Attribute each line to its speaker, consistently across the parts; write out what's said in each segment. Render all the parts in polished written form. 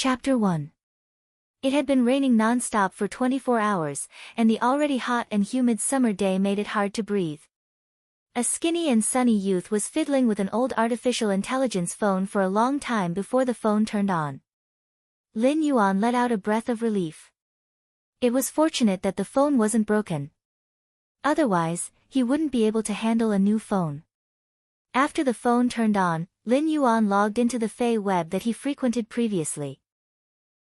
Speaker 1: Chapter 1. It had been raining non-stop for 24 hours, and the already hot and humid summer day made it hard to breathe. A skinny and sunny youth was fiddling with an old artificial intelligence phone for a long time before the phone turned on. Lin Yuan let out a breath of relief. It was fortunate that the phone wasn't broken. Otherwise, he wouldn't be able to handle a new phone. After the phone turned on, Lin Yuan logged into the Fey web that he frequented previously.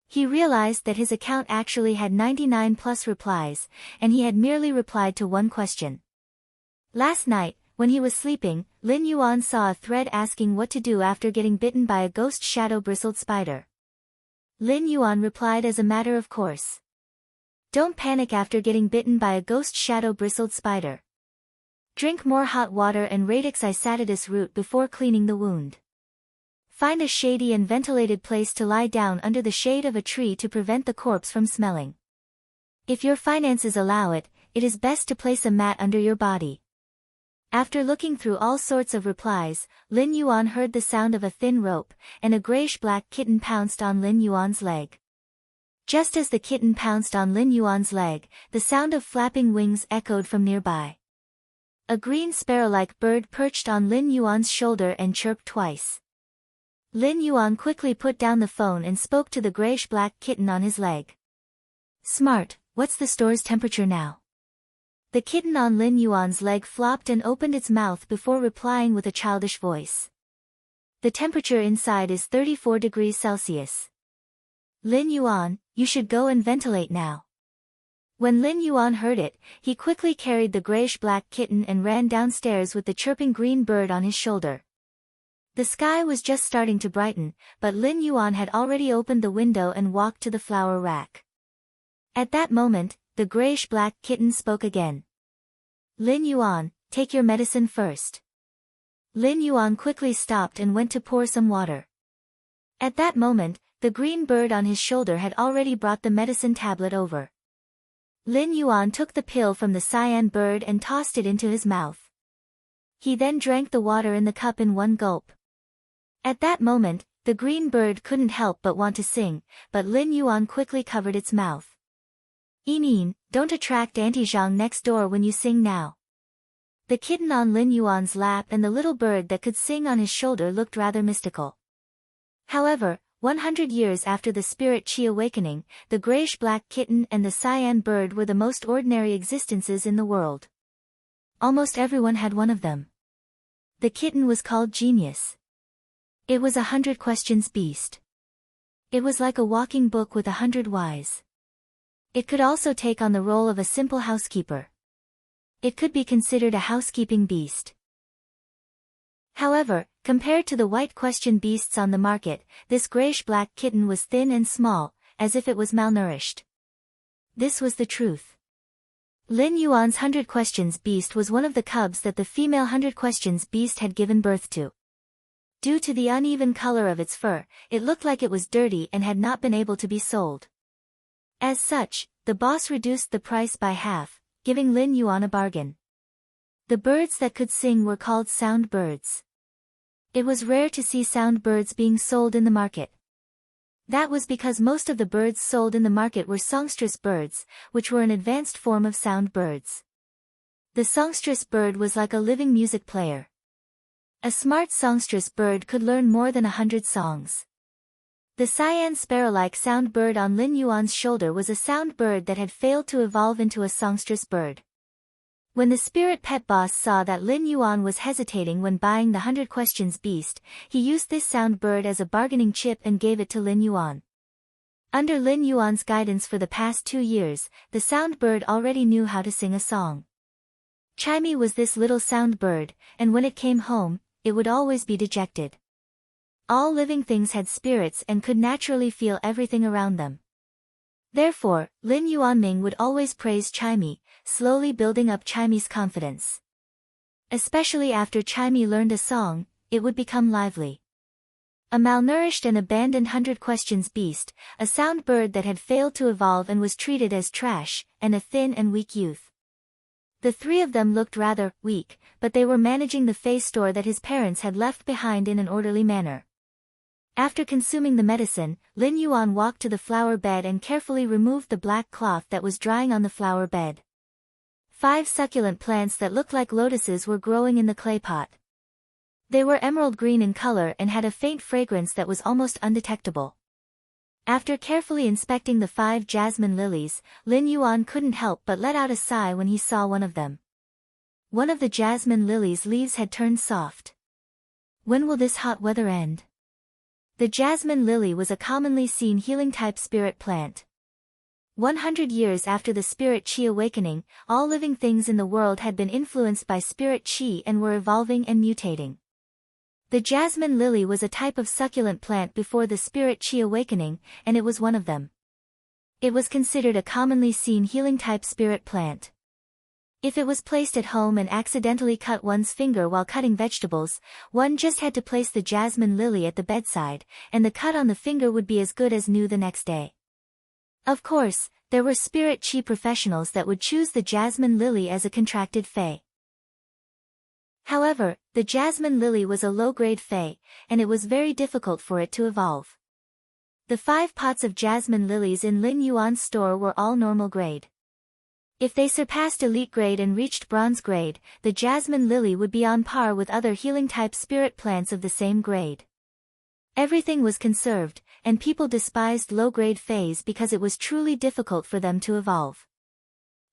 Speaker 1: He realized that his account actually had 99 plus replies, and he had merely replied to one question. Last night, when he was sleeping, Lin Yuan saw a thread asking what to do after getting bitten by a ghost shadow-bristled spider. Lin Yuan replied as a matter of course. Don't panic after getting bitten by a ghost shadow-bristled spider. Drink more hot water and radix isatidus root before cleaning the wound. Find a shady and ventilated place to lie down under the shade of a tree to prevent the corpse from smelling. If your finances allow it, it is best to place a mat under your body. After looking through all sorts of replies, Lin Yuan heard the sound of a thin rope, and a grayish-black kitten pounced on Lin Yuan's leg. Just as the kitten pounced on Lin Yuan's leg, the sound of flapping wings echoed from nearby. A green sparrow-like bird perched on Lin Yuan's shoulder and chirped twice. Lin Yuan quickly put down the phone and spoke to the grayish-black kitten on his leg. Smart, what's the store's temperature now? The kitten on Lin Yuan's leg flopped and opened its mouth before replying with a childish voice. The temperature inside is 34 degrees Celsius. Lin Yuan, you should go and ventilate now. When Lin Yuan heard it, he quickly carried the grayish-black kitten and ran downstairs with the chirping green bird on his shoulder. The sky was just starting to brighten, but Lin Yuan had already opened the window and walked to the flower rack. At that moment, the grayish-black kitten spoke again. Lin Yuan, take your medicine first. Lin Yuan quickly stopped and went to pour some water. At that moment, the green bird on his shoulder had already brought the medicine tablet over. Lin Yuan took the pill from the cyan bird and tossed it into his mouth. He then drank the water in the cup in one gulp. At that moment, the green bird couldn't help but want to sing, but Lin Yuan quickly covered its mouth. Enin, don't attract Auntie Zhang next door when you sing now. The kitten on Lin Yuan's lap and the little bird that could sing on his shoulder looked rather mystical. However, 100 years after the spirit chi awakening, the grayish-black kitten and the cyan bird were the most ordinary existences in the world. Almost everyone had one of them. The kitten was called Genius. It was 100 questions beast. It was like a walking book with 100 whys. It could also take on the role of a simple housekeeper. It could be considered a housekeeping beast. However, compared to the white question beasts on the market, this grayish-black kitten was thin and small, as if it was malnourished. This was the truth. Lin Yuan's 100 questions beast was one of the cubs that the female 100 questions beast had given birth to. Due to the uneven color of its fur, it looked like it was dirty and had not been able to be sold. As such, the boss reduced the price by half, giving Lin Yuan a bargain. The birds that could sing were called sound birds. It was rare to see sound birds being sold in the market. That was because most of the birds sold in the market were songstress birds, which were an advanced form of sound birds. The songstress bird was like a living music player. A smart songstress bird could learn more than 100 songs. The cyan sparrow-like sound bird on Lin Yuan's shoulder was a sound bird that had failed to evolve into a songstress bird. When the spirit pet boss saw that Lin Yuan was hesitating when buying the 100 questions beast, he used this sound bird as a bargaining chip and gave it to Lin Yuan. Under Lin Yuan's guidance for the past 2 years, the sound bird already knew how to sing a song. Chimey was this little sound bird, and when it came home, it would always be dejected. All living things had spirits and could naturally feel everything around them. Therefore, Lin Yuanming would always praise Chimey, slowly building up Chimey's confidence. Especially after Chimey learned a song, it would become lively. A malnourished and abandoned 100 questions beast, a sound bird that had failed to evolve and was treated as trash, and a thin and weak youth. The three of them looked rather weak, but they were managing the Fey store that his parents had left behind in an orderly manner. After consuming the medicine, Lin Yuan walked to the flower bed and carefully removed the black cloth that was drying on the flower bed. 5 succulent plants that looked like lotuses were growing in the clay pot. They were emerald green in color and had a faint fragrance that was almost undetectable. After carefully inspecting the 5 jasmine lilies, Lin Yuan couldn't help but let out a sigh when he saw one of them. One of the jasmine lilies' leaves had turned soft. When will this hot weather end? The jasmine lily was a commonly seen healing-type spirit plant. 100 years after the spirit qi awakening, all living things in the world had been influenced by spirit qi and were evolving and mutating. The jasmine lily was a type of succulent plant before the spirit qi awakening, and it was one of them. It was considered a commonly seen healing-type spirit plant. If it was placed at home and accidentally cut one's finger while cutting vegetables, one just had to place the jasmine lily at the bedside, and the cut on the finger would be as good as new the next day. Of course, there were spirit qi professionals that would choose the jasmine lily as a contracted fae. However, the jasmine lily was a low-grade fae, and it was very difficult for it to evolve. The 5 pots of jasmine lilies in Lin Yuan's store were all normal grade. If they surpassed elite grade and reached bronze grade, the jasmine lily would be on par with other healing-type spirit plants of the same grade. Everything was conserved, and people despised low-grade fays because it was truly difficult for them to evolve.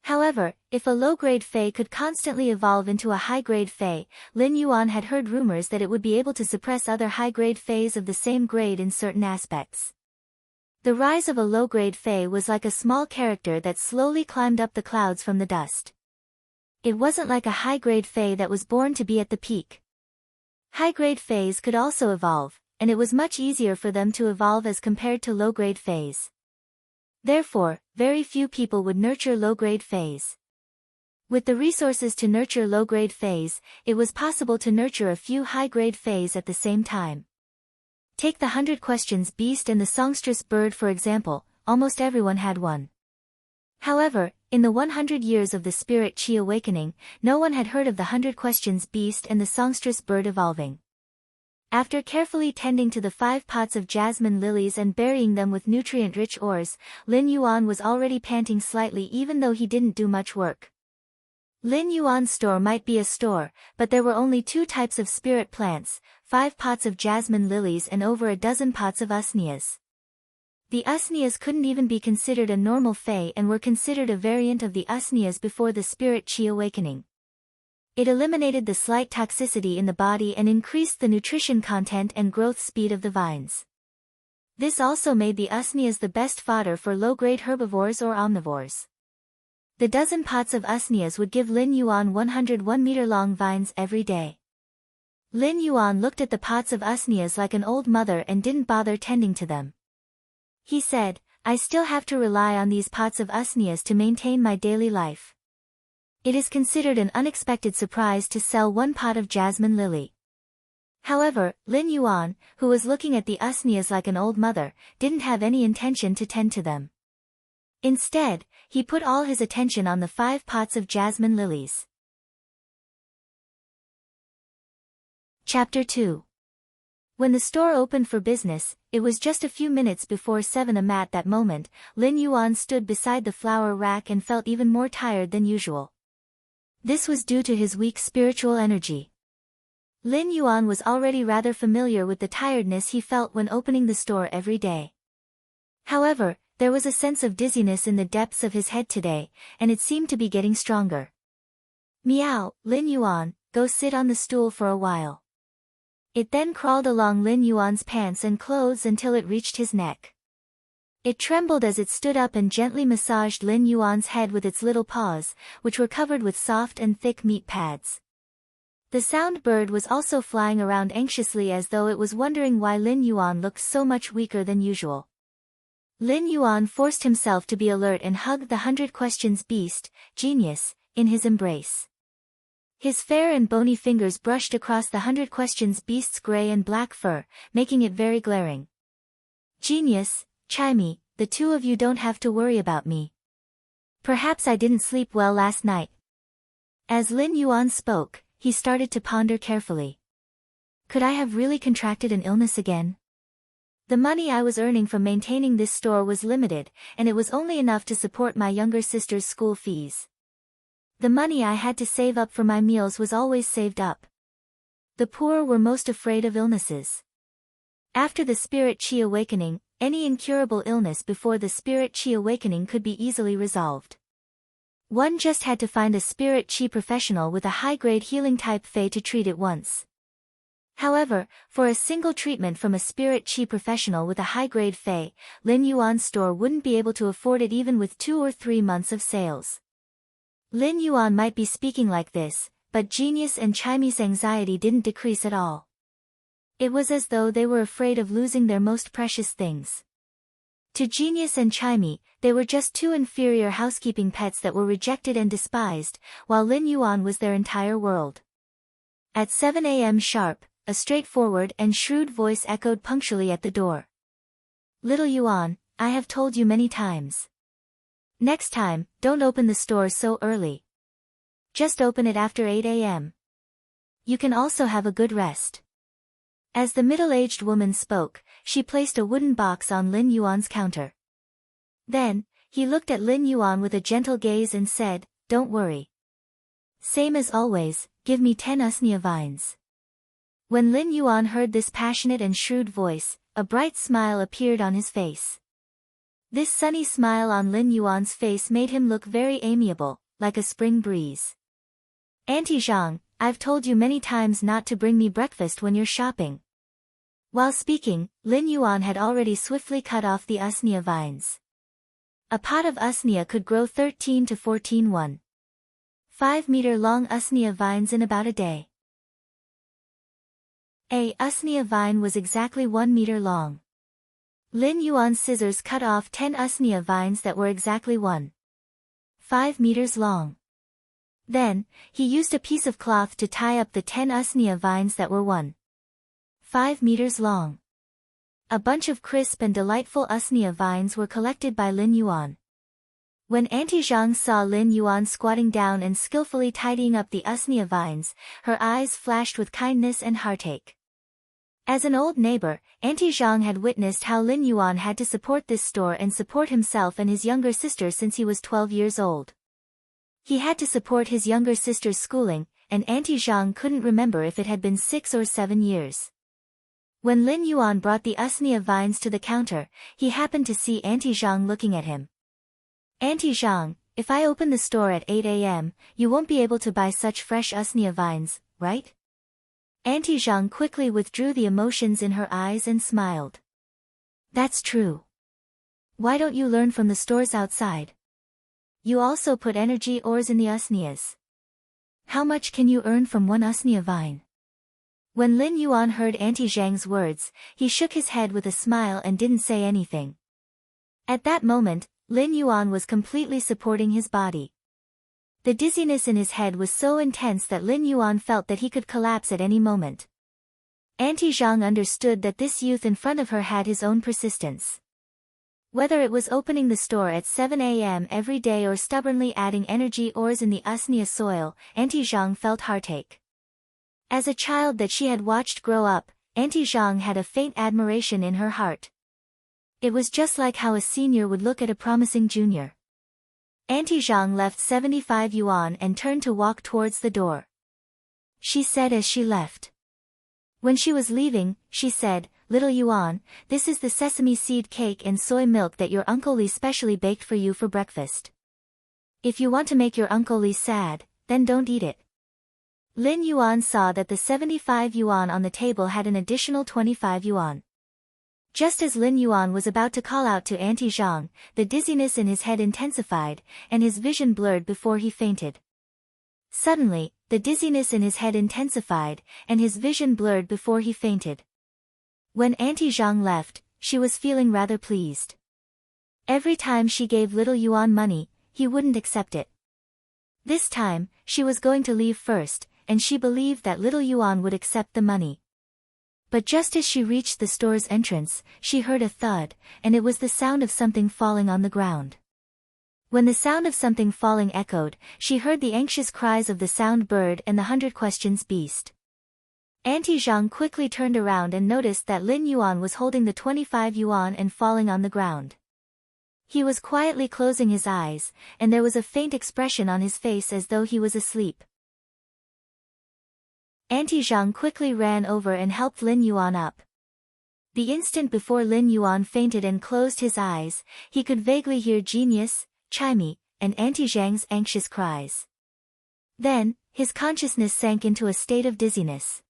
Speaker 1: However, if a low-grade fae could constantly evolve into a high-grade fae, Lin Yuan had heard rumors that it would be able to suppress other high-grade fays of the same grade in certain aspects. The rise of a low-grade fae was like a small character that slowly climbed up the clouds from the dust. It wasn't like a high-grade fae that was born to be at the peak. High-grade fays could also evolve, and it was much easier for them to evolve as compared to low-grade fays. Therefore, very few people would nurture low-grade fays. With the resources to nurture low-grade fays, it was possible to nurture a few high-grade fays at the same time. Take the 100 Questions beast and the songstress bird for example, almost everyone had one. However, in the 100 years of the spirit qi awakening, no one had heard of the 100 Questions beast and the songstress bird evolving. After carefully tending to the 5 pots of jasmine lilies and burying them with nutrient-rich ores, Lin Yuan was already panting slightly even though he didn't do much work. Lin Yuan's store might be a store, but there were only 2 types of spirit plants, 5 pots of jasmine lilies and over a dozen pots of usneas. The usneas couldn't even be considered a normal fae and were considered a variant of the usneas before the spirit qi awakening. It eliminated the slight toxicity in the body and increased the nutrition content and growth speed of the vines. This also made the usneas the best fodder for low-grade herbivores or omnivores. The dozen pots of usneas would give Lin Yuan 101-meter-long vines every day. Lin Yuan looked at the pots of usneas like an old mother and didn't bother tending to them. He said, I still have to rely on these pots of usneas to maintain my daily life. It is considered an unexpected surprise to sell 1 pot of jasmine lily. However, Lin Yuan, who was looking at the usneas like an old mother, didn't have any intention to tend to them. Instead, he put all his attention on the 5 pots of jasmine lilies. Chapter 2. When the store opened for business, it was just a few minutes before 7 am. At that moment, Lin Yuan stood beside the flower rack and felt even more tired than usual. This was due to his weak spiritual energy. Lin Yuan was already rather familiar with the tiredness he felt when opening the store every day. However, there was a sense of dizziness in the depths of his head today, and it seemed to be getting stronger. Meow, Lin Yuan, go sit on the stool for a while. It then crawled along Lin Yuan's pants and clothes until it reached his neck. It trembled as it stood up and gently massaged Lin Yuan's head with its little paws, which were covered with soft and thick meat pads. The sound bird was also flying around anxiously as though it was wondering why Lin Yuan looked so much weaker than usual. Lin Yuan forced himself to be alert and hugged the 100 Questions beast, Genius, in his embrace. His fair and bony fingers brushed across the 100 Questions beast's gray and black fur, making it very glaring. Genius, Chimey, the 2 of you don't have to worry about me. Perhaps I didn't sleep well last night. As Lin Yuan spoke, he started to ponder carefully. Could I have really contracted an illness again? The money I was earning from maintaining this store was limited, and it was only enough to support my younger sister's school fees. The money I had to save up for my meals was always saved up. The poor were most afraid of illnesses. After the Spirit Chi awakening, any incurable illness before the Spirit Chi awakening could be easily resolved. One just had to find a Spirit Chi professional with a high-grade healing type Fey to treat it once. However, for a single treatment from a Spirit Chi professional with a high-grade Fey, Lin Yuan's store wouldn't be able to afford it even with 2 or 3 months of sales. Lin Yuan might be speaking like this, but Genius and Chimy's anxiety didn't decrease at all. It was as though they were afraid of losing their most precious things. To Genius and Chimy, they were just 2 inferior housekeeping pets that were rejected and despised, while Lin Yuan was their entire world. At 7 a.m. sharp, a straightforward and shrewd voice echoed punctually at the door. "Little Yuan, I have told you many times. Next time, don't open the store so early. Just open it after 8 a.m. You can also have a good rest." As the middle-aged woman spoke, she placed a wooden box on Lin Yuan's counter. Then, he looked at Lin Yuan with a gentle gaze and said, "Don't worry. Same as always, give me 10 usnea vines." When Lin Yuan heard this passionate and shrewd voice, a bright smile appeared on his face. This sunny smile on Lin Yuan's face made him look very amiable, like a spring breeze. "Auntie Zhang, I've told you many times not to bring me breakfast when you're shopping." While speaking, Lin Yuan had already swiftly cut off the usnea vines. A pot of usnea could grow 13 to 14 1.5-meter-long usnea vines in about a day. A usnea vine was exactly 1 meter long. Lin Yuan's scissors cut off 10 usnea vines that were exactly 1.5 meters long. Then, he used a piece of cloth to tie up the 10 usnea vines that were 1.5 meters long. A bunch of crisp and delightful usnea vines were collected by Lin Yuan. When Auntie Zhang saw Lin Yuan squatting down and skillfully tidying up the usnea vines, her eyes flashed with kindness and heartache. As an old neighbor, Auntie Zhang had witnessed how Lin Yuan had to support this store and support himself and his younger sister since he was 12 years old. He had to support his younger sister's schooling, and Auntie Zhang couldn't remember if it had been 6 or 7 years. When Lin Yuan brought the usnea vines to the counter, he happened to see Auntie Zhang looking at him. "Auntie Zhang, if I open the store at 8 a.m., you won't be able to buy such fresh usnea vines, right?" Auntie Zhang quickly withdrew the emotions in her eyes and smiled. "That's true. Why don't you learn from the stores outside? You also put energy ores in the usneas. How much can you earn from 1 usnea vine?" When Lin Yuan heard Auntie Zhang's words, he shook his head with a smile and didn't say anything. At that moment, Lin Yuan was completely supporting his body. The dizziness in his head was so intense that Lin Yuan felt that he could collapse at any moment. Auntie Zhang understood that this youth in front of her had his own persistence. Whether it was opening the store at 7 a.m. every day or stubbornly adding energy ores in the usnea soil, Auntie Zhang felt heartache. As a child that she had watched grow up, Auntie Zhang had a faint admiration in her heart. It was just like how a senior would look at a promising junior. Auntie Zhang left 75 yuan and turned to walk towards the door. She said as she left. When she was leaving, she said, "Little Yuan, this is the sesame seed cake and soy milk that your Uncle Li specially baked for you for breakfast. If you want to make your Uncle Li sad, then don't eat it." Lin Yuan saw that the 75 yuan on the table had an additional 25 yuan. Just as Lin Yuan was about to call out to Auntie Zhang, the dizziness in his head intensified, and his vision blurred before he fainted. Suddenly, the dizziness in his head intensified, and his vision blurred before he fainted. When Auntie Zhang left, she was feeling rather pleased. Every time she gave Little Yuan money, he wouldn't accept it. This time, she was going to leave first, and she believed that Little Yuan would accept the money. But just as she reached the store's entrance, she heard a thud, and it was the sound of something falling on the ground. When the sound of something falling echoed, she heard the anxious cries of the sound bird and the 100 questions beast. Auntie Zhang quickly turned around and noticed that Lin Yuan was holding the 25 yuan and falling on the ground. He was quietly closing his eyes, and there was a faint expression on his face as though he was asleep. Auntie Zhang quickly ran over and helped Lin Yuan up. The instant before Lin Yuan fainted and closed his eyes, he could vaguely hear Genius, Chimey, and Auntie Zhang's anxious cries. Then, his consciousness sank into a state of dizziness.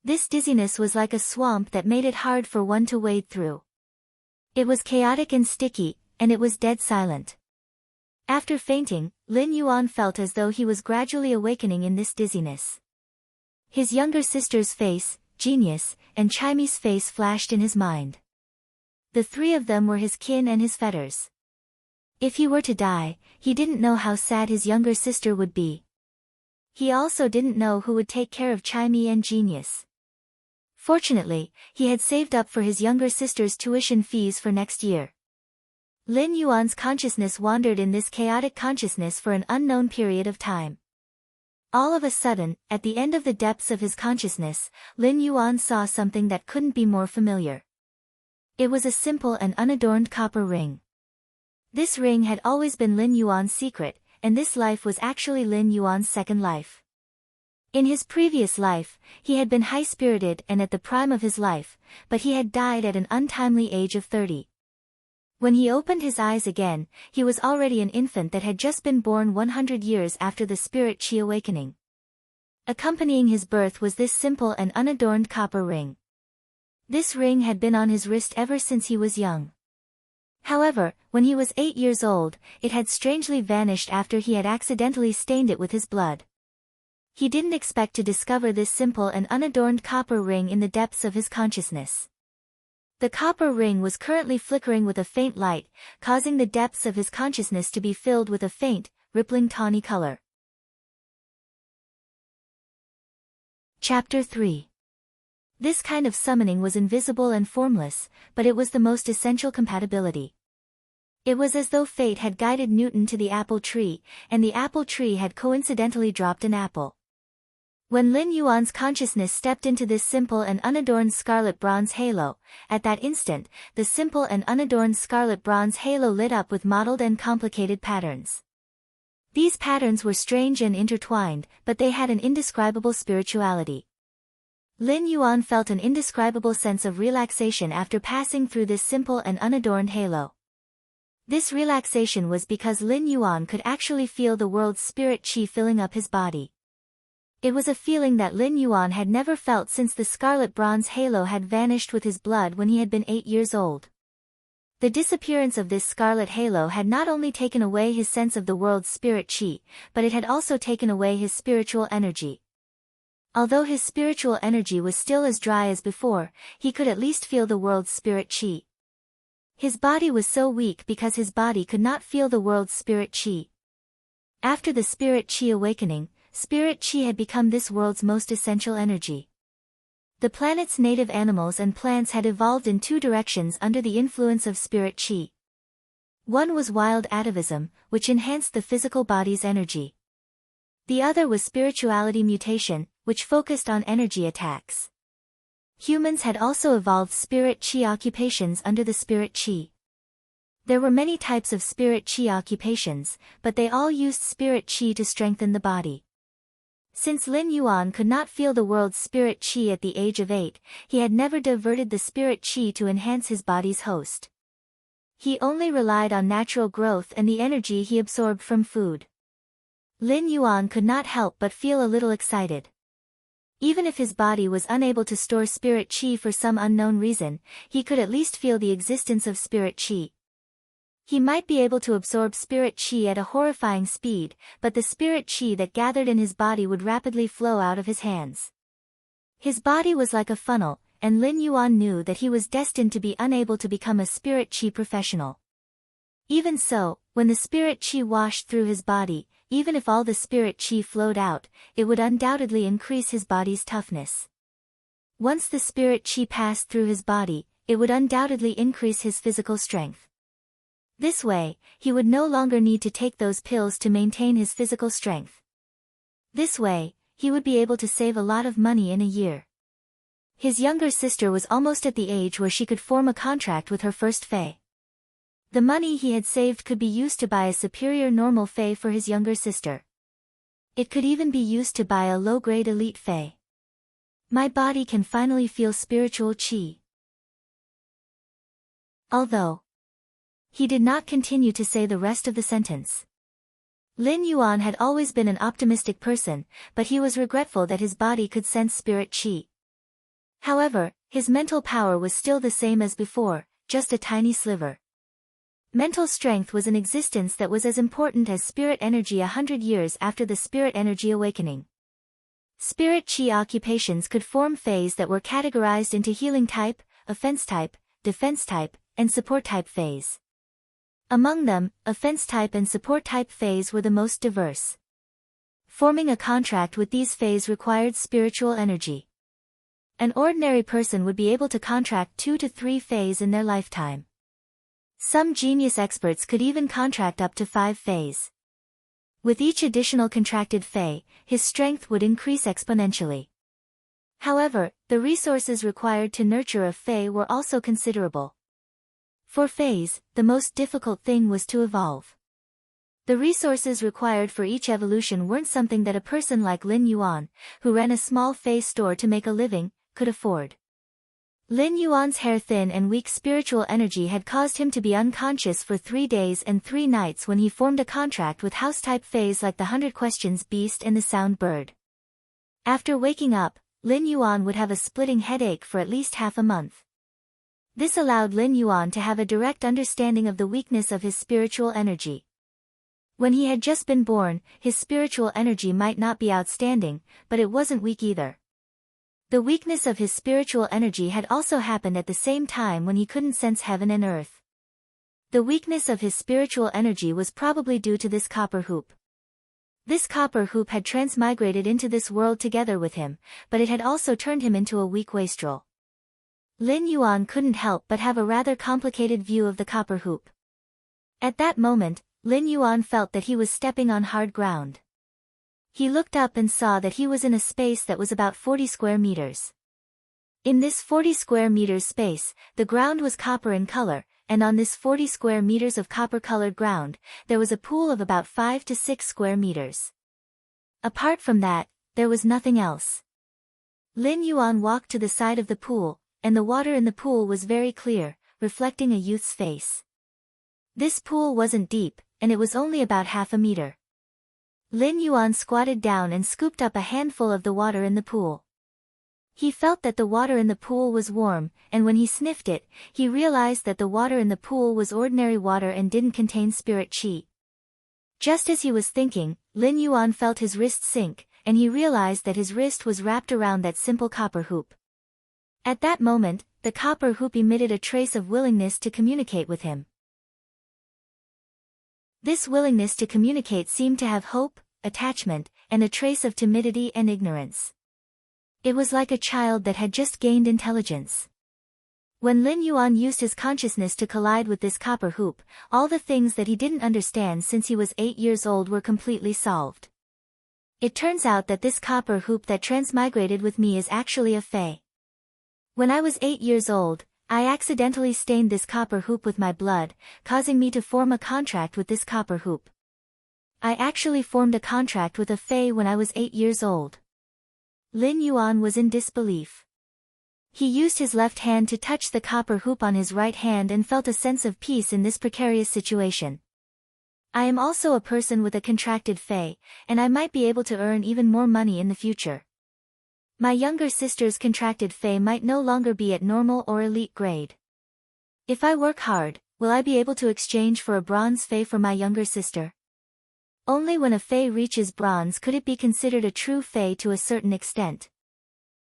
Speaker 1: This dizziness was like a swamp that made it hard for one to wade through. It was chaotic and sticky, and it was dead silent. After fainting, Lin Yuan felt as though he was gradually awakening in this dizziness. His younger sister's face, Genius, and Chimey's face flashed in his mind. The three of them were his kin and his fetters. If he were to die, he didn't know how sad his younger sister would be. He also didn't know who would take care of Chimey and Genius. Fortunately, he had saved up for his younger sister's tuition fees for next year. Lin Yuan's consciousness wandered in this chaotic consciousness for an unknown period of time. All of a sudden, at the end of the depths of his consciousness, Lin Yuan saw something that couldn't be more familiar. It was a simple and unadorned copper ring. This ring had always been Lin Yuan's secret, and this life was actually Lin Yuan's second life. In his previous life, he had been high-spirited and at the prime of his life, but he had died at an untimely age of 30. When he opened his eyes again, he was already an infant that had just been born 100 years after the spirit Qi awakening. Accompanying his birth was this simple and unadorned copper ring. This ring had been on his wrist ever since he was young. However, when he was 8 years old, it had strangely vanished after he had accidentally stained it with his blood. He didn't expect to discover this simple and unadorned copper ring in the depths of his consciousness. The copper ring was currently flickering with a faint light, causing the depths of his consciousness to be filled with a faint, rippling tawny color. Chapter 3. This kind of summoning was invisible and formless, but it was the most essential compatibility. It was as though fate had guided Newton to the apple tree, and the apple tree had coincidentally dropped an apple. When Lin Yuan's consciousness stepped into this simple and unadorned scarlet bronze halo, at that instant, the simple and unadorned scarlet bronze halo lit up with mottled and complicated patterns. These patterns were strange and intertwined, but they had an indescribable spirituality. Lin Yuan felt an indescribable sense of relaxation after passing through this simple and unadorned halo. This relaxation was because Lin Yuan could actually feel the world's spirit qi filling up his body. It was a feeling that Lin Yuan had never felt since the scarlet bronze halo had vanished with his blood when he had been 8 years old. The disappearance of this scarlet halo had not only taken away his sense of the world's spirit qi, but it had also taken away his spiritual energy. Although his spiritual energy was still as dry as before, he could at least feel the world's spirit qi. His body was so weak because his body could not feel the world's spirit qi. After the spirit qi awakening, spirit qi had become this world's most essential energy. The planet's native animals and plants had evolved in two directions under the influence of spirit qi. One was wild atavism, which enhanced the physical body's energy. The other was spirituality mutation, which focused on energy attacks. Humans had also evolved spirit qi occupations under the spirit qi. There were many types of spirit qi occupations, but they all used spirit qi to strengthen the body. Since Lin Yuan could not feel the world's spirit qi at the age of 8, he had never diverted the spirit qi to enhance his body's host. He only relied on natural growth and the energy he absorbed from food. Lin Yuan could not help but feel a little excited. Even if his body was unable to store spirit qi for some unknown reason, he could at least feel the existence of spirit qi. He might be able to absorb spirit qi at a horrifying speed, but the spirit qi that gathered in his body would rapidly flow out of his hands. His body was like a funnel, and Lin Yuan knew that he was destined to be unable to become a spirit qi professional. Even so, when the spirit qi washed through his body, even if all the spirit qi flowed out, it would undoubtedly increase his body's toughness. Once the spirit qi passed through his body, it would undoubtedly increase his physical strength. This way, he would no longer need to take those pills to maintain his physical strength. This way, he would be able to save a lot of money in a year. His younger sister was almost at the age where she could form a contract with her first fae. The money he had saved could be used to buy a superior normal fae for his younger sister. It could even be used to buy a low-grade elite fae. My body can finally feel spiritual chi. Although. He did not continue to say the rest of the sentence. Lin Yuan had always been an optimistic person, but he was regretful that his body could sense spirit chi. However, his mental power was still the same as before, just a tiny sliver. Mental strength was an existence that was as important as spirit energy 100 years after the spirit energy awakening. Spirit chi occupations could form faes that were categorized into healing type, offense type, defense type, and support type faes. Among them, offense type and support type faes were the most diverse. Forming a contract with these faes required spiritual energy. An ordinary person would be able to contract 2 to 3 faes in their lifetime. Some genius experts could even contract up to 5 faes. With each additional contracted fae, his strength would increase exponentially. However, the resources required to nurture a fae were also considerable. For faes, the most difficult thing was to evolve. The resources required for each evolution weren't something that a person like Lin Yuan, who ran a small fae store to make a living, could afford. Lin Yuan's hair-thin and weak spiritual energy had caused him to be unconscious for 3 days and 3 nights when he formed a contract with house-type faes like the 100 Questions Beast and the Sound Bird. After waking up, Lin Yuan would have a splitting headache for at least half a month. This allowed Lin Yuan to have a direct understanding of the weakness of his spiritual energy. When he had just been born, his spiritual energy might not be outstanding, but it wasn't weak either. The weakness of his spiritual energy had also happened at the same time when he couldn't sense heaven and earth. The weakness of his spiritual energy was probably due to this copper hoop. This copper hoop had transmigrated into this world together with him, but it had also turned him into a weak wastrel. Lin Yuan couldn't help but have a rather complicated view of the copper hoop. At that moment, Lin Yuan felt that he was stepping on hard ground. He looked up and saw that he was in a space that was about 40 square meters. In this 40 square meters space, the ground was copper in color, and on this 40 square meters of copper-colored ground, there was a pool of about 5 to 6 square meters. Apart from that, there was nothing else. Lin Yuan walked to the side of the pool, and the water in the pool was very clear, reflecting a youth's face. This pool wasn't deep, and it was only about half a meter. Lin Yuan squatted down and scooped up a handful of the water in the pool. He felt that the water in the pool was warm, and when he sniffed it, he realized that the water in the pool was ordinary water and didn't contain spirit chi. Just as he was thinking, Lin Yuan felt his wrist sink, and he realized that his wrist was wrapped around that simple copper hoop. At that moment, the copper hoop emitted a trace of willingness to communicate with him. This willingness to communicate seemed to have hope, attachment, and a trace of timidity and ignorance. It was like a child that had just gained intelligence. When Lin Yuan used his consciousness to collide with this copper hoop, all the things that he didn't understand since he was 8 years old were completely solved. It turns out that this copper hoop that transmigrated with me is actually a fae. When I was 8 years old, I accidentally stained this copper hoop with my blood, causing me to form a contract with this copper hoop. I actually formed a contract with a fae when I was 8 years old. Lin Yuan was in disbelief. He used his left hand to touch the copper hoop on his right hand and felt a sense of peace in this precarious situation. I am also a person with a contracted fae, and I might be able to earn even more money in the future. My younger sister's contracted fae might no longer be at normal or elite grade. If I work hard, will I be able to exchange for a bronze fae for my younger sister? Only when a fae reaches bronze could it be considered a true fae to a certain extent.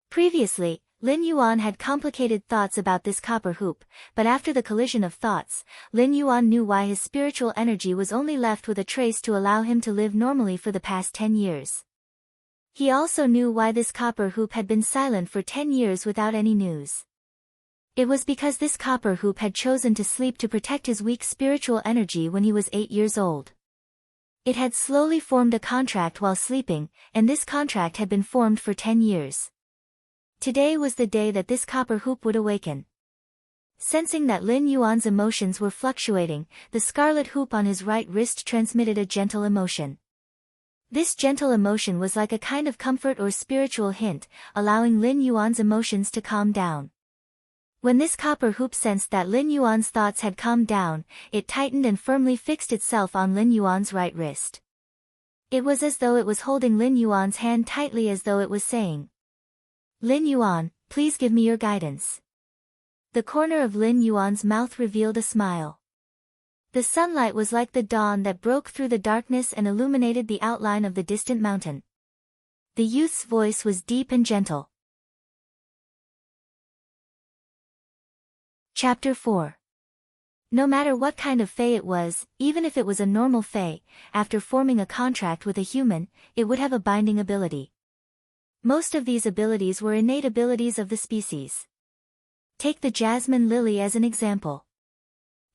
Speaker 1: Previously, Lin Yuan had complicated thoughts about this copper hoop, but after the collision of thoughts, Lin Yuan knew why his spiritual energy was only left with a trace to allow him to live normally for the past 10 years. He also knew why this copper hoop had been silent for 10 years without any news. It was because this copper hoop had chosen to sleep to protect his weak spiritual energy when he was 8 years old. It had slowly formed a contract while sleeping, and this contract had been formed for 10 years. Today was the day that this copper hoop would awaken. Sensing that Lin Yuan's emotions were fluctuating, the scarlet hoop on his right wrist transmitted a gentle emotion. This gentle emotion was like a kind of comfort or spiritual hint, allowing Lin Yuan's emotions to calm down. When this copper hoop sensed that Lin Yuan's thoughts had calmed down, it tightened and firmly fixed itself on Lin Yuan's right wrist. It was as though it was holding Lin Yuan's hand tightly, as though it was saying, "Lin Yuan, please give me your guidance." The corner of Lin Yuan's mouth revealed a smile. The sunlight was like the dawn that broke through the darkness and illuminated the outline of the distant mountain. The youth's voice was deep and gentle. Chapter 4. No matter what kind of fae it was, even if it was a normal fae, after forming a contract with a human, it would have a binding ability. Most of these abilities were innate abilities of the species. Take the jasmine lily as an example.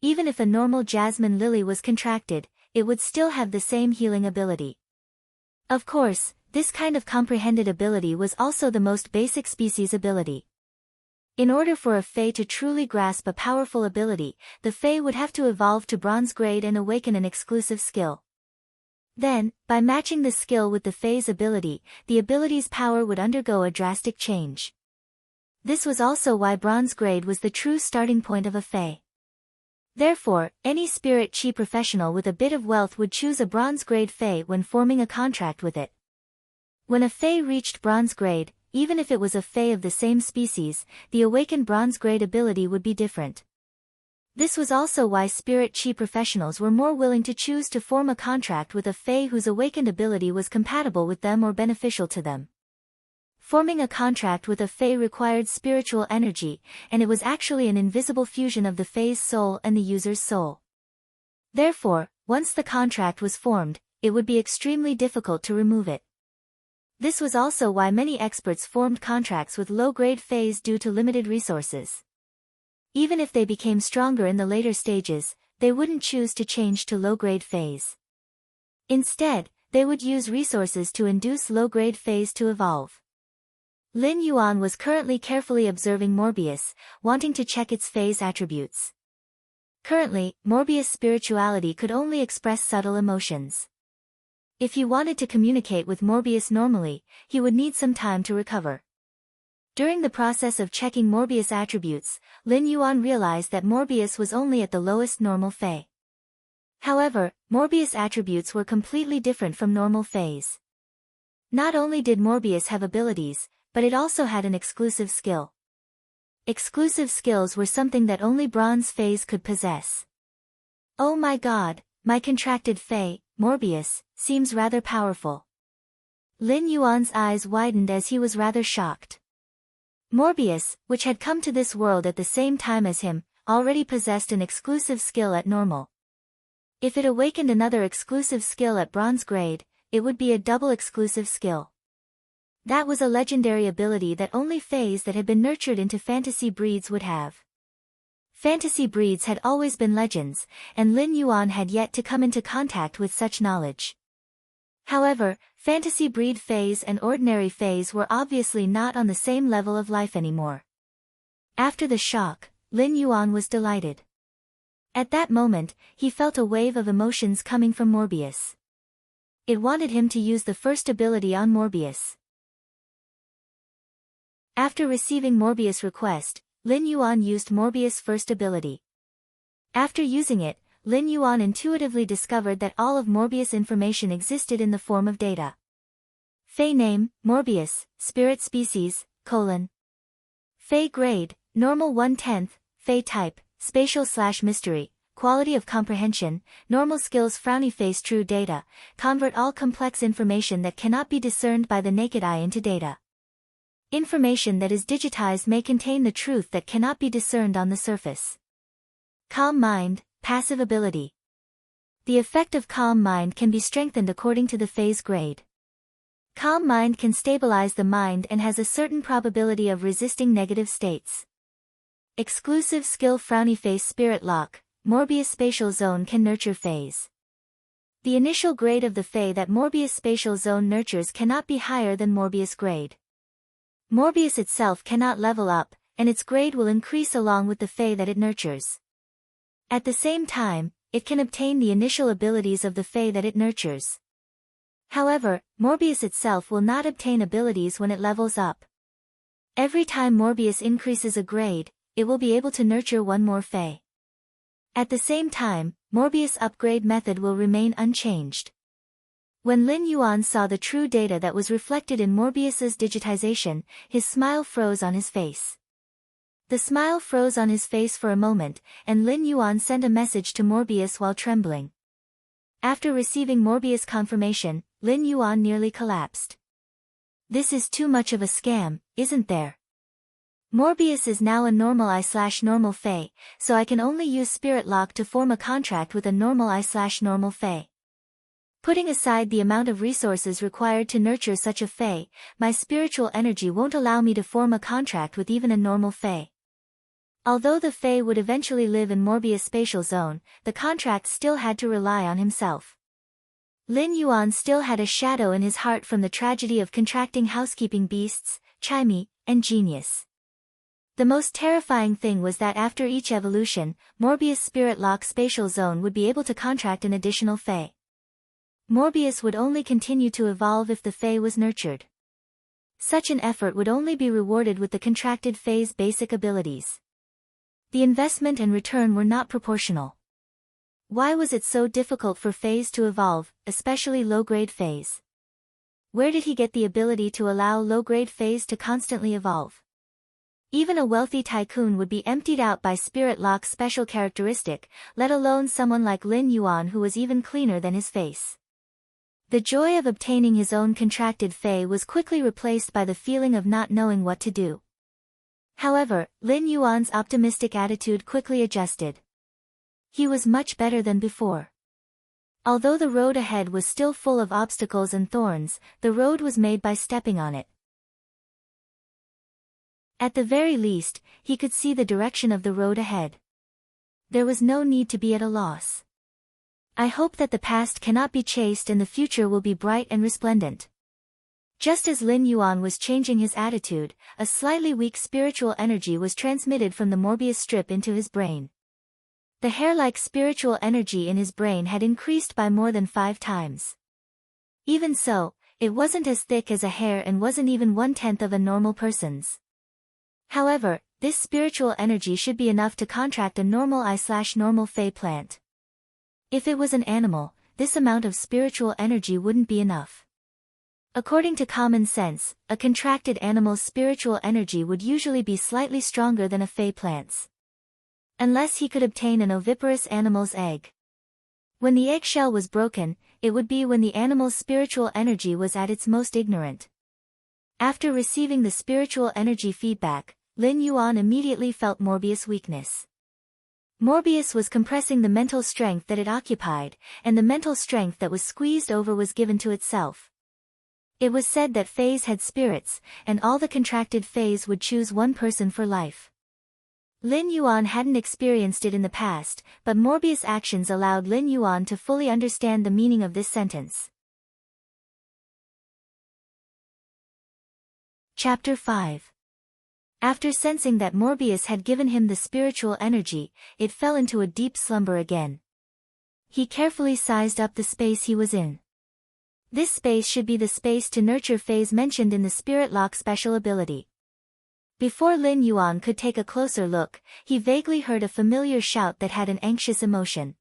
Speaker 1: Even if a normal jasmine lily was contracted, it would still have the same healing ability. Of course, this kind of comprehended ability was also the most basic species ability. In order for a fae to truly grasp a powerful ability, the fae would have to evolve to bronze grade and awaken an exclusive skill. Then, by matching the skill with the fae's ability, the ability's power would undergo a drastic change. This was also why bronze grade was the true starting point of a fae. Therefore, any spirit chi professional with a bit of wealth would choose a bronze grade fae when forming a contract with it. When a fae reached bronze grade, even if it was a fae of the same species, the awakened bronze grade ability would be different. This was also why spirit chi professionals were more willing to choose to form a contract with a fae whose awakened ability was compatible with them or beneficial to them. Forming a contract with a fae required spiritual energy, and it was actually an invisible fusion of the fae's soul and the user's soul. Therefore, once the contract was formed, it would be extremely difficult to remove it. This was also why many experts formed contracts with low-grade faes due to limited resources. Even if they became stronger in the later stages, they wouldn't choose to change to low-grade faes. Instead, they would use resources to induce low-grade faes to evolve. Lin Yuan was currently carefully observing Morbius, wanting to check its fae's attributes. Currently, Morbius' spirituality could only express subtle emotions. If he wanted to communicate with Morbius normally, he would need some time to recover. During the process of checking Morbius' attributes, Lin Yuan realized that Morbius was only at the lowest normal fae. However, Morbius' attributes were completely different from normal faes. Not only did Morbius have abilities, but it also had an exclusive skill. Exclusive skills were something that only bronze faes could possess. Oh my god, my contracted fae, Morbius, seems rather powerful. Lin Yuan's eyes widened as he was rather shocked. Morbius, which had come to this world at the same time as him, already possessed an exclusive skill at normal. If it awakened another exclusive skill at bronze grade, it would be a double exclusive skill. That was a legendary ability that only faes that had been nurtured into fantasy breeds would have. Fantasy breeds had always been legends, and Lin Yuan had yet to come into contact with such knowledge. However, fantasy breed faes and ordinary faes were obviously not on the same level of life anymore. After the shock, Lin Yuan was delighted. At that moment, he felt a wave of emotions coming from Morbius. It wanted him to use the first ability on Morbius. After receiving Morbius' request, Lin Yuan used Morbius' first ability. After using it, Lin Yuan intuitively discovered that all of Morbius' information existed in the form of data. Fae name, Morbius, spirit species, : Fae grade, normal 1/10, Fae type, spatial/mystery, quality of comprehension, normal skills frowny face true data, convert all complex information that cannot be discerned by the naked eye into data. Information that is digitized may contain the truth that cannot be discerned on the surface. Calm mind, passive ability. The effect of calm mind can be strengthened according to the fae's grade. Calm mind can stabilize the mind and has a certain probability of resisting negative states. Exclusive skill frowny face spirit lock, Morbius spatial zone can nurture faes. The initial grade of the fae that Morbius spatial zone nurtures cannot be higher than Morbius grade. Morbius itself cannot level up, and its grade will increase along with the Fae that it nurtures. At the same time, it can obtain the initial abilities of the Fae that it nurtures. However, Morbius itself will not obtain abilities when it levels up. Every time Morbius increases a grade, it will be able to nurture one more Fae. At the same time, Morbius' upgrade method will remain unchanged. When Lin Yuan saw the true data that was reflected in Morbius's digitization, his smile froze on his face. The smile froze on his face for a moment, and Lin Yuan sent a message to Morbius while trembling. After receiving Morbius' confirmation, Lin Yuan nearly collapsed. This is too much of a scam, isn't there? Morbius is now a normal I/normal Fae, so I can only use Spirit Lock to form a contract with a normal I/normal Fae. Putting aside the amount of resources required to nurture such a Fae, my spiritual energy won't allow me to form a contract with even a normal Fae. Although the Fae would eventually live in Morbius' spatial zone, the contract still had to rely on himself. Lin Yuan still had a shadow in his heart from the tragedy of contracting housekeeping beasts, Chimey, and Genius. The most terrifying thing was that after each evolution, Morbius' Spirit Lock spatial zone would be able to contract an additional Fae. Morbius would only continue to evolve if the Fae was nurtured. Such an effort would only be rewarded with the contracted Fae's basic abilities. The investment and return were not proportional. Why was it so difficult for Faes to evolve, especially low-grade Faes? Where did he get the ability to allow low-grade Faes to constantly evolve? Even a wealthy tycoon would be emptied out by Spirit Lock's special characteristic, let alone someone like Lin Yuan who was even cleaner than his face. The joy of obtaining his own contracted Fae was quickly replaced by the feeling of not knowing what to do. However, Lin Yuan's optimistic attitude quickly adjusted. He was much better than before. Although the road ahead was still full of obstacles and thorns, the road was made by stepping on it. At the very least, he could see the direction of the road ahead. There was no need to be at a loss. I hope that the past cannot be chased and the future will be bright and resplendent. Just as Lin Yuan was changing his attitude, a slightly weak spiritual energy was transmitted from the Morbius strip into his brain. The hair-like spiritual energy in his brain had increased by more than 5 times. Even so, it wasn't as thick as a hair and wasn't even 1/10 of a normal person's. However, this spiritual energy should be enough to contract a normal I/normal Fae plant. If it was an animal, this amount of spiritual energy wouldn't be enough. According to common sense, a contracted animal's spiritual energy would usually be slightly stronger than a Fae plant's. Unless he could obtain an oviparous animal's egg. When the eggshell was broken, it would be when the animal's spiritual energy was at its most ignorant. After receiving the spiritual energy feedback, Lin Yuan immediately felt Morbius' weakness. Morbius was compressing the mental strength that it occupied, and the mental strength that was squeezed over was given to itself. It was said that Faes had spirits, and all the contracted Faes would choose one person for life. Lin Yuan hadn't experienced it in the past, but Morbius' actions allowed Lin Yuan to fully understand the meaning of this sentence. Chapter 5. After sensing that Morbius had given him the spiritual energy, it fell into a deep slumber again. He carefully sized up the space he was in. This space should be the space to nurture Faes mentioned in the Spirit Lock special ability. Before Lin Yuan could take a closer look, he vaguely heard a familiar shout that had an anxious emotion.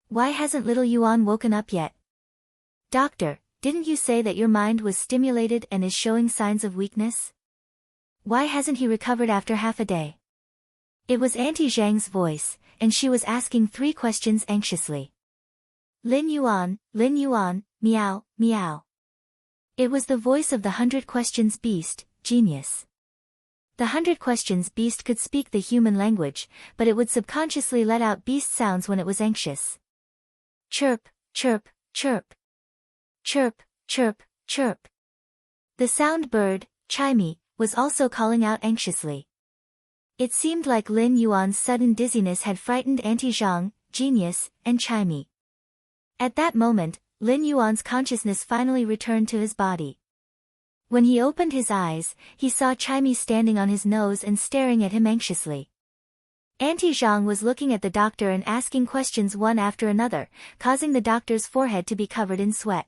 Speaker 1: Why hasn't little Yuan woken up yet? Doctor, didn't you say that your mind was stimulated and is showing signs of weakness? Why hasn't he recovered after half a day? It was Auntie Zhang's voice, and she was asking 3 questions anxiously. Lin Yuan, meow, meow. It was the voice of the 100 Questions Beast, Genius. The 100 Questions Beast could speak the human language, but it would subconsciously let out beast sounds when it was anxious. Chirp, chirp, chirp. Chirp, chirp, chirp. The sound bird, Chimey, was also calling out anxiously. It seemed like Lin Yuan's sudden dizziness had frightened Auntie Zhang, Genius, and Chimey. At that moment, Lin Yuan's consciousness finally returned to his body. When he opened his eyes, he saw Chimey standing on his nose and staring at him anxiously. Auntie Zhang was looking at the doctor and asking questions one after another, causing the doctor's forehead to be covered in sweat.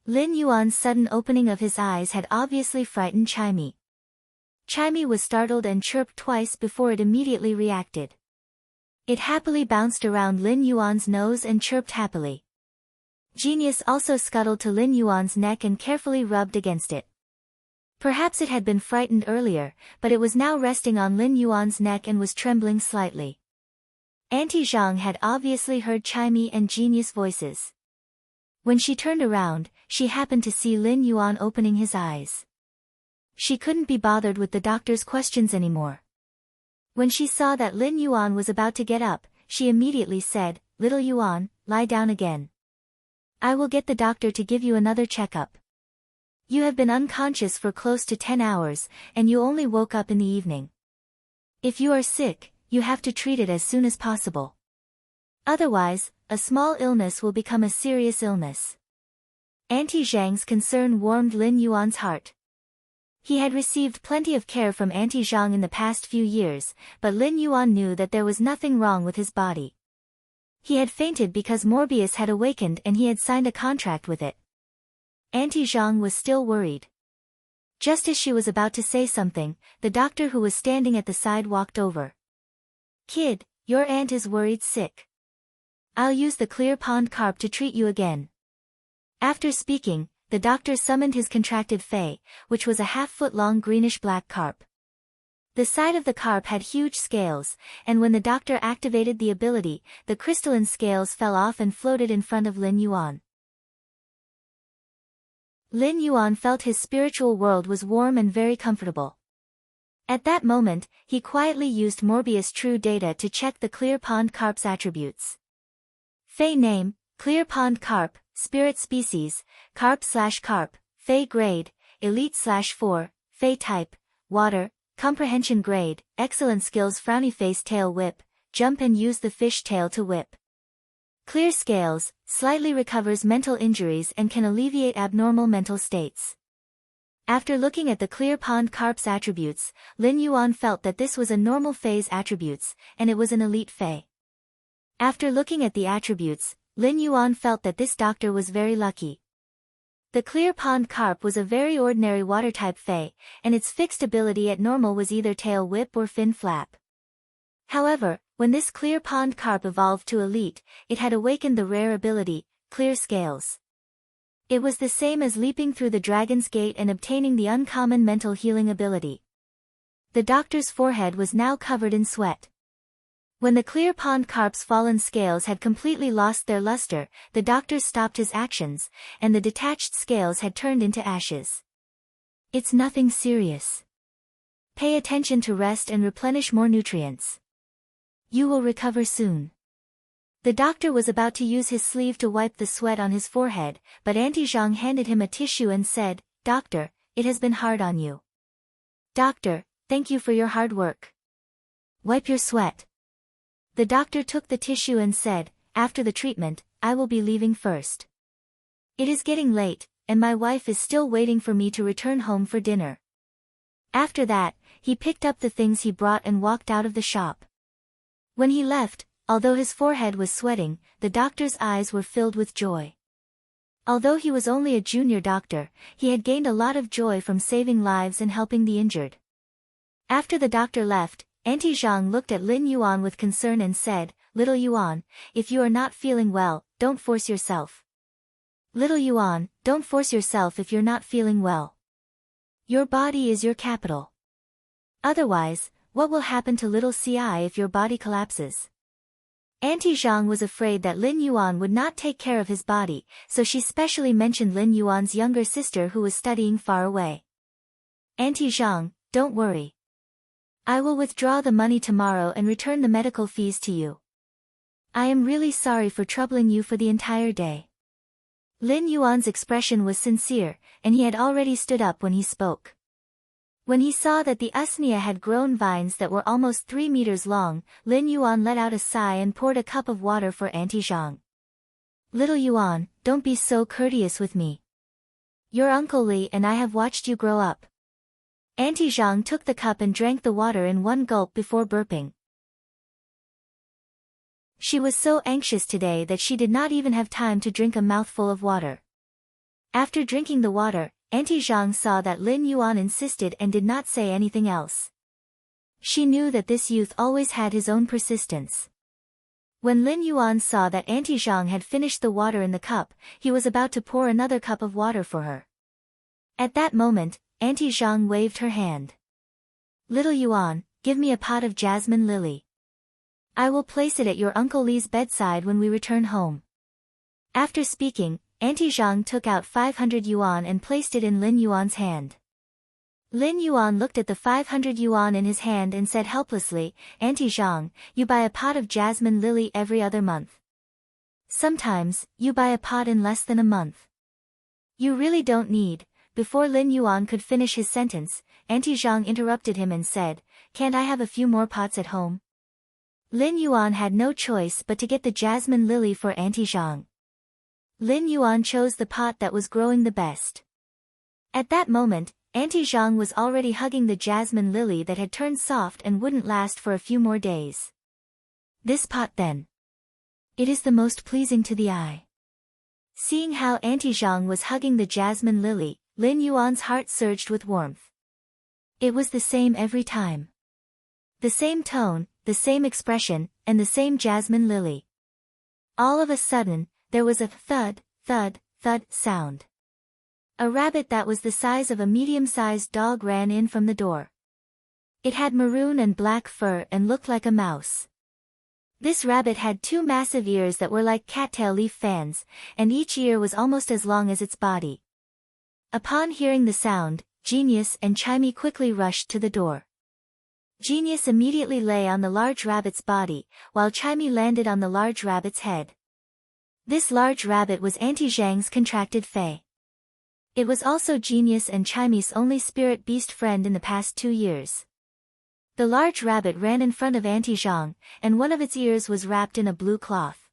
Speaker 1: Lin Yuan's sudden opening of his eyes had obviously frightened Chimey. Chimey was startled and chirped twice before it immediately reacted. It happily bounced around Lin Yuan's nose and chirped happily. Genius also scuttled to Lin Yuan's neck and carefully rubbed against it. Perhaps it had been frightened earlier, but it was now resting on Lin Yuan's neck and was trembling slightly. Auntie Zhang had obviously heard Chimey and Genius voices. When she turned around, she happened to see Lin Yuan opening his eyes. She couldn't be bothered with the doctor's questions anymore. When she saw that Lin Yuan was about to get up, she immediately said, "Little Yuan, lie down again. I will get the doctor to give you another checkup. You have been unconscious for close to 10 hours, and you only woke up in the evening. If you are sick, you have to treat it as soon as possible. Otherwise, a small illness will become a serious illness." Auntie Zhang's concern warmed Lin Yuan's heart. He had received plenty of care from Auntie Zhang in the past few years, but Lin Yuan knew that there was nothing wrong with his body. He had fainted because Morbius had awakened and he had signed a contract with it. Auntie Zhang was still worried. Just as she was about to say something, the doctor who was standing at the side walked over. "Kid, your aunt is worried sick. I'll use the clear pond carp to treat you again." After speaking, the doctor summoned his contracted fei, which was a half-foot-long greenish-black carp. The side of the carp had huge scales, and when the doctor activated the ability, the crystalline scales fell off and floated in front of Lin Yuan. Lin Yuan felt his spiritual world was warm and very comfortable. At that moment, he quietly used Morbius True Data to check the Clear Pond Carp's attributes. Fei name, Clear Pond Carp, Spirit Species, Carp/Carp, Fei Grade, Elite/4, Fei Type, Water, Comprehension Grade, Excellent Skills Frowny Face Tail Whip, Jump and use the fish tail to whip. Clear Scales, slightly recovers mental injuries and can alleviate abnormal mental states. After looking at the Clear Pond Carp's attributes, Lin Yuan felt that this was a normal Fei's attributes, and it was an elite Fei. After looking at the attributes, Lin Yuan felt that this doctor was very lucky. The Clear Pond Carp was a very ordinary water-type Fei, and its fixed ability at normal was either tail whip or fin flap. However, when this Clear Pond Carp evolved to elite, it had awakened the rare ability, Clear Scales. It was the same as leaping through the Dragon's Gate and obtaining the uncommon mental healing ability. The doctor's forehead was now covered in sweat. When the Clear Pond Carp's fallen scales had completely lost their luster, the doctor stopped his actions, and the detached scales had turned into ashes. "It's nothing serious. Pay attention to rest and replenish more nutrients. You will recover soon." The doctor was about to use his sleeve to wipe the sweat on his forehead, but Auntie Zhang handed him a tissue and said, "Doctor, it has been hard on you." "Doctor, thank you for your hard work. Wipe your sweat." The doctor took the tissue and said, "After the treatment, I will be leaving first. It is getting late, and my wife is still waiting for me to return home for dinner." After that, he picked up the things he brought and walked out of the shop. When he left, although his forehead was sweating, the doctor's eyes were filled with joy. Although he was only a junior doctor, he had gained a lot of joy from saving lives and helping the injured. After the doctor left, Auntie Zhang looked at Lin Yuan with concern and said, "Little Yuan, if you are not feeling well, don't force yourself. Little Yuan, don't force yourself if you're not feeling well. Your body is your capital. Otherwise, what will happen to little CI if your body collapses?" Auntie Zhang was afraid that Lin Yuan would not take care of his body, so she specially mentioned Lin Yuan's younger sister who was studying far away. "Auntie Zhang, don't worry. I will withdraw the money tomorrow and return the medical fees to you. I am really sorry for troubling you for the entire day." Lin Yuan's expression was sincere, and he had already stood up when he spoke. When he saw that the usnea had grown vines that were almost 3 meters long, Lin Yuan let out a sigh and poured a cup of water for Auntie Zhang. "Little Yuan, don't be so courteous with me. Your Uncle Li and I have watched you grow up. Auntie Zhang took the cup and drank the water in one gulp before burping. She was so anxious today that she did not even have time to drink a mouthful of water. After drinking the water, Auntie Zhang saw that Lin Yuan insisted and did not say anything else. She knew that this youth always had his own persistence. When Lin Yuan saw that Auntie Zhang had finished the water in the cup, he was about to pour another cup of water for her. At that moment, Auntie Zhang waved her hand. Little Yuan, give me a pot of jasmine lily. I will place it at your Uncle Li's bedside when we return home. After speaking, Auntie Zhang took out 500 yuan and placed it in Lin Yuan's hand. Lin Yuan looked at the 500 yuan in his hand and said helplessly, Auntie Zhang, you buy a pot of jasmine lily every other month. Sometimes, you buy a pot in less than a month. You really don't need. Before Lin Yuan could finish his sentence, Auntie Zhang interrupted him and said, can't I have a few more pots at home? Lin Yuan had no choice but to get the jasmine lily for Auntie Zhang. Lin Yuan chose the pot that was growing the best. At that moment, Auntie Zhang was already hugging the jasmine lily that had turned soft and wouldn't last for a few more days. This pot then. It is the most pleasing to the eye. Seeing how Auntie Zhang was hugging the jasmine lily, Lin Yuan's heart surged with warmth. It was the same every time. The same tone, the same expression, and the same jasmine lily. All of a sudden, there was a thud, thud, thud sound. A rabbit that was the size of a medium-sized dog ran in from the door. It had maroon and black fur and looked like a mouse. This rabbit had two massive ears that were like cattail leaf fans, and each ear was almost as long as its body. Upon hearing the sound, Genius and Chimey quickly rushed to the door. Genius immediately lay on the large rabbit's body, while Chimey landed on the large rabbit's head. This large rabbit was Auntie Zhang's contracted fae. It was also Genius and Chimey's only spirit beast friend in the past 2 years. The large rabbit ran in front of Auntie Zhang, and one of its ears was wrapped in a blue cloth.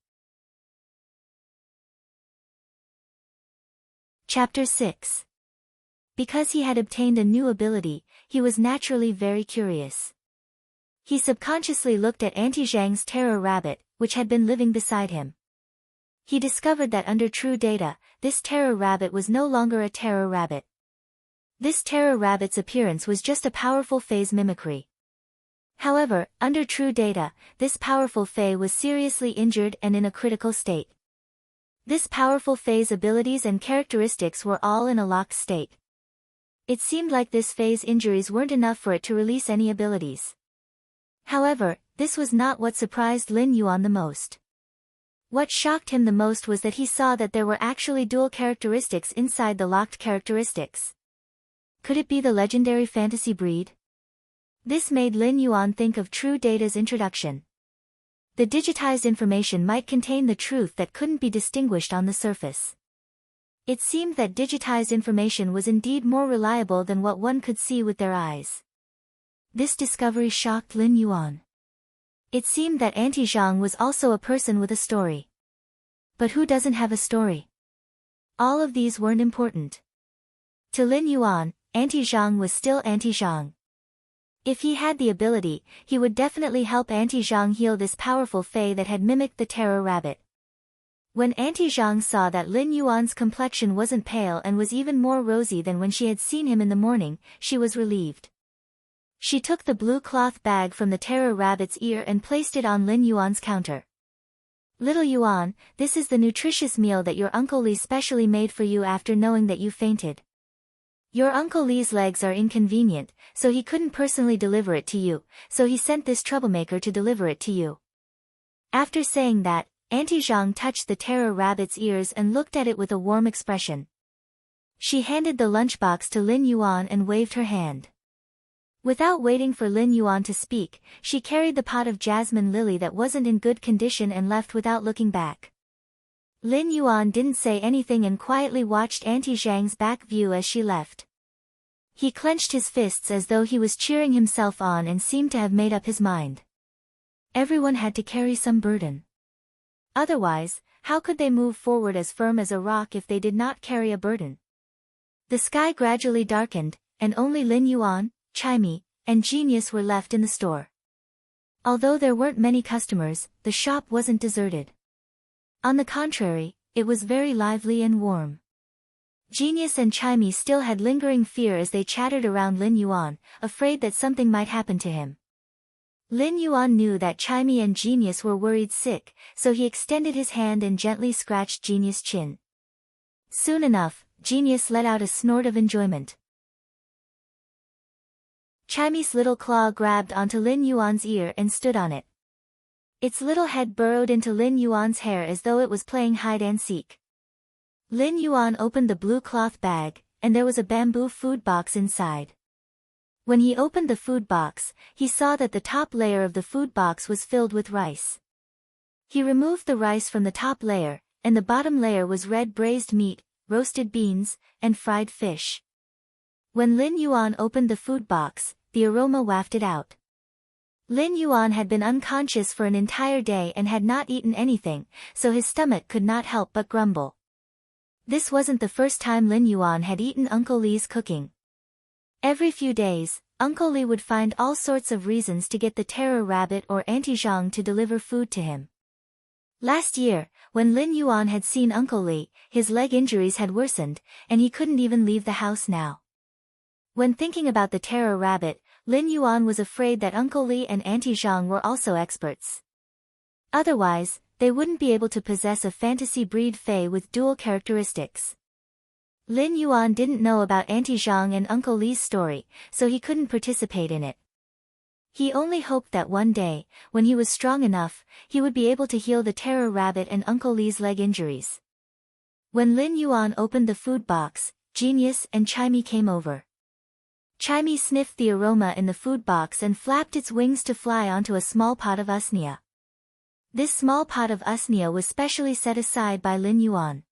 Speaker 1: Chapter 6. Because he had obtained a new ability, he was naturally very curious. He subconsciously looked at Auntie Zhang's terror rabbit, which had been living beside him. He discovered that under true data, this terror rabbit was no longer a terror rabbit. This terror rabbit's appearance was just a powerful phase mimicry. However, under true data, this powerful fae was seriously injured and in a critical state. This powerful fae's abilities and characteristics were all in a locked state. It seemed like this fae's injuries weren't enough for it to release any abilities. However, this was not what surprised Lin Yuan the most. What shocked him the most was that he saw that there were actually dual characteristics inside the locked characteristics. Could it be the legendary fantasy breed? This made Lin Yuan think of True Data's introduction. The digitized information might contain the truth that couldn't be distinguished on the surface. It seemed that digitized information was indeed more reliable than what one could see with their eyes. This discovery shocked Lin Yuan. It seemed that Auntie Zhang was also a person with a story. But who doesn't have a story? All of these weren't important. To Lin Yuan, Auntie Zhang was still Auntie Zhang. If he had the ability, he would definitely help Auntie Zhang heal this powerful fae that had mimicked the terror rabbit. When Auntie Zhang saw that Lin Yuan's complexion wasn't pale and was even more rosy than when she had seen him in the morning, she was relieved. She took the blue cloth bag from the terror rabbit's ear and placed it on Lin Yuan's counter. Little Yuan, this is the nutritious meal that your Uncle Li specially made for you after knowing that you fainted. Your Uncle Li's legs are inconvenient, so he couldn't personally deliver it to you, so he sent this troublemaker to deliver it to you. After saying that, Auntie Zhang touched the terror rabbit's ears and looked at it with a warm expression. She handed the lunchbox to Lin Yuan and waved her hand. Without waiting for Lin Yuan to speak, she carried the pot of jasmine lily that wasn't in good condition and left without looking back. Lin Yuan didn't say anything and quietly watched Auntie Zhang's back view as she left. He clenched his fists as though he was cheering himself on and seemed to have made up his mind. Everyone had to carry some burden. Otherwise, how could they move forward as firm as a rock if they did not carry a burden? The sky gradually darkened, and only Lin Yuan, Chimey, and Genius were left in the store. Although there weren't many customers, the shop wasn't deserted. On the contrary, it was very lively and warm. Genius and Chimey still had lingering fear as they chattered around Lin Yuan, afraid that something might happen to him. Lin Yuan knew that Chimey and Genius were worried sick, so he extended his hand and gently scratched Genius' chin. Soon enough, Genius let out a snort of enjoyment. Chimey's little claw grabbed onto Lin Yuan's ear and stood on it. Its little head burrowed into Lin Yuan's hair as though it was playing hide-and-seek. Lin Yuan opened the blue cloth bag, and there was a bamboo food box inside. When he opened the food box, he saw that the top layer of the food box was filled with rice. He removed the rice from the top layer, and the bottom layer was red braised meat, roasted beans, and fried fish. When Lin Yuan opened the food box, the aroma wafted out. Lin Yuan had been unconscious for an entire day and had not eaten anything, so his stomach could not help but grumble. This wasn't the first time Lin Yuan had eaten Uncle Li's cooking. Every few days, Uncle Li would find all sorts of reasons to get the terror rabbit or Auntie Zhang to deliver food to him. Last year, when Lin Yuan had seen Uncle Li, his leg injuries had worsened, and he couldn't even leave the house now. When thinking about the terror rabbit, Lin Yuan was afraid that Uncle Li and Auntie Zhang were also experts. Otherwise, they wouldn't be able to possess a fantasy breed fae with dual characteristics. Lin Yuan didn't know about Auntie Zhang and Uncle Li's story, so he couldn't participate in it. He only hoped that one day, when he was strong enough, he would be able to heal the terror rabbit and Uncle Li's leg injuries. When Lin Yuan opened the food box, Genius and Chimey came over. Chimey sniffed the aroma in the food box and flapped its wings to fly onto a small pot of usnia. This small pot of usnia was specially set aside by Lin Yuan.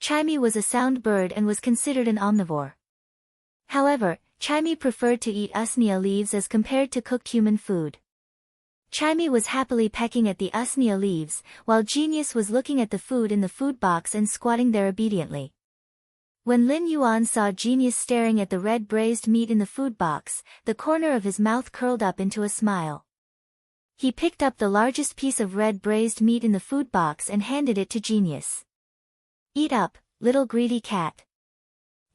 Speaker 1: Chimey was a sound bird and was considered an omnivore. However, Chimey preferred to eat usnia leaves as compared to cooked human food. Chimey was happily pecking at the usnia leaves, while Genius was looking at the food in the food box and squatting there obediently. When Lin Yuan saw Genius staring at the red braised meat in the food box, the corner of his mouth curled up into a smile. He picked up the largest piece of red braised meat in the food box and handed it to Genius. "Eat up, little greedy cat."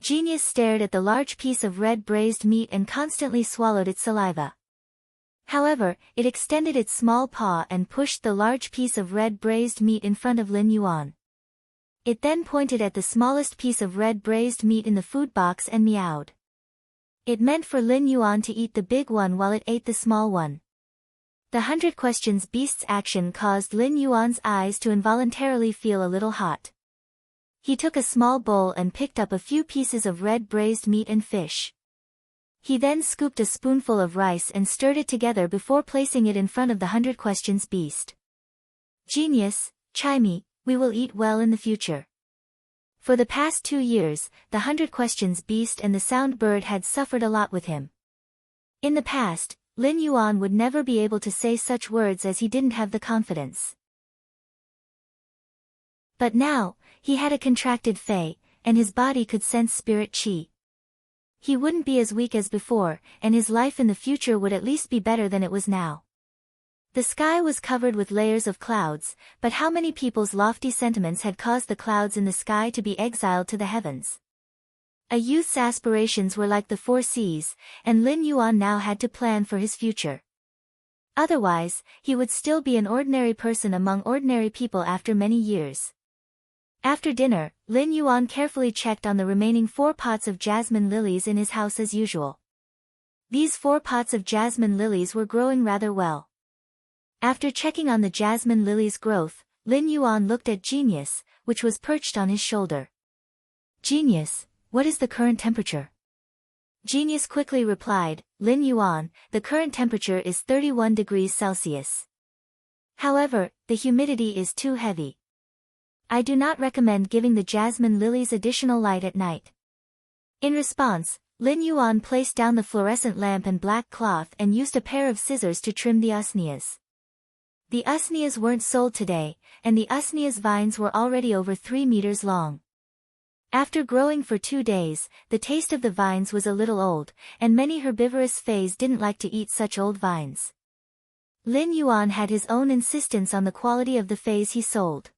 Speaker 1: Genius stared at the large piece of red braised meat and constantly swallowed its saliva. However, it extended its small paw and pushed the large piece of red braised meat in front of Lin Yuan. It then pointed at the smallest piece of red braised meat in the food box and meowed. It meant for Lin Yuan to eat the big one while it ate the small one. The 100 Questions Beast's action caused Lin Yuan's eyes to involuntarily feel a little hot. He took a small bowl and picked up a few pieces of red braised meat and fish. He then scooped a spoonful of rice and stirred it together before placing it in front of the 100 Questions Beast. "Genius, Chimey, we will eat well in the future." For the past 2 years, the 100 Questions Beast and the sound bird had suffered a lot with him. In the past, Lin Yuan would never be able to say such words as he didn't have the confidence. But now, he had a contracted fae, and his body could sense spirit chi. He wouldn't be as weak as before, and his life in the future would at least be better than it was now. The sky was covered with layers of clouds, but how many people's lofty sentiments had caused the clouds in the sky to be exiled to the heavens? A youth's aspirations were like the 4 seas, and Lin Yuan now had to plan for his future. Otherwise, he would still be an ordinary person among ordinary people after many years. After dinner, Lin Yuan carefully checked on the remaining 4 pots of jasmine lilies in his house as usual. These 4 pots of jasmine lilies were growing rather well. After checking on the jasmine lily's growth, Lin Yuan looked at Genius, which was perched on his shoulder. "Genius, what is the current temperature?" Genius quickly replied, "Lin Yuan, the current temperature is 31 degrees Celsius. However, the humidity is too heavy. I do not recommend giving the jasmine lilies additional light at night." In response, Lin Yuan placed down the fluorescent lamp and black cloth and used a pair of scissors to trim the usnias. The usnias weren't sold today, and the usnias vines were already over 3 meters long. After growing for 2 days, the taste of the vines was a little old, and many herbivorous fays didn't like to eat such old vines. Lin Yuan had his own insistence on the quality of the fays he sold.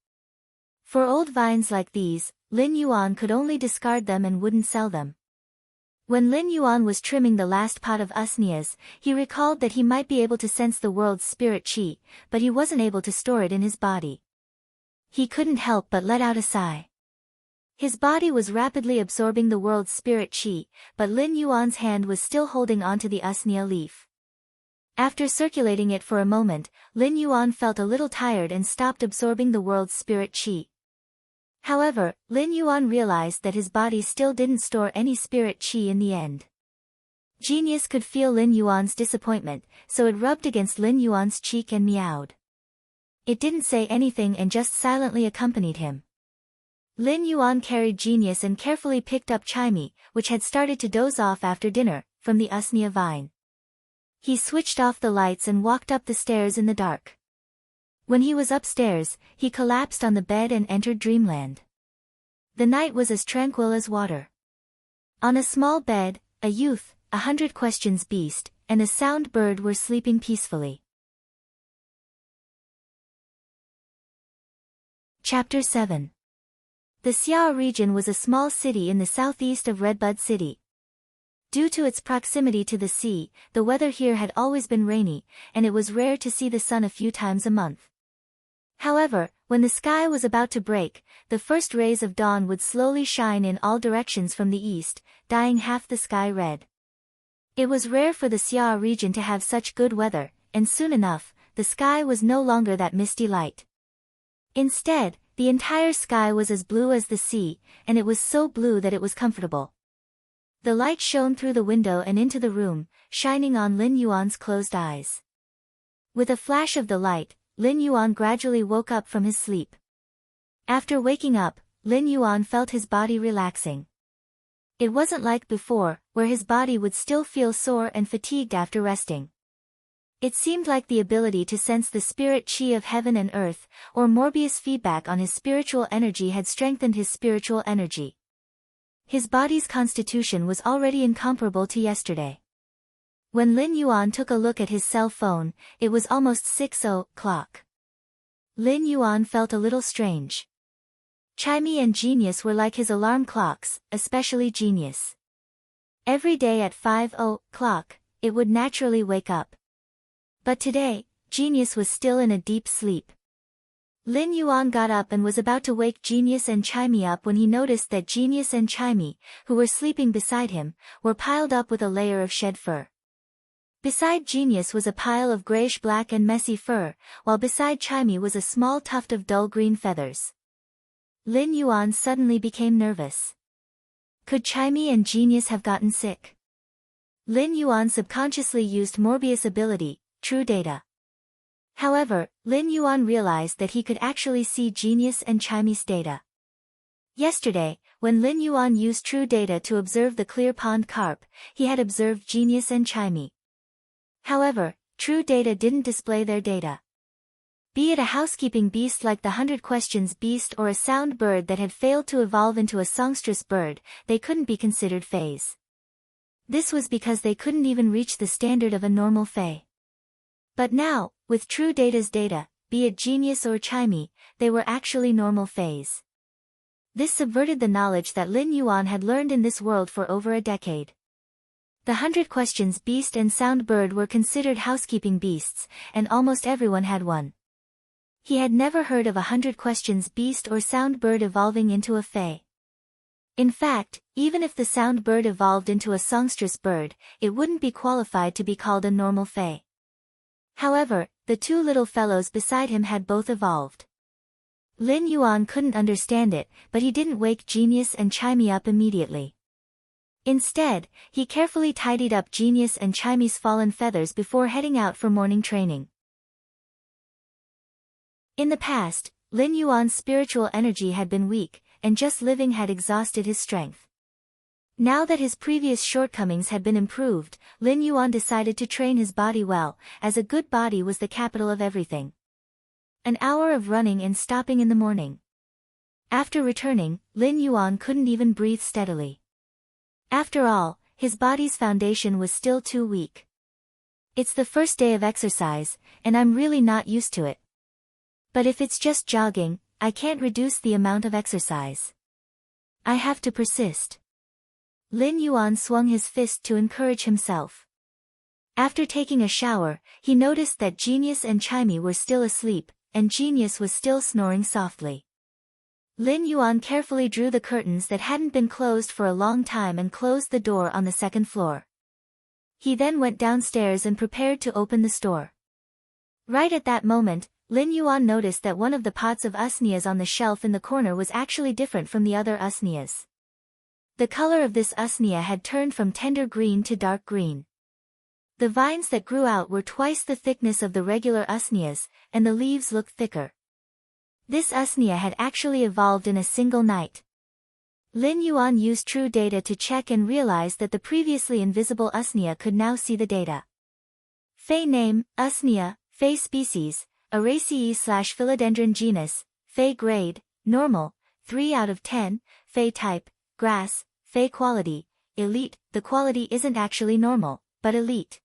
Speaker 1: For old vines like these, Lin Yuan could only discard them and wouldn't sell them. When Lin Yuan was trimming the last pot of usnias, he recalled that he might be able to sense the world's spirit qi, but he wasn't able to store it in his body. He couldn't help but let out a sigh. His body was rapidly absorbing the world's spirit qi, but Lin Yuan's hand was still holding onto the usnia leaf. After circulating it for a moment, Lin Yuan felt a little tired and stopped absorbing the world's spirit qi. However, Lin Yuan realized that his body still didn't store any spirit qi in the end. Genius could feel Lin Yuan's disappointment, so it rubbed against Lin Yuan's cheek and meowed. It didn't say anything and just silently accompanied him. Lin Yuan carried Genius and carefully picked up Chimey, which had started to doze off after dinner, from the usnia vine. He switched off the lights and walked up the stairs in the dark. When he was upstairs, he collapsed on the bed and entered dreamland. The night was as tranquil as water. On a small bed, a youth, 100 questions beast, and a sound bird were sleeping peacefully. Chapter 7. The Xiao region was a small city in the southeast of Redbud City. Due to its proximity to the sea, the weather here had always been rainy, and it was rare to see the sun a few times a month. However, when the sky was about to break, the first rays of dawn would slowly shine in all directions from the east, dyeing half the sky red. It was rare for the Xiao region to have such good weather, and soon enough, the sky was no longer that misty light. Instead, the entire sky was as blue as the sea, and it was so blue that it was comfortable. The light shone through the window and into the room, shining on Lin Yuan's closed eyes. With a flash of the light, Lin Yuan gradually woke up from his sleep. After waking up, Lin Yuan felt his body relaxing. It wasn't like before, where his body would still feel sore and fatigued after resting. It seemed like the ability to sense the spirit qi of heaven and earth, or Morbius feedback on his spiritual energy had strengthened his spiritual energy. His body's constitution was already incomparable to yesterday. When Lin Yuan took a look at his cell phone, it was almost 6:00. Lin Yuan felt a little strange. Chimey and Genius were like his alarm clocks, especially Genius. Every day at 5:00, it would naturally wake up. But today, Genius was still in a deep sleep. Lin Yuan got up and was about to wake Genius and Chimey up when he noticed that Genius and Chimey, who were sleeping beside him, were piled up with a layer of shed fur. Beside Genius was a pile of grayish-black and messy fur, while beside Chimey was a small tuft of dull green feathers. Lin Yuan suddenly became nervous. Could Chimey and Genius have gotten sick? Lin Yuan subconsciously used Morbius' ability, True Data. However, Lin Yuan realized that he could actually see Genius and Chimey's data. Yesterday, when Lin Yuan used True Data to observe the clear pond carp, he had observed Genius and Chimey. However, True Data didn't display their data. Be it a housekeeping beast like the 100 Questions beast or a sound bird that had failed to evolve into a songstress bird, they couldn't be considered fays. This was because they couldn't even reach the standard of a normal fay. But now, with True Data's data, be it Genius or Chimey, they were actually normal fays. This subverted the knowledge that Lin Yuan had learned in this world for over a decade. The 100 Questions beast and sound bird were considered housekeeping beasts, and almost everyone had one. He had never heard of a 100 Questions beast or sound bird evolving into a fae. In fact, even if the sound bird evolved into a songstress bird, it wouldn't be qualified to be called a normal fae. However, the two little fellows beside him had both evolved. Lin Yuan couldn't understand it, but he didn't wake Genius and Chimey up immediately. Instead, he carefully tidied up Genius and Chimey's fallen feathers before heading out for morning training. In the past, Lin Yuan's spiritual energy had been weak, and just living had exhausted his strength. Now that his previous shortcomings had been improved, Lin Yuan decided to train his body well, as a good body was the capital of everything. An hour of running and stopping in the morning. After returning, Lin Yuan couldn't even breathe steadily. After all, his body's foundation was still too weak. It's the first day of exercise, and I'm really not used to it. But if it's just jogging, I can't reduce the amount of exercise. I have to persist. Lin Yuan swung his fist to encourage himself. After taking a shower, he noticed that Genius and Chimey were still asleep, and Genius was still snoring softly. Lin Yuan carefully drew the curtains that hadn't been closed for a long time and closed the door on the second floor. He then went downstairs and prepared to open the store. Right at that moment, Lin Yuan noticed that one of the pots of usneas on the shelf in the corner was actually different from the other usneas. The color of this usnea had turned from tender green to dark green. The vines that grew out were twice the thickness of the regular usneas, and the leaves looked thicker. This usnea had actually evolved in a single night. Lin Yuan used true data to check and realized that the previously invisible usnea could now see the data. Fey name, usnea, Fey species, Araceae/philodendron genus, Fey grade, normal, 3 out of 10, Fey type, grass, Fey quality, elite. The quality isn't actually normal, but elite.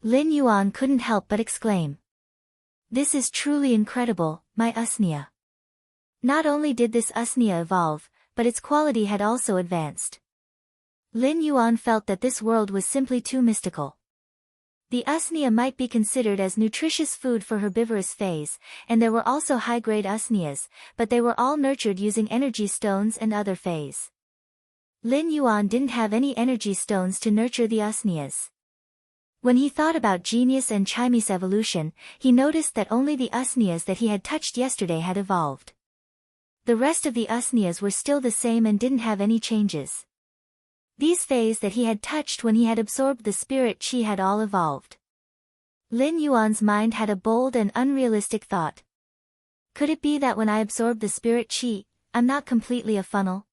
Speaker 1: Lin Yuan couldn't help but exclaim. This is truly incredible, my usnea. Not only did this usnea evolve, but its quality had also advanced. Lin Yuan felt that this world was simply too mystical. The usnea might be considered as nutritious food for herbivorous Feys, and there were also high-grade usneas, but they were all nurtured using energy stones and other Feys. Lin Yuan didn't have any energy stones to nurture the usneas. When he thought about Genius and Chimey's evolution, he noticed that only the usneas that he had touched yesterday had evolved. The rest of the usneas were still the same and didn't have any changes. These Feys that he had touched when he had absorbed the spirit chi had all evolved. Lin Yuan's mind had a bold and unrealistic thought. Could it be that when I absorb the spirit chi, I'm not completely a funnel?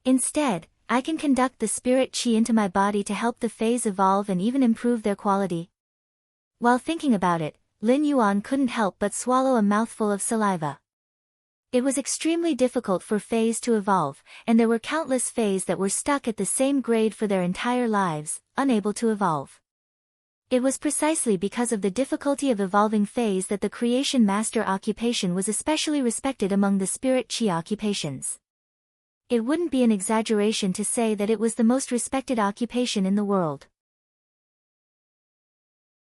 Speaker 1: Instead, I can conduct the spirit chi into my body to help the Feys evolve and even improve their quality. While thinking about it, Lin Yuan couldn't help but swallow a mouthful of saliva. It was extremely difficult for Feys to evolve, and there were countless Feys that were stuck at the same grade for their entire lives, unable to evolve. It was precisely because of the difficulty of evolving Feys that the Creation Master occupation was especially respected among the Spirit Chi occupations. It wouldn't be an exaggeration to say that it was the most respected occupation in the world.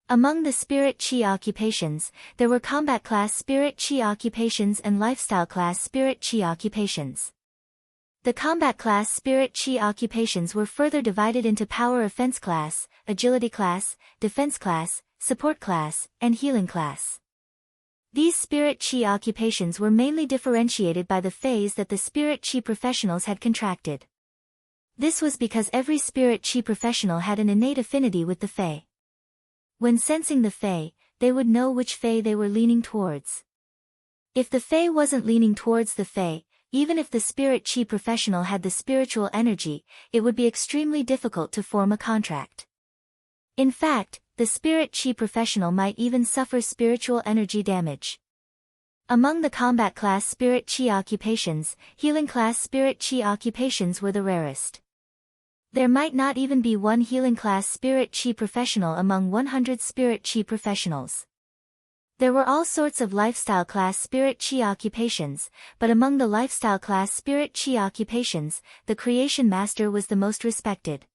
Speaker 1: Among the Spirit Chi occupations, there were combat class Spirit Chi occupations and lifestyle class Spirit Chi occupations. The combat class Spirit Chi occupations were further divided into power offense class, agility class, defense class, support class, and healing class. These Spirit Chi occupations were mainly differentiated by the Feys that the Spirit Chi professionals had contracted. This was because every Spirit Chi professional had an innate affinity with the Fey. When sensing the Fey, they would know which Fey they were leaning towards. If the Fey wasn't leaning towards the Fey, even if the Spirit Chi professional had the spiritual energy, it would be extremely difficult to form a contract. In fact, the Spirit Chi professional might even suffer spiritual energy damage. Among the combat class Spirit Chi occupations, healing class Spirit Chi occupations were the rarest. There might not even be one healing class Spirit Chi professional among 100 Spirit Chi professionals. There were all sorts of lifestyle class Spirit Chi occupations, but among the lifestyle class Spirit Chi occupations, the Creation Master was the most respected.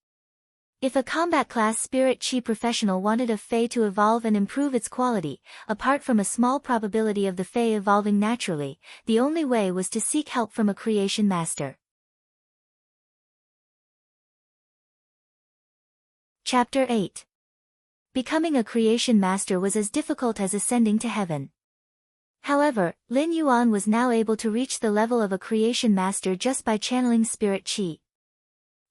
Speaker 1: If a combat class Spirit Chi professional wanted a Fey to evolve and improve its quality, apart from a small probability of the Fey evolving naturally, the only way was to seek help from a Creation Master. Chapter 8. Becoming a Creation Master was as difficult as ascending to heaven. However, Lin Yuan was now able to reach the level of a Creation Master just by channeling Spirit Chi.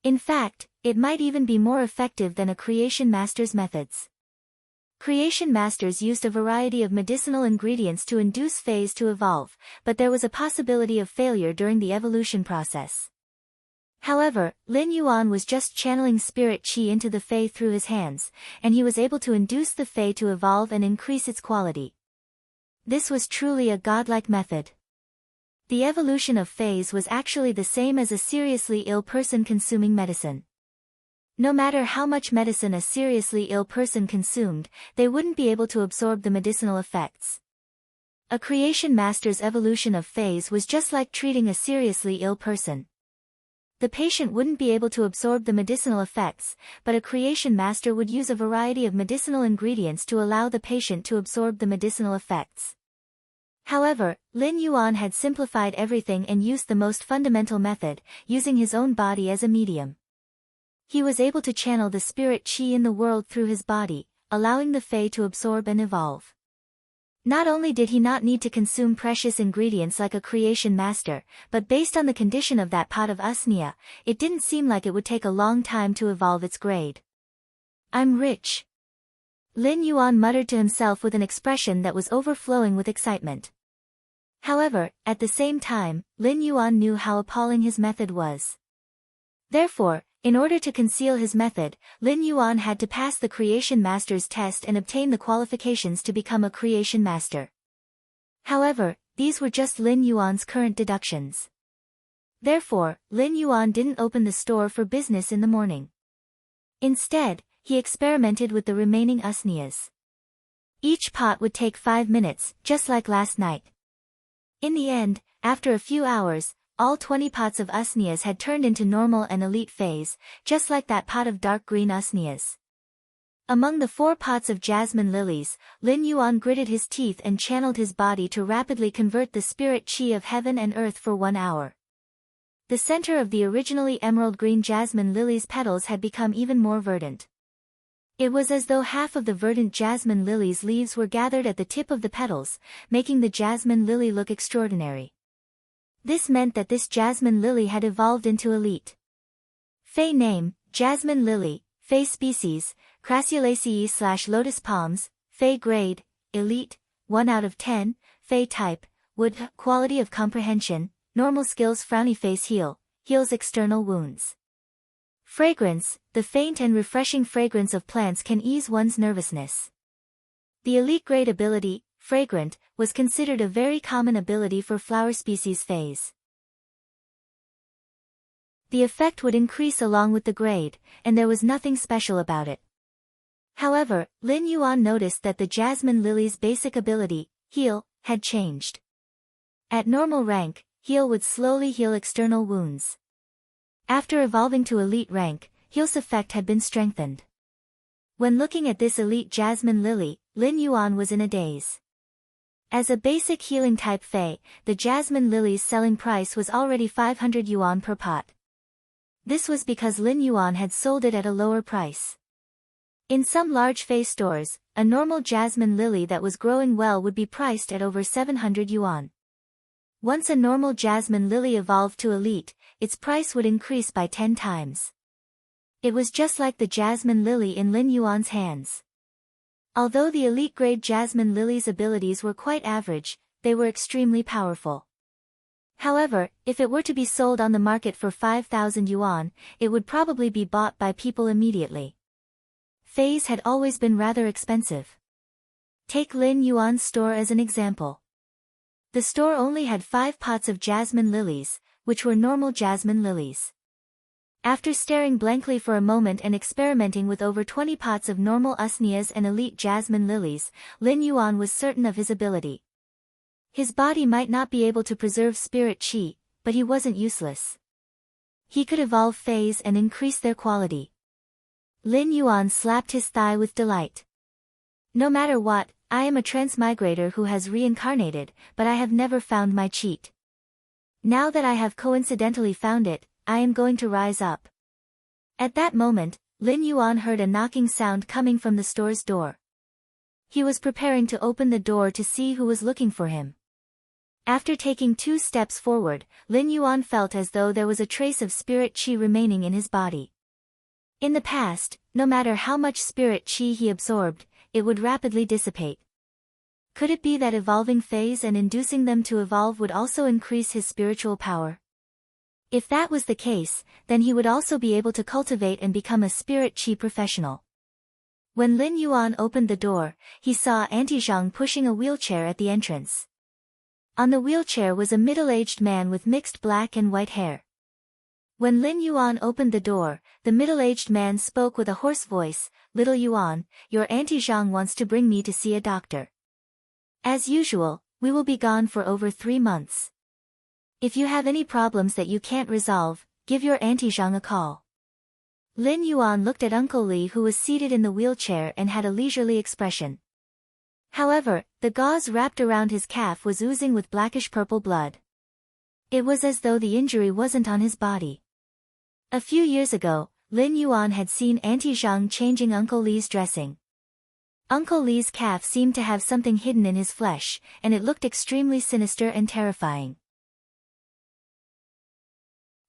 Speaker 1: In fact, it might even be more effective than a Creation Master's methods. Creation Masters used a variety of medicinal ingredients to induce Feys to evolve, but there was a possibility of failure during the evolution process. However, Lin Yuan was just channeling Spirit Chi into the Fey through his hands, and he was able to induce the Fey to evolve and increase its quality. This was truly a godlike method. The evolution of phase was actually the same as a seriously ill person consuming medicine. No matter how much medicine a seriously ill person consumed, they wouldn't be able to absorb the medicinal effects. A creation master's evolution of phase was just like treating a seriously ill person. The patient wouldn't be able to absorb the medicinal effects, but a creation master would use a variety of medicinal ingredients to allow the patient to absorb the medicinal effects. However, Lin Yuan had simplified everything and used the most fundamental method, using his own body as a medium. He was able to channel the spirit qi in the world through his body, allowing the Fae to absorb and evolve. Not only did he not need to consume precious ingredients like a creation master, but based on the condition of that pot of usnia, it didn't seem like it would take a long time to evolve its grade. I'm rich. Lin Yuan muttered to himself with an expression that was overflowing with excitement. However, at the same time, Lin Yuan knew how appalling his method was. Therefore, in order to conceal his method, Lin Yuan had to pass the Creation Master's test and obtain the qualifications to become a Creation Master. However, these were just Lin Yuan's current deductions. Therefore, Lin Yuan didn't open the store for business in the morning. Instead, he experimented with the remaining usnias. Each pot would take 5 minutes, just like last night. In the end, after a few hours, all 20 pots of usnias had turned into normal and elite phase, just like that pot of dark green usnias. Among the 4 pots of jasmine lilies, Lin Yuan gritted his teeth and channeled his body to rapidly convert the spirit qi of heaven and earth for 1 hour. The center of the originally emerald green jasmine lily's petals had become even more verdant. It was as though half of the verdant jasmine lily's leaves were gathered at the tip of the petals, making the jasmine lily look extraordinary. This meant that this jasmine lily had evolved into elite. Fae name, jasmine lily, Fae species, Crassulaceae/lotus palms, Fae grade, elite, 1 out of 10, Fae type, wood, quality of comprehension, normal skills frowny face heals external wounds. Fragrance, the faint and refreshing fragrance of plants can ease one's nervousness. The elite grade ability, fragrant, was considered a very common ability for flower species phase. The effect would increase along with the grade, and there was nothing special about it. However, Lin Yuan noticed that the jasmine lily's basic ability, heal, had changed. At normal rank, heal would slowly heal external wounds. After evolving to elite rank, heal's effect had been strengthened. When looking at this elite jasmine lily, Lin Yuan was in a daze. As a basic healing type Fae, the jasmine lily's selling price was already 500 yuan per pot. This was because Lin Yuan had sold it at a lower price. In some large Fae stores, a normal jasmine lily that was growing well would be priced at over 700 yuan. Once a normal jasmine lily evolved to elite, its price would increase by 10 times. It was just like the jasmine lily in Lin Yuan's hands. Although the elite grade jasmine lily's abilities were quite average, they were extremely powerful. However, if it were to be sold on the market for 5,000 yuan, it would probably be bought by people immediately. Faes had always been rather expensive. Take Lin Yuan's store as an example. The store only had 5 pots of jasmine lilies, which were normal jasmine lilies. After staring blankly for a moment and experimenting with over 20 pots of normal usnias and elite jasmine lilies, Lin Yuan was certain of his ability. His body might not be able to preserve spirit qi, but he wasn't useless. He could evolve phase and increase their quality. Lin Yuan slapped his thigh with delight. No matter what, I am a transmigrator who has reincarnated, but I have never found my cheat. Now that I have coincidentally found it, I am going to rise up. At that moment, Lin Yuan heard a knocking sound coming from the store's door. He was preparing to open the door to see who was looking for him. After taking 2 steps forward, Lin Yuan felt as though there was a trace of spirit qi remaining in his body. In the past, no matter how much spirit qi he absorbed, it would rapidly dissipate. Could it be that evolving phase and inducing them to evolve would also increase his spiritual power? If that was the case, then he would also be able to cultivate and become a spirit qi professional. When Lin Yuan opened the door, he saw Auntie Zhang pushing a wheelchair at the entrance. On the wheelchair was a middle-aged man with mixed black and white hair. When Lin Yuan opened the door, the middle-aged man spoke with a hoarse voice, "Little Yuan, your Auntie Zhang wants to bring me to see a doctor. As usual, we will be gone for over 3 months. If you have any problems that you can't resolve, give your Auntie Zhang a call." Lin Yuan looked at Uncle Li, who was seated in the wheelchair and had a leisurely expression. However, the gauze wrapped around his calf was oozing with blackish-purple blood. It was as though the injury wasn't on his body. A few years ago, Lin Yuan had seen Auntie Zhang changing Uncle Li's dressing. Uncle Li's calf seemed to have something hidden in his flesh, and it looked extremely sinister and terrifying.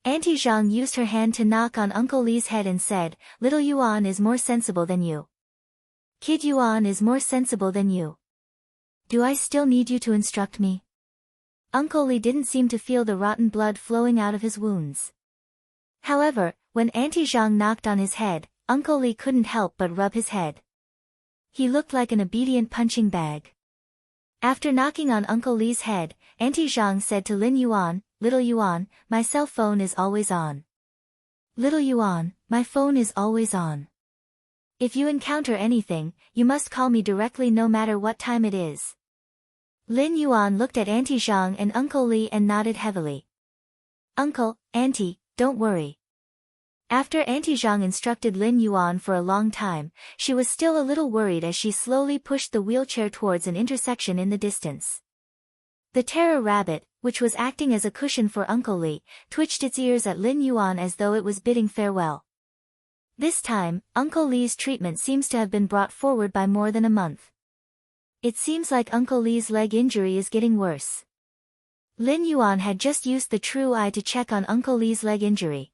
Speaker 1: Auntie Zhang used her hand to knock on Uncle Li's head and said, "Little Yuan is more sensible than you. Kid Yuan is more sensible than you. Do I still need you to instruct me?" Uncle Li didn't seem to feel the rotten blood flowing out of his wounds. However, when Auntie Zhang knocked on his head, Uncle Li couldn't help but rub his head. He looked like an obedient punching bag. After knocking on Uncle Li's head, Auntie Zhang said to Lin Yuan, "Little Yuan, my cell phone is always on. Little Yuan, my phone is always on. If you encounter anything, you must call me directly no matter what time it is." Lin Yuan looked at Auntie Zhang and Uncle Li and nodded heavily. "Uncle, Auntie, don't worry." After Auntie Zhang instructed Lin Yuan for a long time, she was still a little worried as she slowly pushed the wheelchair towards an intersection in the distance. The terror rabbit, which was acting as a cushion for Uncle Li, twitched its ears at Lin Yuan as though it was bidding farewell. This time, Uncle Li's treatment seems to have been brought forward by more than a month. It seems like Uncle Li's leg injury is getting worse. Lin Yuan had just used the true eye to check on Uncle Li's leg injury.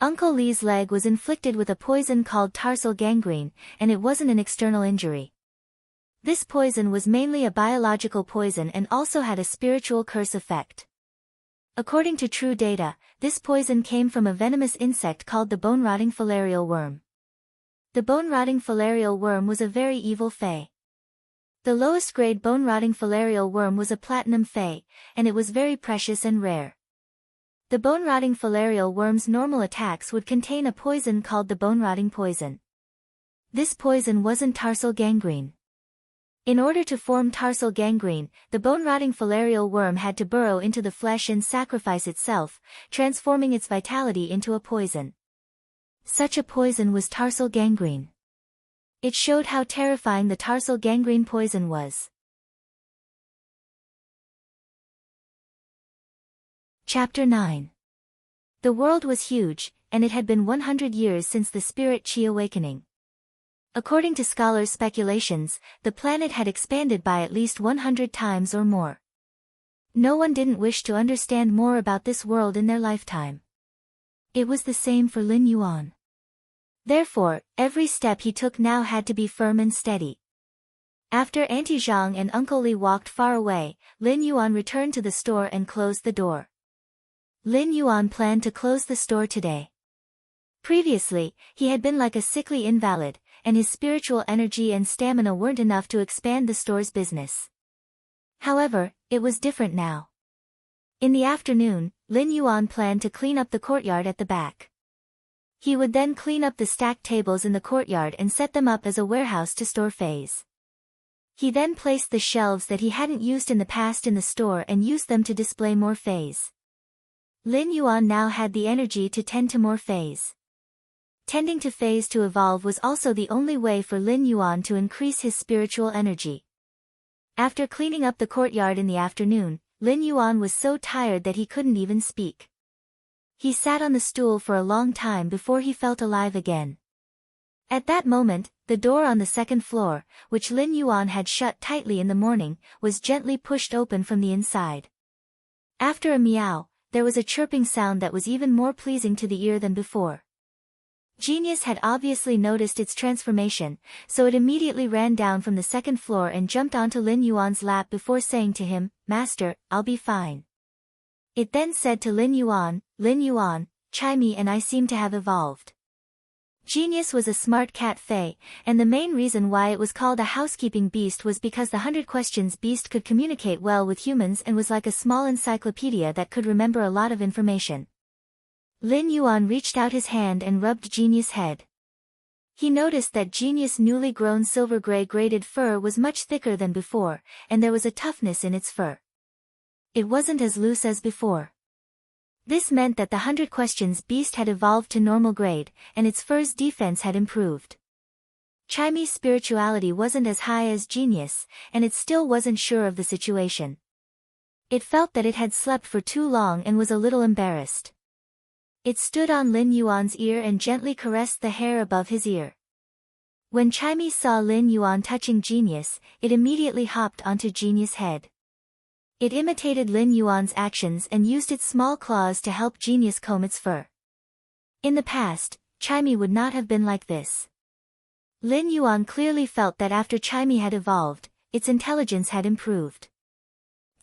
Speaker 1: Uncle Li's leg was inflicted with a poison called tarsal gangrene, and it wasn't an external injury. This poison was mainly a biological poison and also had a spiritual curse effect. According to true data, this poison came from a venomous insect called the bone-rotting filarial worm. The bone-rotting filarial worm was a very evil fae. The lowest grade bone-rotting filarial worm was a platinum fae, and it was very precious and rare. The bone-rotting filarial worm's normal attacks would contain a poison called the bone-rotting poison. This poison wasn't tarsal gangrene. In order to form tarsal gangrene, the bone-rotting filarial worm had to burrow into the flesh and sacrifice itself, transforming its vitality into a poison. Such a poison was tarsal gangrene. It showed how terrifying the tarsal gangrene poison was. Chapter 9. The world was huge, and it had been 100 years since the Spirit Chi awakening. According to scholars' speculations, the planet had expanded by at least 100 times or more. No one didn't wish to understand more about this world in their lifetime. It was the same for Lin Yuan. Therefore, every step he took now had to be firm and steady. After Auntie Zhang and Uncle Li walked far away, Lin Yuan returned to the store and closed the door. Lin Yuan planned to close the store today. Previously, he had been like a sickly invalid, and his spiritual energy and stamina weren't enough to expand the store's business. However, it was different now. In the afternoon, Lin Yuan planned to clean up the courtyard at the back. He would then clean up the stacked tables in the courtyard and set them up as a warehouse to store fays. He then placed the shelves that he hadn't used in the past in the store and used them to display more fays. Lin Yuan now had the energy to tend to more fays. Tending to fays to evolve was also the only way for Lin Yuan to increase his spiritual energy. After cleaning up the courtyard in the afternoon, Lin Yuan was so tired that he couldn't even speak. He sat on the stool for a long time before he felt alive again. At that moment, the door on the second floor, which Lin Yuan had shut tightly in the morning, was gently pushed open from the inside. After a meow, there was a chirping sound that was even more pleasing to the ear than before. Genius had obviously noticed its transformation, so it immediately ran down from the second floor and jumped onto Lin Yuan's lap before saying to him, "Master, I'll be fine." It then said to Lin Yuan, "Lin Yuan, Chai-Mi and I seem to have evolved. Genius was a smart cat fae, and the main reason why it was called a housekeeping beast was because the 100 Questions beast could communicate well with humans and was like a small encyclopedia that could remember a lot of information. Lin Yuan reached out his hand and rubbed Genius' head. He noticed that Genius' newly grown silver-gray braided fur was much thicker than before, and there was a toughness in its fur. It wasn't as loose as before. This meant that the 100 Questions beast had evolved to normal grade, and its fur's defense had improved. Chimy's spirituality wasn't as high as Genius, and it still wasn't sure of the situation. It felt that it had slept for too long and was a little embarrassed. It stood on Lin Yuan's ear and gently caressed the hair above his ear. When Chimy saw Lin Yuan touching Genius, it immediately hopped onto Genius' head. It imitated Lin Yuan's actions and used its small claws to help Genius comb its fur. In the past, Chimy would not have been like this. Lin Yuan clearly felt that after Chimy had evolved, its intelligence had improved.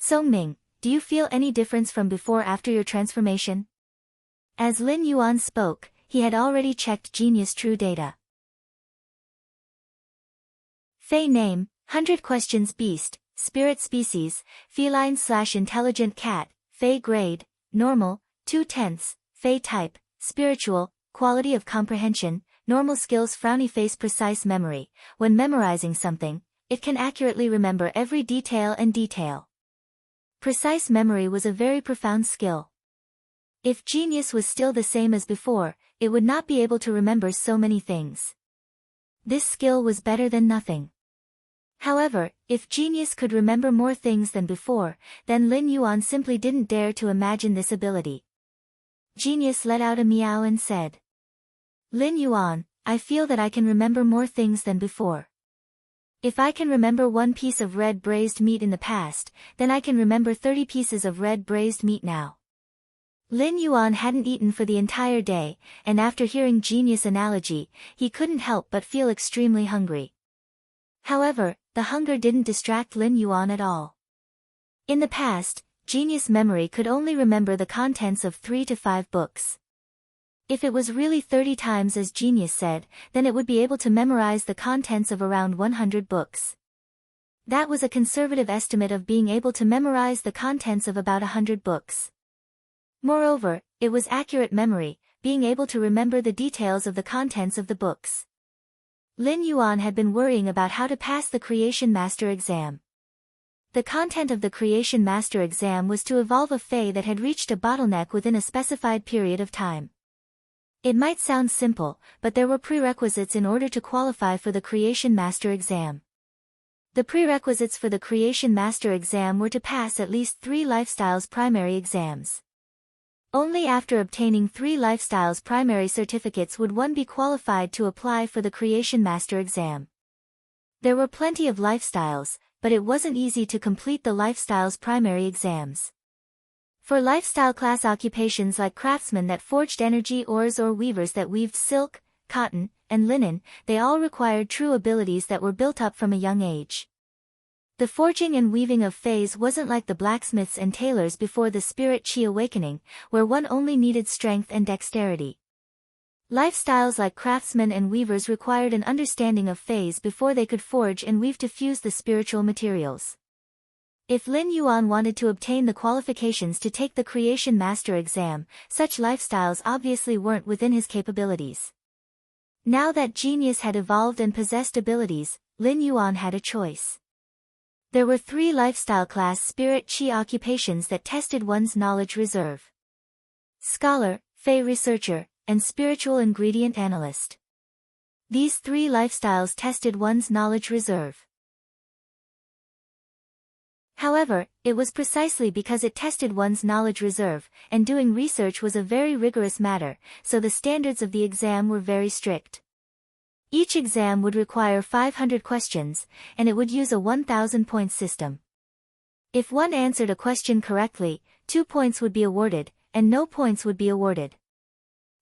Speaker 1: Songming, do you feel any difference from before after your transformation? As Lin Yuan spoke, he had already checked Genius' true data. Fae name, 100 Questions beast, spirit species, feline/intelligent cat, Fae grade, normal, 2/10, Fae type, spiritual, quality of comprehension, normal skills frowny face precise memory, when memorizing something, it can accurately remember every detail and detail. Precise memory was a very profound skill. If Genius was still the same as before, it would not be able to remember so many things. This skill was better than nothing. However, if Genius could remember more things than before, then Lin Yuan simply didn't dare to imagine this ability. Genius let out a meow and said, Lin Yuan, I feel that I can remember more things than before. If I can remember 1 piece of red braised meat in the past, then I can remember 30 pieces of red braised meat now. Lin Yuan hadn't eaten for the entire day, and after hearing Genius' analogy, he couldn't help but feel extremely hungry. However, the hunger didn't distract Lin Yuan at all. In the past, Genius' memory could only remember the contents of 3 to 5 books. If it was really 30 times as Genius said, then it would be able to memorize the contents of around 100 books. That was a conservative estimate of being able to memorize the contents of about 100 books. Moreover, it was accurate memory, being able to remember the details of the contents of the books. Lin Yuan had been worrying about how to pass the Creation Master exam. The content of the Creation Master exam was to evolve a Fae that had reached a bottleneck within a specified period of time. It might sound simple, but there were prerequisites in order to qualify for the Creation Master exam. The prerequisites for the Creation Master exam were to pass at least 3 Lifestyles primary exams. Only after obtaining 3 Lifestyles primary certificates would one be qualified to apply for the Creation Master exam. There were plenty of Lifestyles, but it wasn't easy to complete the Lifestyles primary exams. For lifestyle class occupations like craftsmen that forged energy ores or weavers that weaved silk, cotton, and linen, they all required true abilities that were built up from a young age. The forging and weaving of Faes wasn't like the blacksmiths and tailors before the Spirit Chi awakening, where one only needed strength and dexterity. Lifestyles like craftsmen and weavers required an understanding of Faes before they could forge and weave to fuse the spiritual materials. If Lin Yuan wanted to obtain the qualifications to take the Creation Master exam, such lifestyles obviously weren't within his capabilities. Now that Genius had evolved and possessed abilities, Lin Yuan had a choice. There were 3 lifestyle class Spirit Chi occupations that tested one's knowledge reserve. Scholar, Fae Researcher, and Spiritual Ingredient Analyst. These 3 lifestyles tested one's knowledge reserve. However, it was precisely because it tested one's knowledge reserve, and doing research was a very rigorous matter, so the standards of the exam were very strict. Each exam would require 500 questions, and it would use a 1,000-point system. If one answered a question correctly, 2 points would be awarded, and no points would be awarded.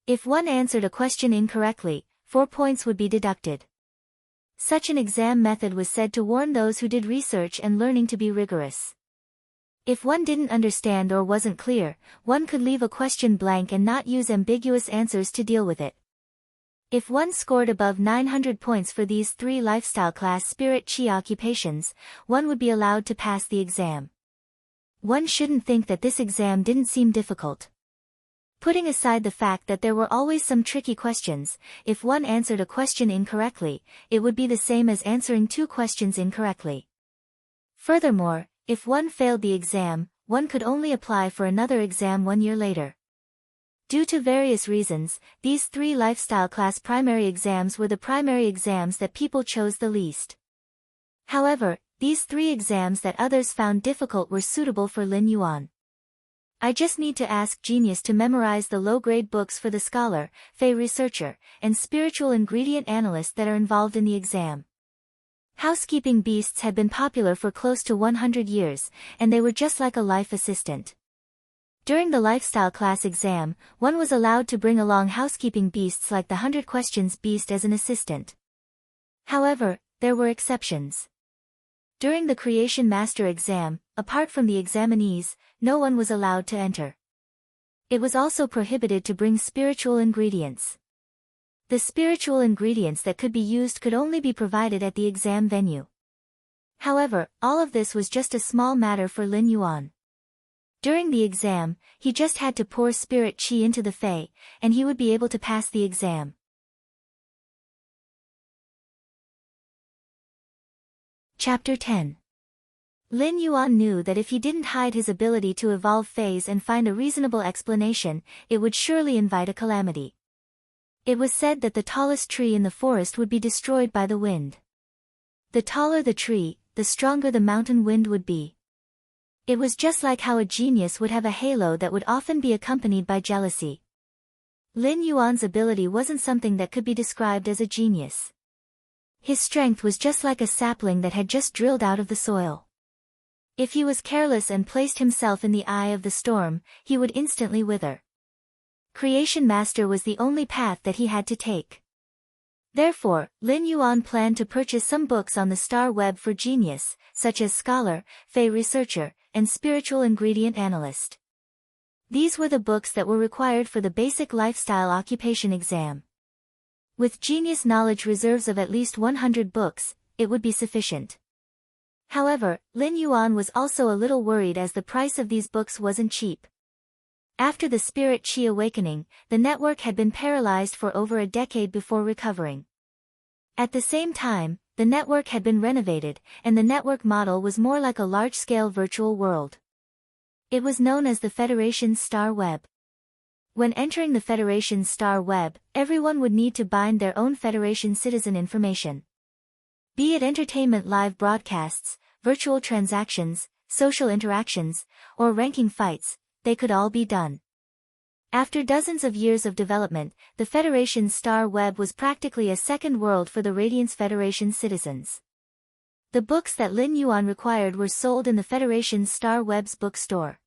Speaker 1: If one answered a question incorrectly, 4 points would be deducted. Such an exam method was said to warn those who did research and learning to be rigorous. If one didn't understand or wasn't clear, one could leave a question blank and not use ambiguous answers to deal with it. If one scored above 900 points for these 3 lifestyle class spirit chi occupations, one would be allowed to pass the exam. One shouldn't think that this exam didn't seem difficult. Putting aside the fact that there were always some tricky questions, if one answered a question incorrectly, it would be the same as answering 2 questions incorrectly. Furthermore, if one failed the exam, one could only apply for another exam 1 year later. Due to various reasons, these 3 lifestyle class primary exams were the primary exams that people chose the least. However, these 3 exams that others found difficult were suitable for Lin Yuan. I just need to ask Genius to memorize the low-grade books for the scholar, Fey researcher, and spiritual ingredient analyst that are involved in the exam. Housekeeping beasts had been popular for close to 100 years, and they were just like a life assistant. During the lifestyle class exam, one was allowed to bring along housekeeping beasts like the 100 questions beast as an assistant. However, there were exceptions. During the Creation Master exam, apart from the examinees, no one was allowed to enter. It was also prohibited to bring spiritual ingredients. The spiritual ingredients that could be used could only be provided at the exam venue. However, all of this was just a small matter for Lin Yuan. During the exam, he just had to pour spirit chi into the Fey, and he would be able to pass the exam. Chapter 10. Lin Yuan knew that if he didn't hide his ability to evolve Feys and find a reasonable explanation, it would surely invite a calamity. It was said that the tallest tree in the forest would be destroyed by the wind. The taller the tree, the stronger the mountain wind would be. It was just like how a genius would have a halo that would often be accompanied by jealousy. Lin Yuan's ability wasn't something that could be described as a genius. His strength was just like a sapling that had just drilled out of the soil. If he was careless and placed himself in the eye of the storm, he would instantly wither. Creation Master was the only path that he had to take. Therefore, Lin Yuan planned to purchase some books on the star web for genius, such as Scholar, Fey Researcher, and Spiritual Ingredient Analyst. These were the books that were required for the basic lifestyle occupation exam. With genius knowledge reserves of at least 100 books, it would be sufficient. However, Lin Yuan was also a little worried as the price of these books wasn't cheap. After the Spirit Chi awakening, the network had been paralyzed for over a decade before recovering. At the same time, the network had been renovated, and the network model was more like a large-scale virtual world. It was known as the Federation's Star Web. When entering the Federation's Star Web, everyone would need to bind their own Federation citizen information. Be it entertainment live broadcasts, virtual transactions, social interactions, or ranking fights, they could all be done. After dozens of years of development, the Federation's Star Web was practically a second world for the Radiance Federation citizens. The books that Lin Yuan required were sold in the Federation's Star Web's bookstore.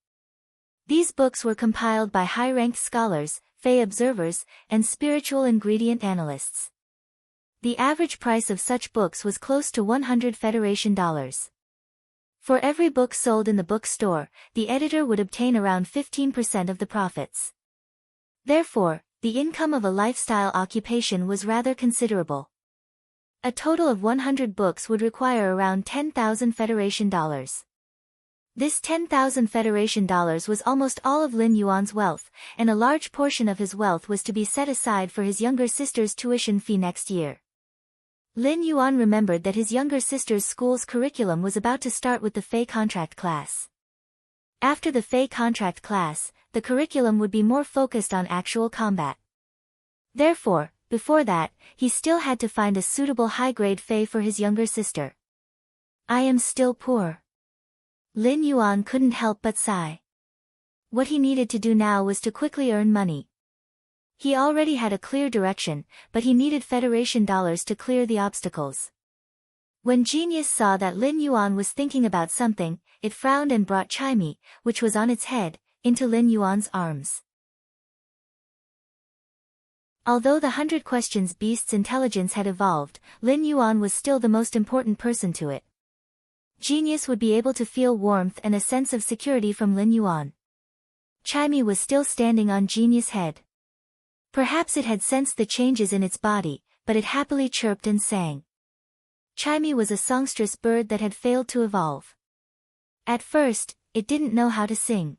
Speaker 1: These books were compiled by high-ranked scholars, Fey observers, and spiritual ingredient analysts. The average price of such books was close to $100 Federation. For every book sold in the bookstore, the editor would obtain around 15% of the profits. Therefore, the income of a lifestyle occupation was rather considerable. A total of 100 books would require around $10,000 Federation. This $10,000 Federation was almost all of Lin Yuan's wealth, and a large portion of his wealth was to be set aside for his younger sister's tuition fee next year. Lin Yuan remembered that his younger sister's school's curriculum was about to start with the Fey contract class. After the Fey contract class, the curriculum would be more focused on actual combat. Therefore, before that, he still had to find a suitable high-grade Fey for his younger sister. I am still poor. Lin Yuan couldn't help but sigh. What he needed to do now was to quickly earn money. He already had a clear direction, but he needed Federation dollars to clear the obstacles. When Genius saw that Lin Yuan was thinking about something, it frowned and brought Chimey, which was on its head, into Lin Yuan's arms. Although the 100 Questions Beast's intelligence had evolved, Lin Yuan was still the most important person to it. Genius would be able to feel warmth and a sense of security from Lin Yuan. Chimey was still standing on Genius' head. Perhaps it had sensed the changes in its body, but it happily chirped and sang. Chimey was a songstress bird that had failed to evolve. At first, it didn't know how to sing.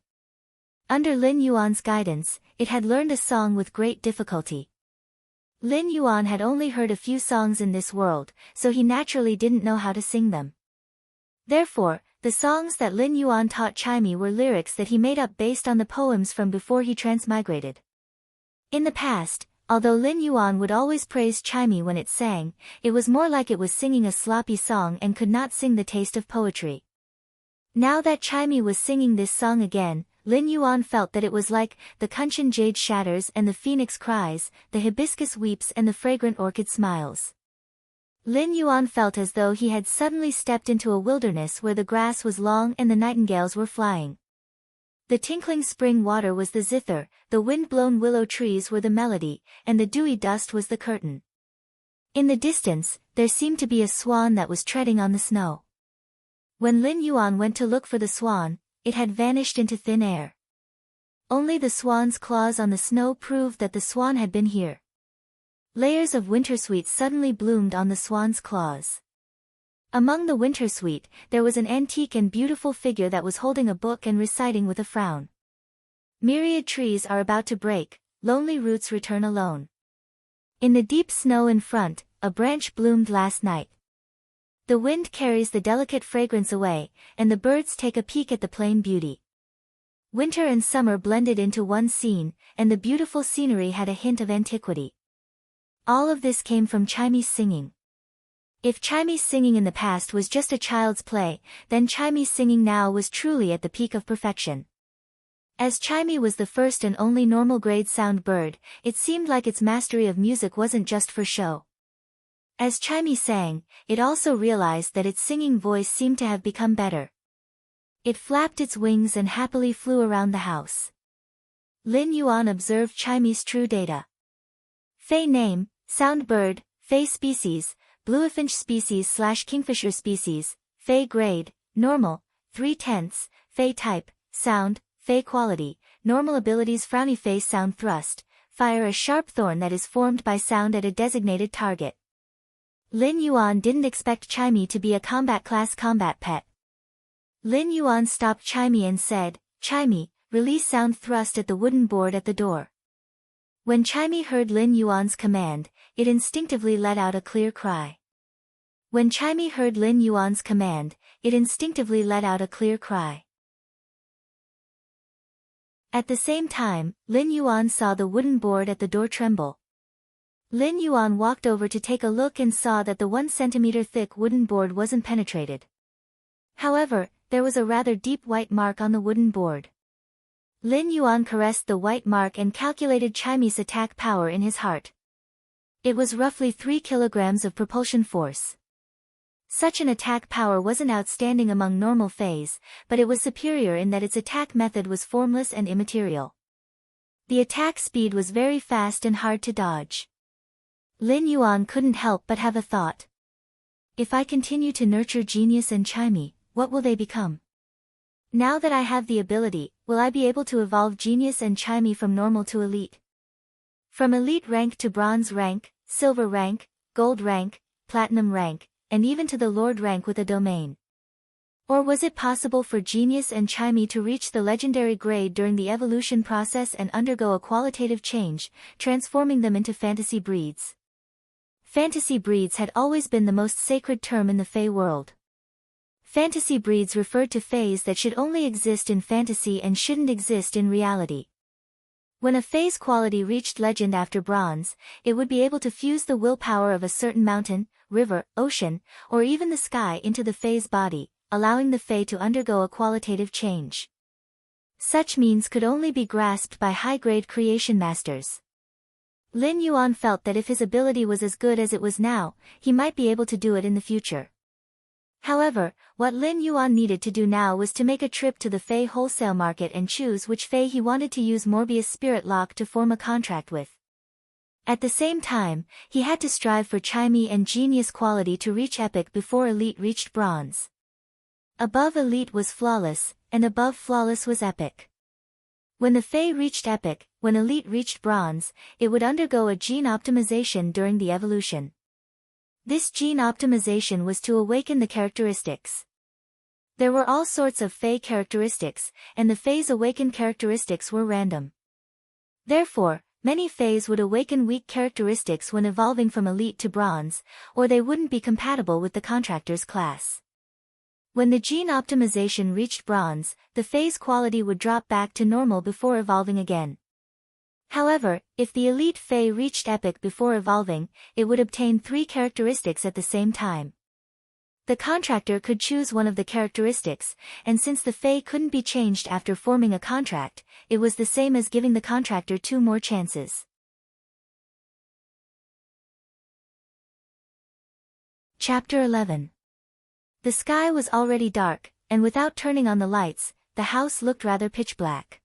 Speaker 1: Under Lin Yuan's guidance, it had learned a song with great difficulty. Lin Yuan had only heard a few songs in this world, so he naturally didn't know how to sing them. Therefore, the songs that Lin Yuan taught Chimey were lyrics that he made up based on the poems from before he transmigrated. In the past, although Lin Yuan would always praise Chimey when it sang, it was more like it was singing a sloppy song and could not sing the taste of poetry. Now that Chimey was singing this song again, Lin Yuan felt that it was like, the Kunshan jade shatters and the phoenix cries, the hibiscus weeps and the fragrant orchid smiles. Lin Yuan felt as though he had suddenly stepped into a wilderness where the grass was long and the nightingales were flying. The tinkling spring water was the zither, the wind-blown willow trees were the melody, and the dewy dust was the curtain. In the distance, there seemed to be a swan that was treading on the snow. When Lin Yuan went to look for the swan, it had vanished into thin air. Only the swan's claws on the snow proved that the swan had been here. Layers of wintersweet suddenly bloomed on the swan's claws. Among the wintersweet, there was an antique and beautiful figure that was holding a book and reciting with a frown. Myriad trees are about to break, lonely roots return alone. In the deep snow in front, a branch bloomed last night. The wind carries the delicate fragrance away, and the birds take a peek at the plain beauty. Winter and summer blended into one scene, and the beautiful scenery had a hint of antiquity. All of this came from Chimey's singing. If Chimey's singing in the past was just a child's play, then Chimey's singing now was truly at the peak of perfection. As Chimey was the first and only normal grade sound bird, it seemed like its mastery of music wasn't just for show. As Chimey sang, it also realized that its singing voice seemed to have become better. It flapped its wings and happily flew around the house. Lin Yuan observed Chimey's true data. Fei name, sound bird, Fei species, bluefinch species/kingfisher species, Fei grade, normal, 3/10, Fei type, sound, Fei quality, normal abilities frowny face sound thrust, fire a sharp thorn that is formed by sound at a designated target. Lin Yuan didn't expect Chimey to be a combat class combat pet. Lin Yuan stopped Chimey and said, "Chimey, release sound thrust at the wooden board at the door." When Chimey heard Lin Yuan's command, it instinctively let out a clear cry. When Chimey heard Lin Yuan's command, it instinctively let out a clear cry. At the same time, Lin Yuan saw the wooden board at the door tremble. Lin Yuan walked over to take a look and saw that the 1 centimeter thick wooden board wasn't penetrated. However, there was a rather deep white mark on the wooden board. Lin Yuan caressed the white mark and calculated Chimey's attack power in his heart. It was roughly 3 kilograms of propulsion force. Such an attack power wasn't outstanding among normal Feis, but it was superior in that its attack method was formless and immaterial. The attack speed was very fast and hard to dodge. Lin Yuan couldn't help but have a thought. If I continue to nurture Genius and Chimey, what will they become? Now that I have the ability, will I be able to evolve Genius and Chimey from normal to elite? From elite rank to bronze rank, silver rank, gold rank, platinum rank, and even to the lord rank with a domain? Or was it possible for Genius and Chimey to reach the legendary grade during the evolution process and undergo a qualitative change, transforming them into fantasy breeds? Fantasy breeds had always been the most sacred term in the Fey world. Fantasy breeds referred to Feis that should only exist in fantasy and shouldn't exist in reality. When a Fei's quality reached legend after bronze, it would be able to fuse the willpower of a certain mountain, river, ocean, or even the sky into the Fei's body, allowing the Fei to undergo a qualitative change. Such means could only be grasped by high-grade creation masters. Lin Yuan felt that if his ability was as good as it was now, he might be able to do it in the future. However, what Lin Yuan needed to do now was to make a trip to the Fei wholesale market and choose which Fei he wanted to use Morbius Spirit Lock to form a contract with. At the same time, he had to strive for Chimey and Genius quality to reach Epic before Elite reached Bronze. Above Elite was Flawless, and above Flawless was Epic. When the Fae reached Epic, when Elite reached Bronze, it would undergo a gene optimization during the evolution. This gene optimization was to awaken the characteristics. There were all sorts of Fae characteristics, and the Fae's awakened characteristics were random. Therefore, many Faes would awaken weak characteristics when evolving from Elite to Bronze, or they wouldn't be compatible with the contractor's class. When the gene optimization reached Bronze, the Fae's quality would drop back to normal before evolving again. However, if the Elite Fae reached Epic before evolving, it would obtain 3 characteristics at the same time. The contractor could choose one of the characteristics, and since the Fae couldn't be changed after forming a contract, it was the same as giving the contractor 2 more chances. Chapter 11. The sky was already dark, and without turning on the lights, the house looked rather pitch black.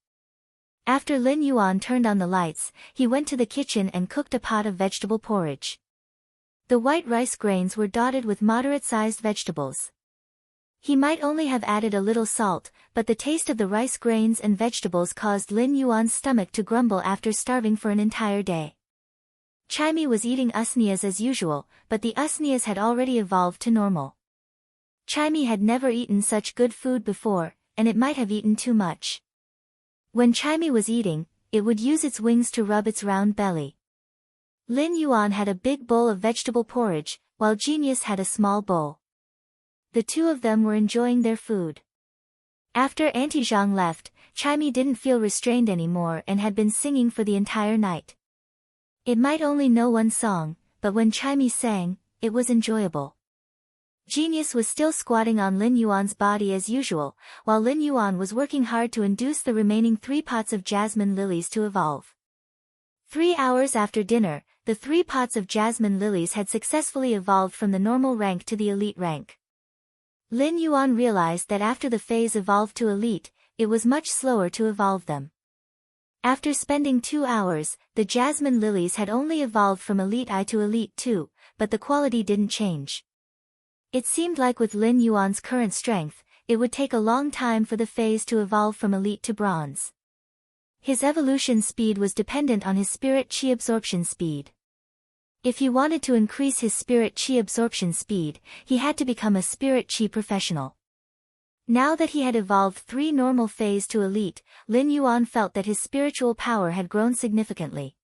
Speaker 1: After Lin Yuan turned on the lights, he went to the kitchen and cooked a pot of vegetable porridge. The white rice grains were dotted with moderate-sized vegetables. He might only have added a little salt, but the taste of the rice grains and vegetables caused Lin Yuan's stomach to grumble after starving for an entire day. Chimey was eating usnias as usual, but the usnias had already evolved to normal. Chimey had never eaten such good food before, and it might have eaten too much. When Chimey was eating, it would use its wings to rub its round belly. Lin Yuan had a big bowl of vegetable porridge, while Genius had a small bowl. The two of them were enjoying their food. After Auntie Zhang left, Chimey didn't feel restrained anymore and had been singing for the entire night. It might only know one song, but when Chimey sang, it was enjoyable. Genius was still squatting on Lin Yuan's body as usual, while Lin Yuan was working hard to induce the remaining 3 pots of jasmine lilies to evolve. 3 hours after dinner, the 3 pots of jasmine lilies had successfully evolved from the normal rank to the elite rank. Lin Yuan realized that after the phase evolved to elite, it was much slower to evolve them. After spending 2 hours, the jasmine lilies had only evolved from Elite I to Elite II, but the quality didn't change. It seemed like with Lin Yuan's current strength, it would take a long time for the phase to evolve from Elite to Bronze. His evolution speed was dependent on his spirit chi absorption speed. If he wanted to increase his spirit chi absorption speed, he had to become a spirit chi professional. Now that he had evolved 3 normal phase to elite, Lin Yuan felt that his spiritual power had grown significantly.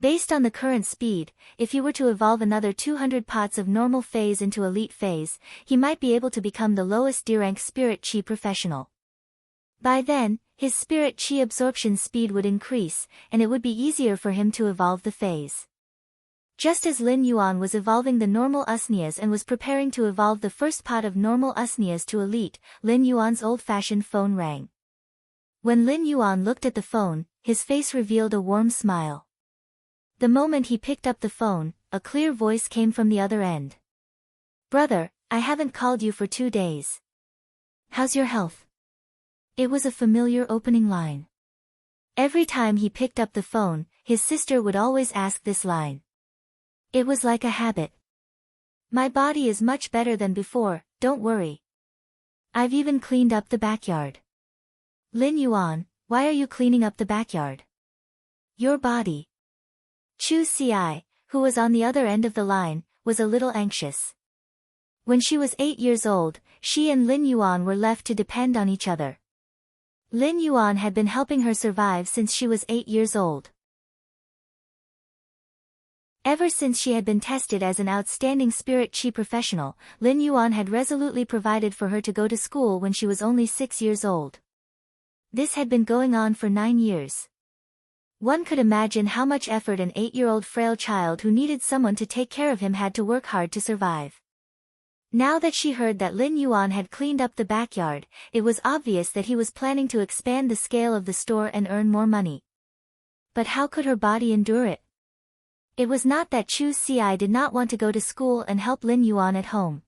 Speaker 1: Based on the current speed, if he were to evolve another 200 pots of normal phase into elite phase, he might be able to become the lowest D rank spirit chi professional. By then, his spirit chi absorption speed would increase, and it would be easier for him to evolve the phase. Just as Lin Yuan was evolving the normal usnias and was preparing to evolve the first pot of normal usnias to elite, Lin Yuan's old-fashioned phone rang. When Lin Yuan looked at the phone, his face revealed a warm smile. The moment he picked up the phone, a clear voice came from the other end. "Brother, I haven't called you for 2 days. How's your health?" It was a familiar opening line. Every time he picked up the phone, his sister would always ask this line. It was like a habit. "My body is much better than before, don't worry. I've even cleaned up the backyard." "Lin Yuan, why are you cleaning up the backyard?" "Your body." Chu Ci, who was on the other end of the line, was a little anxious. When she was 8 years old, she and Lin Yuan were left to depend on each other. Lin Yuan had been helping her survive since she was 8 years old. Ever since she had been tested as an outstanding spirit chi professional, Lin Yuan had resolutely provided for her to go to school when she was only 6 years old. This had been going on for 9 years. One could imagine how much effort an 8-year-old frail child who needed someone to take care of him had to work hard to survive. Now that she heard that Lin Yuan had cleaned up the backyard, it was obvious that he was planning to expand the scale of the store and earn more money. But how could her body endure it? It was not that Chu Ci did not want to go to school and help Lin Yuan at home.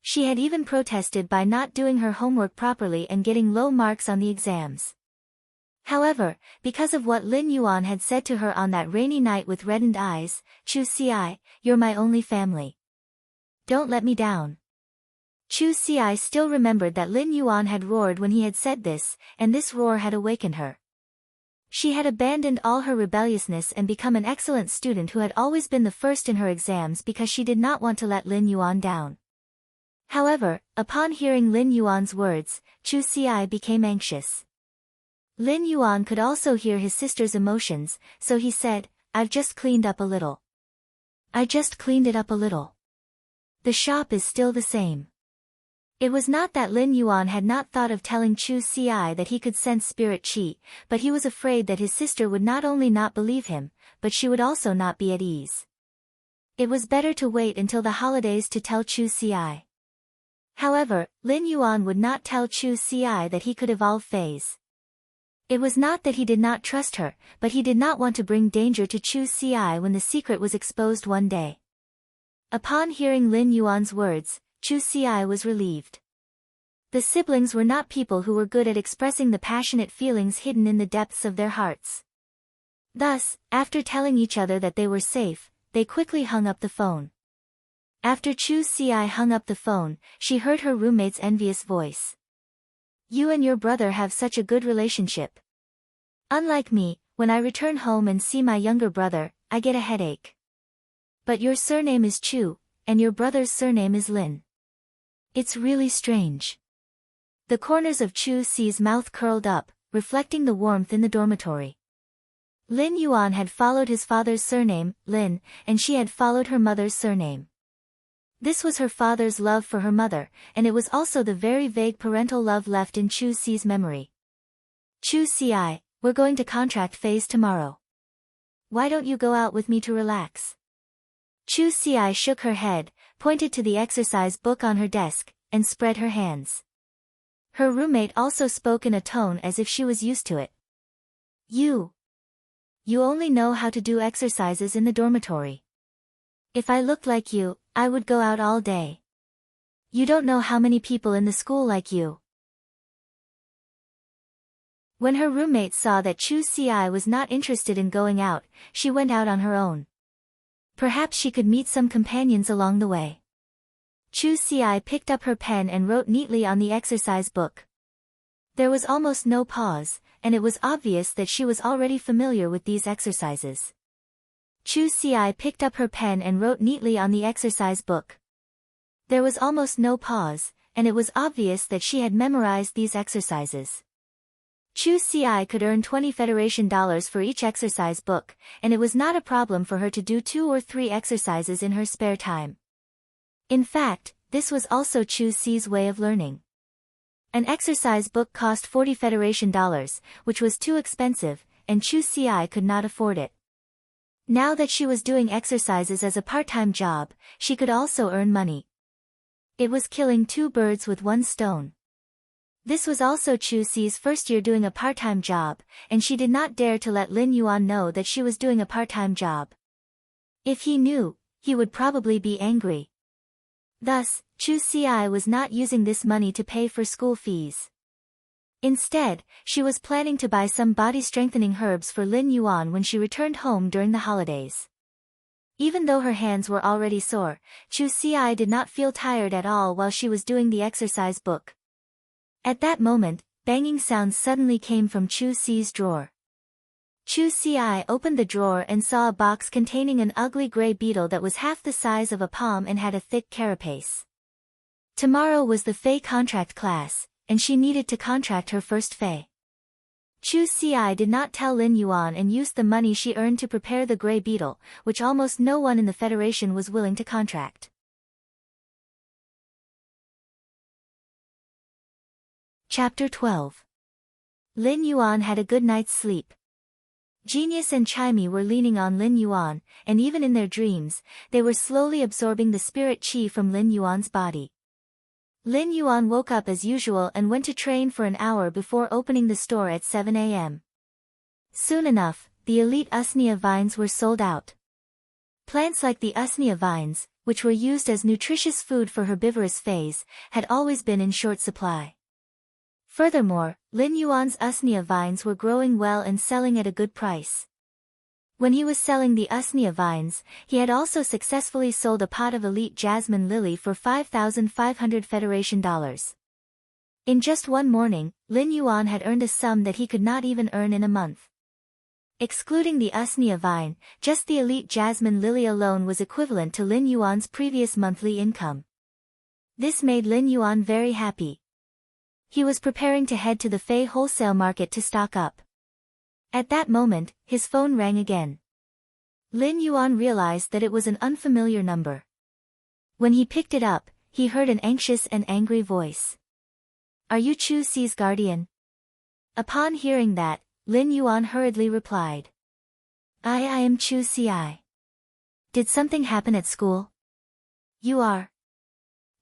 Speaker 1: She had even protested by not doing her homework properly and getting low marks on the exams. However, because of what Lin Yuan had said to her on that rainy night with reddened eyes, "Chu Ci, you're my only family. Don't let me down." Chu Ci still remembered that Lin Yuan had roared when he had said this, and this roar had awakened her. She had abandoned all her rebelliousness and become an excellent student who had always been the first in her exams because she did not want to let Lin Yuan down. However, upon hearing Lin Yuan's words, Chu Xi became anxious. Lin Yuan could also hear his sister's emotions, so he said, "I've just cleaned up a little. I just cleaned it up a little. The shop is still the same." It was not that Lin Yuan had not thought of telling Chu Xi that he could sense spirit qi, but he was afraid that his sister would not only not believe him, but she would also not be at ease. It was better to wait until the holidays to tell Chu Xi. However, Lin Yuan would not tell Chu Xi that he could evolve phase. It was not that he did not trust her, but he did not want to bring danger to Chu Xi when the secret was exposed one day. Upon hearing Lin Yuan's words, Chu Xi was relieved. The siblings were not people who were good at expressing the passionate feelings hidden in the depths of their hearts. Thus, after telling each other that they were safe, they quickly hung up the phone. After Chu Xi hung up the phone, she heard her roommate's envious voice. "You and your brother have such a good relationship. Unlike me, when I return home and see my younger brother, I get a headache. But your surname is Chu, and your brother's surname is Lin. It's really strange." The corners of Chu Xi's mouth curled up, reflecting the warmth in the dormitory. Lin Yuan had followed his father's surname, Lin, and she had followed her mother's surname. This was her father's love for her mother, and it was also the very vague parental love left in Chu Xi's memory. "Chu Xi, we're going to contract phase tomorrow. Why don't you go out with me to relax?" Chu Xi shook her head, pointed to the exercise book on her desk, and spread her hands. Her roommate also spoke in a tone as if she was used to it. You only know how to do exercises in the dormitory. If I looked like you, I would go out all day. You don't know how many people in the school like you." When her roommate saw that Chu Xi was not interested in going out, she went out on her own. Perhaps she could meet some companions along the way. Chu Xi picked up her pen and wrote neatly on the exercise book. There was almost no pause, and it was obvious that she was already familiar with these exercises. Chu Xi picked up her pen and wrote neatly on the exercise book. There was almost no pause, and it was obvious that she had memorized these exercises. Chu Xi could earn 20 Federation dollars for each exercise book, and it was not a problem for her to do 2 or 3 exercises in her spare time. In fact, this was also Chu Xi's way of learning. An exercise book cost 40 Federation dollars, which was too expensive, and Chu Xi could not afford it. Now that she was doing exercises as a part-time job, she could also earn money. It was killing 2 birds with 1 stone. This was also Chu Xi's first year doing a part-time job, and she did not dare to let Lin Yuan know that she was doing a part-time job. If he knew, he would probably be angry. Thus, Chu Xi was not using this money to pay for school fees. Instead, she was planning to buy some body-strengthening herbs for Lin Yuan when she returned home during the holidays. Even though her hands were already sore, Chu Xi did not feel tired at all while she was doing the exercise book. At that moment, banging sounds suddenly came from Chu Xi's drawer. Chu Xi opened the drawer and saw a box containing an ugly gray beetle that was half the size of a palm and had a thick carapace. Tomorrow was the Fey contract class, and she needed to contract her first Fey. Chu Xi did not tell Lin Yuan and used the money she earned to prepare the gray beetle, which almost no one in the Federation was willing to contract. Chapter 12. Lin Yuan had a good night's sleep. Genius and Chimey were leaning on Lin Yuan, and even in their dreams, they were slowly absorbing the spirit qi from Lin Yuan's body. Lin Yuan woke up as usual and went to train for an hour before opening the store at 7 a.m. Soon enough, the elite usnea vines were sold out. Plants like the usnea vines, which were used as nutritious food for herbivorous Fays, had always been in short supply. Furthermore, Lin Yuan's usnea vines were growing well and selling at a good price. When he was selling the usnea vines, he had also successfully sold a pot of elite jasmine lily for 5,500 Federation dollars. In just one morning, Lin Yuan had earned a sum that he could not even earn in a month. Excluding the Usnea vine, just the elite jasmine lily alone was equivalent to Lin Yuan's previous monthly income. This made Lin Yuan very happy. He was preparing to head to the Fei wholesale market to stock up. At that moment, his phone rang again. Lin Yuan realized that it was an unfamiliar number. When he picked it up, he heard an anxious and angry voice. "Are you Chu Si's guardian?" Upon hearing that, Lin Yuan hurriedly replied. I am Chu Si. Did something happen at school? You are.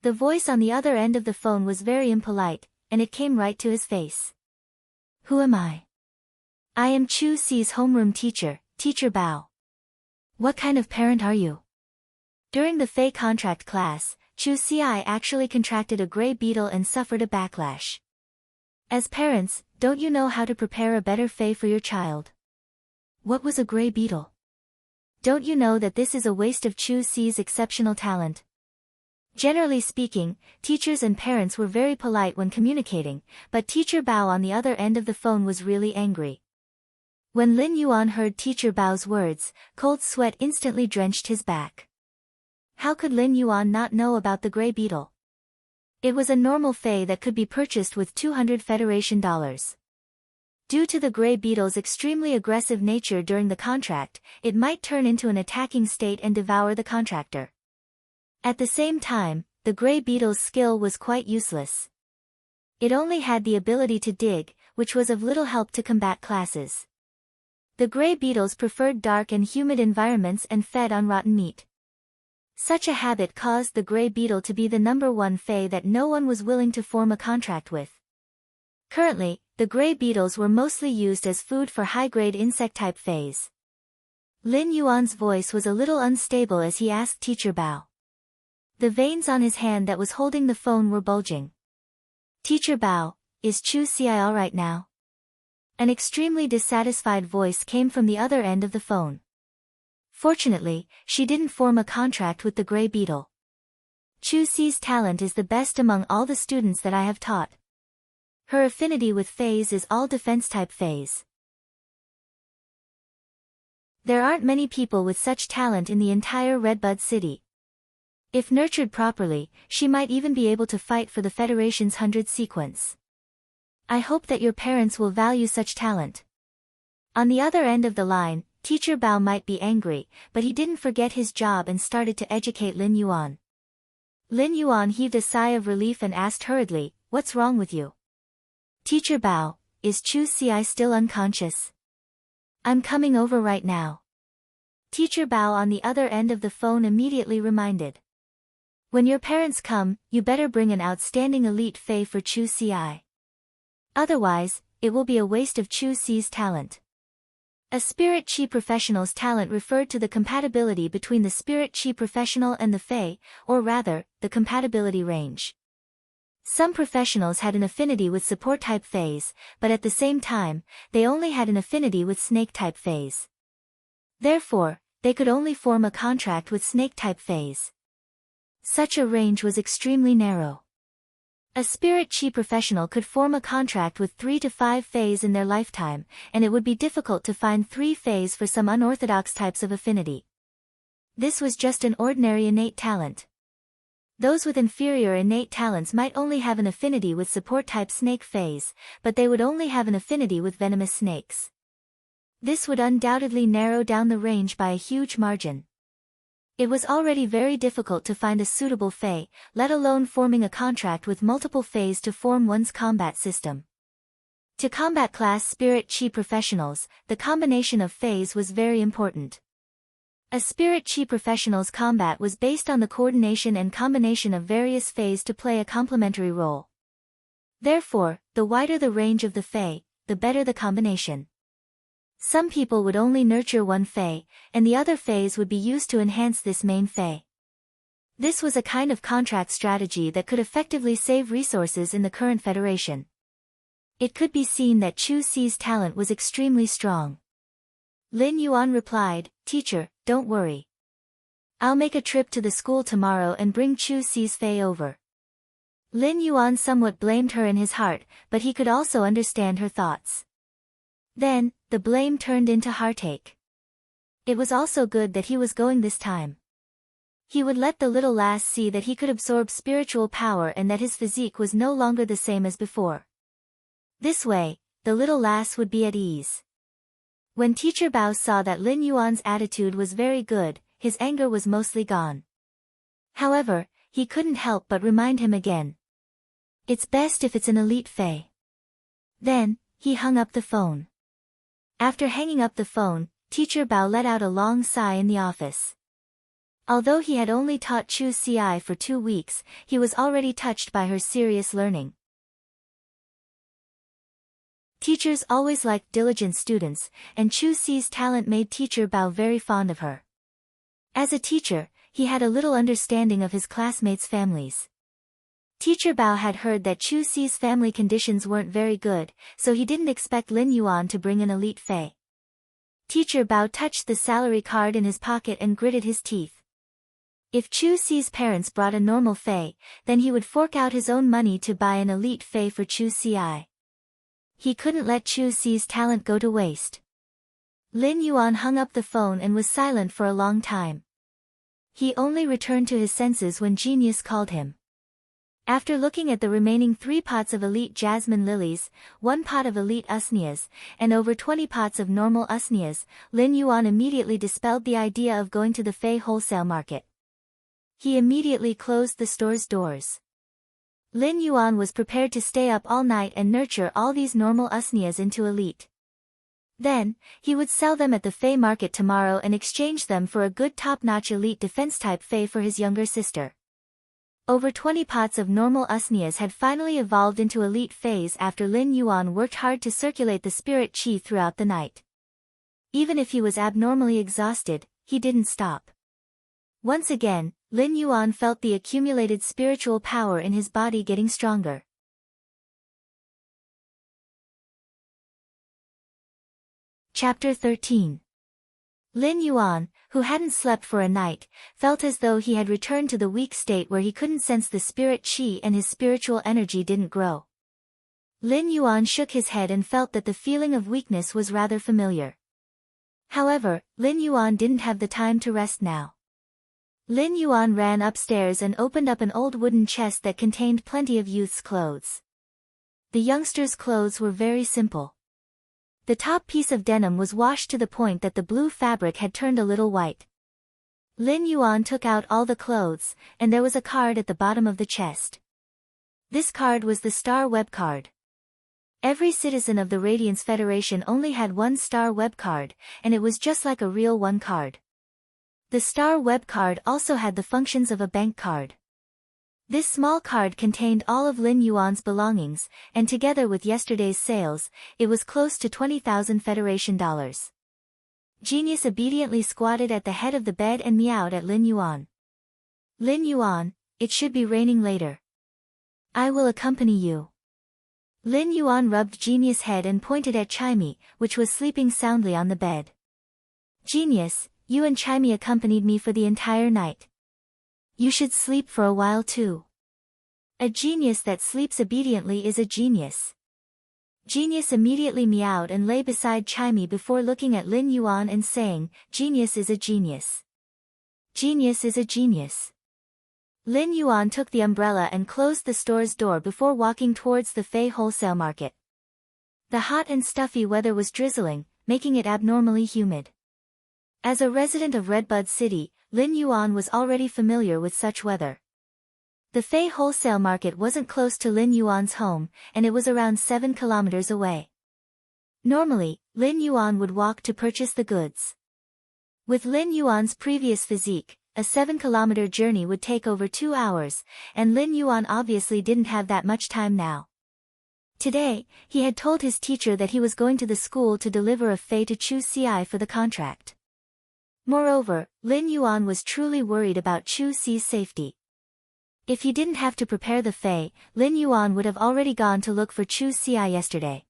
Speaker 1: The voice on the other end of the phone was very impolite, and it came right to his face. Who am I? I am Chu Si's homeroom teacher, Teacher Bao. What kind of parent are you? During the Fei contract class, Chu Si actually contracted a gray beetle and suffered a backlash. As parents, don't you know how to prepare a better Fei for your child? What was a gray beetle? Don't you know that this is a waste of Chu Si's exceptional talent? Generally speaking, teachers and parents were very polite when communicating, but Teacher Bao on the other end of the phone was really angry. When Lin Yuan heard Teacher Bao's words, cold sweat instantly drenched his back. How could Lin Yuan not know about the gray beetle? It was a normal Fei that could be purchased with 200 Federation dollars. Due to the gray beetle's extremely aggressive nature during the contract, it might turn into an attacking state and devour the contractor. At the same time, the gray beetle's skill was quite useless. It only had the ability to dig, which was of little help to combat classes. The gray beetles preferred dark and humid environments and fed on rotten meat. Such a habit caused the gray beetle to be the number one Fei that no one was willing to form a contract with. Currently, the gray beetles were mostly used as food for high-grade insect-type Feis. Lin Yuan's voice was a little unstable as he asked Teacher Bao. The veins on his hand that was holding the phone were bulging. Teacher Bao, is Chu Si all right now? An extremely dissatisfied voice came from the other end of the phone. Fortunately, she didn't form a contract with the gray beetle. Chu Si's talent is the best among all the students that I have taught. Her affinity with Feis is all defense-type Feis. There aren't many people with such talent in the entire Redbud City. If nurtured properly, she might even be able to fight for the Federation's 100 sequence. I hope that your parents will value such talent. On the other end of the line, Teacher Bao might be angry, but he didn't forget his job and started to educate Lin Yuan. Lin Yuan heaved a sigh of relief and asked hurriedly, "What's wrong with you?" Teacher Bao, is Chu Si still unconscious? I'm coming over right now. Teacher Bao on the other end of the phone immediately reminded. When your parents come, you better bring an outstanding elite Fei for Chu Si. Otherwise, it will be a waste of Chu Si's talent. A Spirit Chi professional's talent referred to the compatibility between the Spirit Chi professional and the Fei, or rather, the compatibility range. Some professionals had an affinity with support-type Feis, but at the same time, they only had an affinity with snake-type Feis. Therefore, they could only form a contract with snake-type Feis. Such a range was extremely narrow. A Spirit Chi professional could form a contract with 3 to 5 Feis in their lifetime, and it would be difficult to find 3 Feis for some unorthodox types of affinity. This was just an ordinary innate talent. Those with inferior innate talents might only have an affinity with support-type snake Feis, but they would only have an affinity with venomous snakes. This would undoubtedly narrow down the range by a huge margin. It was already very difficult to find a suitable Fei, let alone forming a contract with multiple Feis to form one's combat system. To combat class Spirit Chi professionals, the combination of Feis was very important. A Spirit Chi professional's combat was based on the coordination and combination of various Feis to play a complementary role. Therefore, the wider the range of the Fei, the better the combination. Some people would only nurture one Fei, and the other Feis would be used to enhance this main Fei. This was a kind of contract strategy that could effectively save resources in the current Federation. It could be seen that Chu Si's talent was extremely strong. Lin Yuan replied, "Teacher, don't worry. I'll make a trip to the school tomorrow and bring Chu Si's Fei over." Lin Yuan somewhat blamed her in his heart, but he could also understand her thoughts. Then, the the blame turned into heartache. It was also good that he was going this time. He would let the little lass see that he could absorb spiritual power and that his physique was no longer the same as before. This way, the little lass would be at ease. When Teacher Bao saw that Lin Yuan's attitude was very good, his anger was mostly gone. However, he couldn't help but remind him again. It's best if it's an elite fae. Then, he hung up the phone. After hanging up the phone, Teacher Bao let out a long sigh in the office. Although he had only taught Chu Ci for 2 weeks, he was already touched by her serious learning. Teachers always liked diligent students, and Chu Ci's talent made Teacher Bao very fond of her. As a teacher, he had a little understanding of his classmates' families. Teacher Bao had heard that Chu Ci's family conditions weren't very good, so he didn't expect Lin Yuan to bring an elite fae. Teacher Bao touched the salary card in his pocket and gritted his teeth. If Chu Ci's parents brought a normal fae, then he would fork out his own money to buy an elite fae for Chu Ci. He couldn't let Chu Ci's talent go to waste. Lin Yuan hung up the phone and was silent for a long time. He only returned to his senses when Genius called him. After looking at the remaining 3 pots of elite jasmine lilies, 1 pot of elite usneas, and over 20 pots of normal usneas, Lin Yuan immediately dispelled the idea of going to the fae wholesale market. He immediately closed the store's doors. Lin Yuan was prepared to stay up all night and nurture all these normal usneas into elite. Then, he would sell them at the fae market tomorrow and exchange them for a good top-notch elite defense-type fae for his younger sister. Over 20 pots of normal usneas had finally evolved into elite faes after Lin Yuan worked hard to circulate the spirit qi throughout the night. Even if he was abnormally exhausted, he didn't stop. Once again, Lin Yuan felt the accumulated spiritual power in his body getting stronger. Chapter 13. Lin Yuan, who hadn't slept for a night, felt as though he had returned to the weak state where he couldn't sense the spirit qi and his spiritual energy didn't grow. Lin Yuan shook his head and felt that the feeling of weakness was rather familiar. However, Lin Yuan didn't have the time to rest now. Lin Yuan ran upstairs and opened up an old wooden chest that contained plenty of youth's clothes. The youngster's clothes were very simple. The top piece of denim was washed to the point that the blue fabric had turned a little white. Lin Yuan took out all the clothes, and there was a card at the bottom of the chest. This card was the Star Web card. Every citizen of the Radiance Federation only had 1 Star Web card, and it was just like a real 1 card. The Star Web card also had the functions of a bank card. This small card contained all of Lin Yuan's belongings, and together with yesterday's sales, it was close to 20,000 Federation dollars. Genius obediently squatted at the head of the bed and meowed at Lin Yuan. Lin Yuan, it should be raining later. I will accompany you. Lin Yuan rubbed Genius' head and pointed at Chimey, which was sleeping soundly on the bed. Genius, you and Chimey accompanied me for the entire night. You should sleep for a while too. A genius that sleeps obediently is a genius. Genius immediately meowed and lay beside Chimey before looking at Lin Yuan and saying, Genius is a genius. Genius is a genius. Lin Yuan took the umbrella and closed the store's door before walking towards the fae wholesale market. The hot and stuffy weather was drizzling, making it abnormally humid. As a resident of Redbud City, Lin Yuan was already familiar with such weather. The fae wholesale market wasn't close to Lin Yuan's home, and it was around 7 kilometers away. Normally, Lin Yuan would walk to purchase the goods. With Lin Yuan's previous physique, a 7-kilometer journey would take over 2 hours, and Lin Yuan obviously didn't have that much time now. Today, he had told his teacher that he was going to the school to deliver a fae to Chu Ci for the contract. Moreover, Lin Yuan was truly worried about Chu Ci's safety. If he didn't have to prepare the fae, Lin Yuan would have already gone to look for Chu Ci yesterday.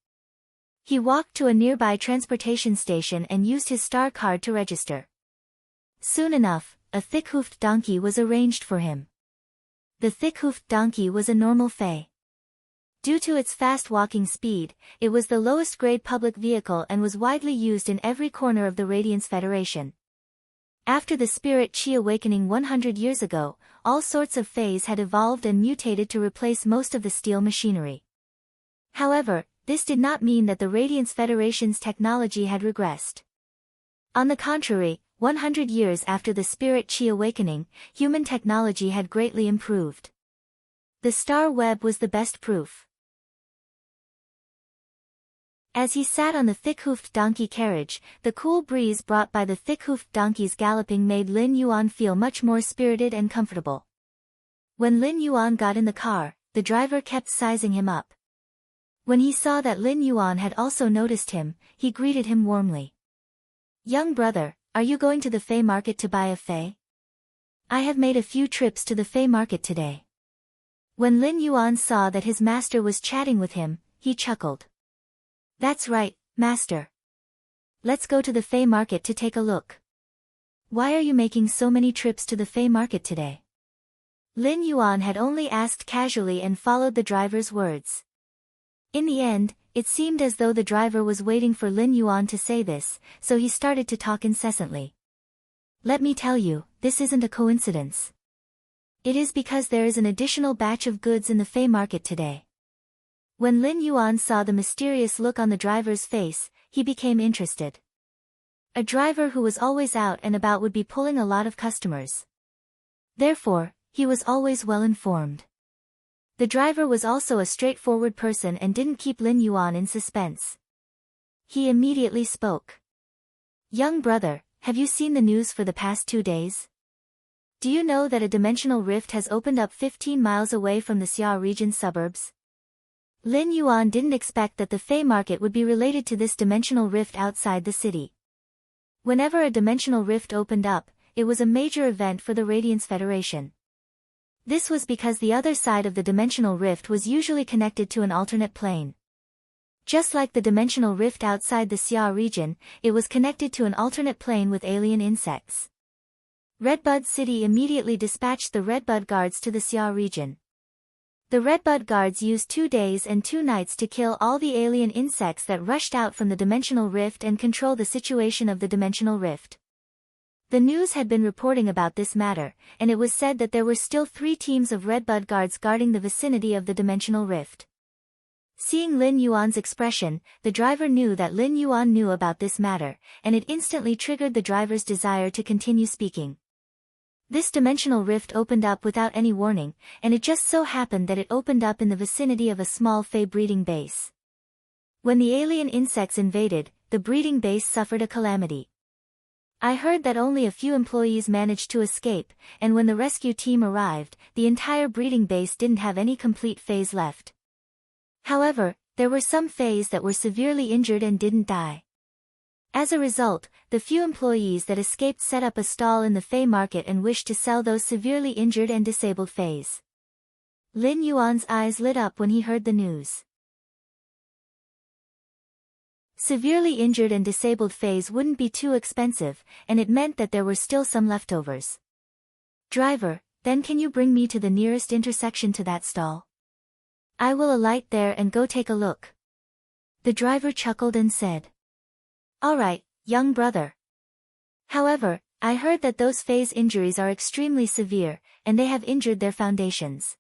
Speaker 1: He walked to a nearby transportation station and used his star card to register. Soon enough, a thick-hoofed donkey was arranged for him. The thick-hoofed donkey was a normal fae. Due to its fast walking speed, it was the lowest-grade public vehicle and was widely used in every corner of the Radiance Federation. After the Spirit Chi awakening 100 years ago, all sorts of fays had evolved and mutated to replace most of the steel machinery. However, this did not mean that the Radiance Federation's technology had regressed. On the contrary, 100 years after the Spirit Chi awakening, human technology had greatly improved. The star web was the best proof. As he sat on the thick-hoofed donkey carriage, the cool breeze brought by the thick-hoofed donkeys galloping made Lin Yuan feel much more spirited and comfortable. When Lin Yuan got in the car, the driver kept sizing him up. When he saw that Lin Yuan had also noticed him, he greeted him warmly. "Young brother, are you going to the Fey market to buy a Fey? I have made a few trips to the Fey market today." When Lin Yuan saw that his master was chatting with him, he chuckled. "That's right, master. Let's go to the Fey market to take a look." "Why are you making so many trips to the Fey market today?" Lin Yuan had only asked casually and followed the driver's words. In the end, it seemed as though the driver was waiting for Lin Yuan to say this, so he started to talk incessantly. "Let me tell you, this isn't a coincidence. It is because there is an additional batch of goods in the Fey market today." When Lin Yuan saw the mysterious look on the driver's face, he became interested. A driver who was always out and about would be pulling a lot of customers. Therefore, he was always well informed. The driver was also a straightforward person and didn't keep Lin Yuan in suspense. He immediately spoke. "Young brother, have you seen the news for the past 2 days? Do you know that a dimensional rift has opened up 15 miles away from the Xia region suburbs?" Lin Yuan didn't expect that the Fey market would be related to this dimensional rift outside the city. Whenever a dimensional rift opened up, it was a major event for the Radiance Federation. This was because the other side of the dimensional rift was usually connected to an alternate plane. Just like the dimensional rift outside the Xia region, it was connected to an alternate plane with alien insects. Redbud City immediately dispatched the Redbud Guards to the Xia region. The Redbud Guards used 2 days and 2 nights to kill all the alien insects that rushed out from the dimensional rift and control the situation of the dimensional rift. The news had been reporting about this matter, and it was said that there were still 3 teams of Redbud Guards guarding the vicinity of the dimensional rift. Seeing Lin Yuan's expression, the driver knew that Lin Yuan knew about this matter, and it instantly triggered the driver's desire to continue speaking. This dimensional rift opened up without any warning, and it just so happened that it opened up in the vicinity of a small Fey breeding base. When the alien insects invaded, the breeding base suffered a calamity. I heard that only a few employees managed to escape, and when the rescue team arrived, the entire breeding base didn't have any complete Feys left. However, there were some Feys that were severely injured and didn't die. As a result, the few employees that escaped set up a stall in the Fey market and wished to sell those severely injured and disabled Feys. Lin Yuan's eyes lit up when he heard the news. Severely injured and disabled Feys wouldn't be too expensive, and it meant that there were still some leftovers. "Driver, then can you bring me to the nearest intersection to that stall? I will alight there and go take a look." The driver chuckled and said. "All right, young brother. However, I heard that those Feys' injuries are extremely severe, and they have injured their foundations.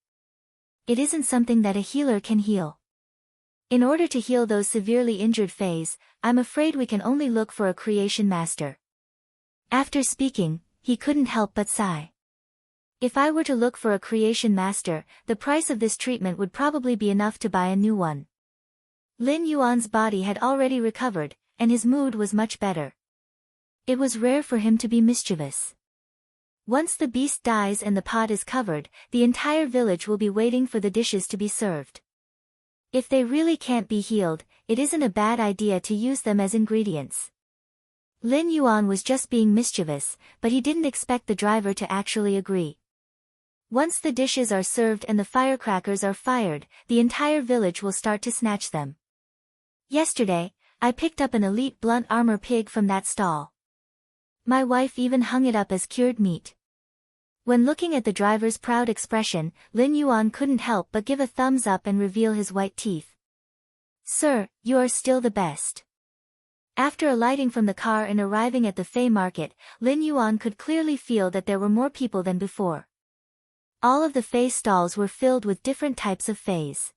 Speaker 1: It isn't something that a healer can heal. In order to heal those severely injured Feys, I'm afraid we can only look for a creation master." After speaking, he couldn't help but sigh. If I were to look for a creation master, the price of this treatment would probably be enough to buy a new one. Lin Yuan's body had already recovered, and his mood was much better. It was rare for him to be mischievous. Once the beast dies and the pot is covered, the entire village will be waiting for the dishes to be served. If they really can't be healed, it isn't a bad idea to use them as ingredients. Lin Yuan was just being mischievous, but he didn't expect the driver to actually agree. Once the dishes are served and the firecrackers are fired, the entire village will start to snatch them. Yesterday, I picked up an elite blunt armor pig from that stall. My wife even hung it up as cured meat. When looking at the driver's proud expression, Lin Yuan couldn't help but give a thumbs up and reveal his white teeth. "Sir, you are still the best." After alighting from the car and arriving at the Fei market, Lin Yuan could clearly feel that there were more people than before. All of the Fei stalls were filled with different types of Feis.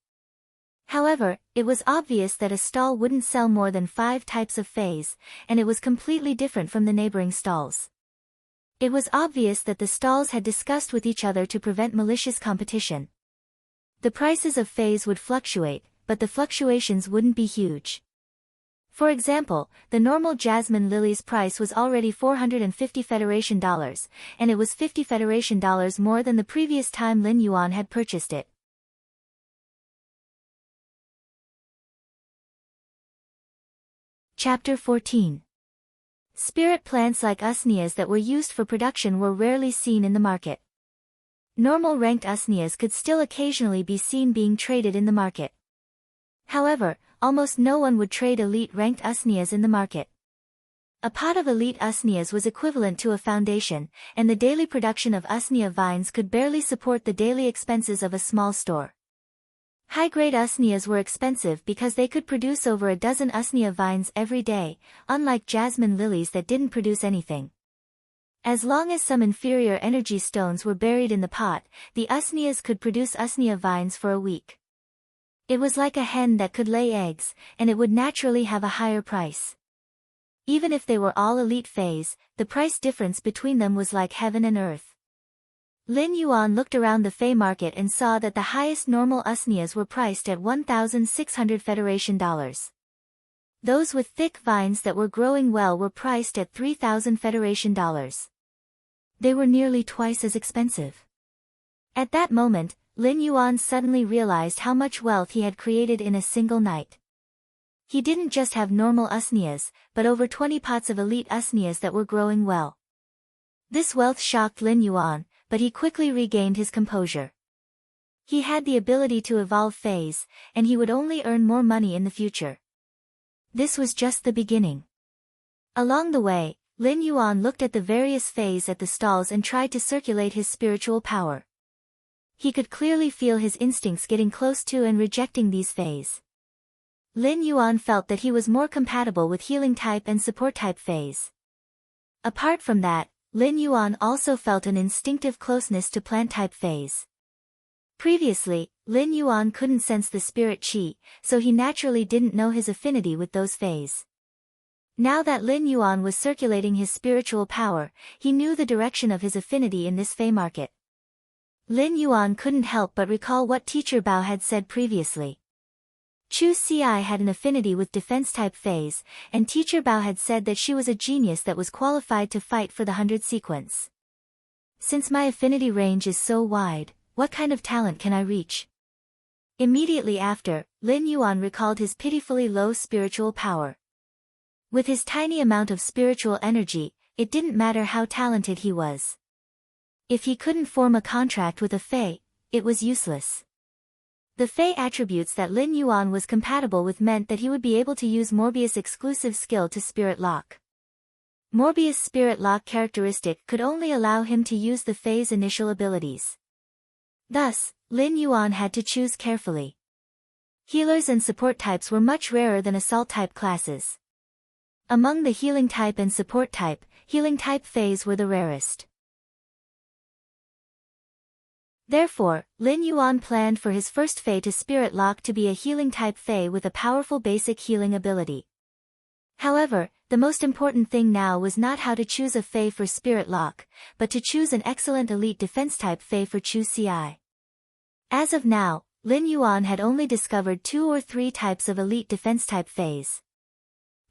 Speaker 1: However, it was obvious that a stall wouldn't sell more than 5 types of Feis, and it was completely different from the neighboring stalls. It was obvious that the stalls had discussed with each other to prevent malicious competition. The prices of Feis would fluctuate, but the fluctuations wouldn't be huge. For example, the normal jasmine lily's price was already 450 Federation dollars, and it was 50 Federation dollars more than the previous time Lin Yuan had purchased it. Chapter 14. Spirit plants like usneas that were used for production were rarely seen in the market. Normal ranked usneas could still occasionally be seen being traded in the market. However, almost no one would trade elite ranked usneas in the market. A pot of elite usneas was equivalent to a foundation, and the daily production of usnea vines could barely support the daily expenses of a small store. High-grade usneas were expensive because they could produce over a dozen usnea vines every day, unlike jasmine lilies that didn't produce anything. As long as some inferior energy stones were buried in the pot, the usneas could produce usnea vines for a week. It was like a hen that could lay eggs, and it would naturally have a higher price. Even if they were all elite Feis, the price difference between them was like heaven and earth. Lin Yuan looked around the Fei market and saw that the highest normal usneas were priced at 1,600 Federation dollars. Those with thick vines that were growing well were priced at 3,000 Federation dollars. They were nearly twice as expensive. At that moment, Lin Yuan suddenly realized how much wealth he had created in a single night. He didn't just have normal usneas, but over 20 pots of elite usneas that were growing well. This wealth shocked Lin Yuan, but he quickly regained his composure. He had the ability to evolve Feis, and he would only earn more money in the future. This was just the beginning. Along the way, Lin Yuan looked at the various Feis at the stalls and tried to circulate his spiritual power. He could clearly feel his instincts getting close to and rejecting these Feis. Lin Yuan felt that he was more compatible with healing type and support type Feis. Apart from that, Lin Yuan also felt an instinctive closeness to plant-type Feis. Previously, Lin Yuan couldn't sense the spirit qi, so he naturally didn't know his affinity with those Feis. Now that Lin Yuan was circulating his spiritual power, he knew the direction of his affinity in this Fei market. Lin Yuan couldn't help but recall what Teacher Bao had said previously. Chu Ci had an affinity with defense-type Feis, and Teacher Bao had said that she was a genius that was qualified to fight for the 100 sequence. Since my affinity range is so wide, what kind of talent can I reach? Immediately after, Lin Yuan recalled his pitifully low spiritual power. With his tiny amount of spiritual energy, it didn't matter how talented he was. If he couldn't form a contract with a Fei, it was useless. The Fei attributes that Lin Yuan was compatible with meant that he would be able to use Morbius' exclusive skill to Spirit Lock. Morbius' Spirit Lock characteristic could only allow him to use the Fei's initial abilities. Thus, Lin Yuan had to choose carefully. Healers and support types were much rarer than assault type classes. Among the healing type and support type, healing type Feis were the rarest. Therefore, Lin Yuan planned for his first Fei to Spirit Lock to be a healing-type Fei with a powerful basic healing ability. However, the most important thing now was not how to choose a Fei for Spirit Lock, but to choose an excellent elite defense-type Fei for Chu Ci. As of now, Lin Yuan had only discovered 2 or 3 types of elite defense-type Feis.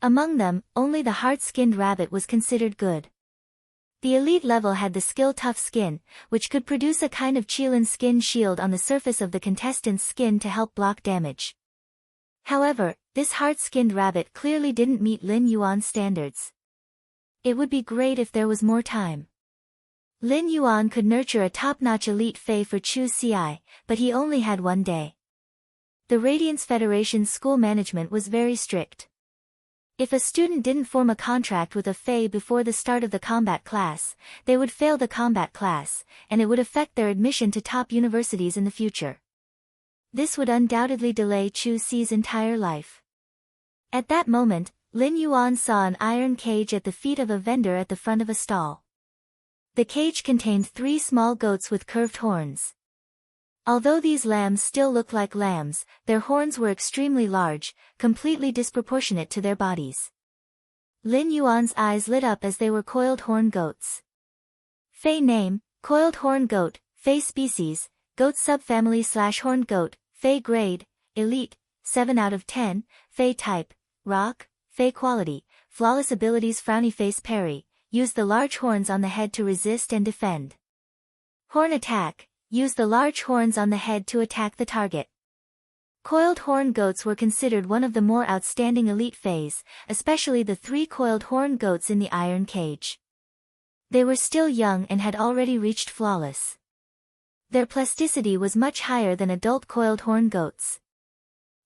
Speaker 1: Among them, only the hard-skinned rabbit was considered good. The elite level had the skill Tough Skin, which could produce a kind of Qilin skin shield on the surface of the contestant's skin to help block damage. However, this hard-skinned rabbit clearly didn't meet Lin Yuan's standards. It would be great if there was more time. Lin Yuan could nurture a top-notch elite Fei for Chu Ci, but he only had 1 day. The Radiance Federation's school management was very strict. If a student didn't form a contract with a Fae before the start of the combat class, they would fail the combat class, and it would affect their admission to top universities in the future. This would undoubtedly delay Chu Si's entire life. At that moment, Lin Yuan saw an iron cage at the feet of a vendor at the front of a stall. The cage contained 3 small goats with curved horns. Although these lambs still looked like lambs, their horns were extremely large, completely disproportionate to their bodies. Lin Yuan's eyes lit up as they were coiled horn goats. Fae name, coiled horn goat, Fae species, goat subfamily / horned goat, Fae grade, elite, 7 out of 10, Fae type, rock, Fae quality, flawless abilities frowny face parry, use the large horns on the head to resist and defend. Horn attack, use the large horns on the head to attack the target. Coiled horn goats were considered one of the more outstanding elite Faes, especially the 3 coiled horn goats in the iron cage. They were still young and had already reached flawless. Their plasticity was much higher than adult coiled horn goats.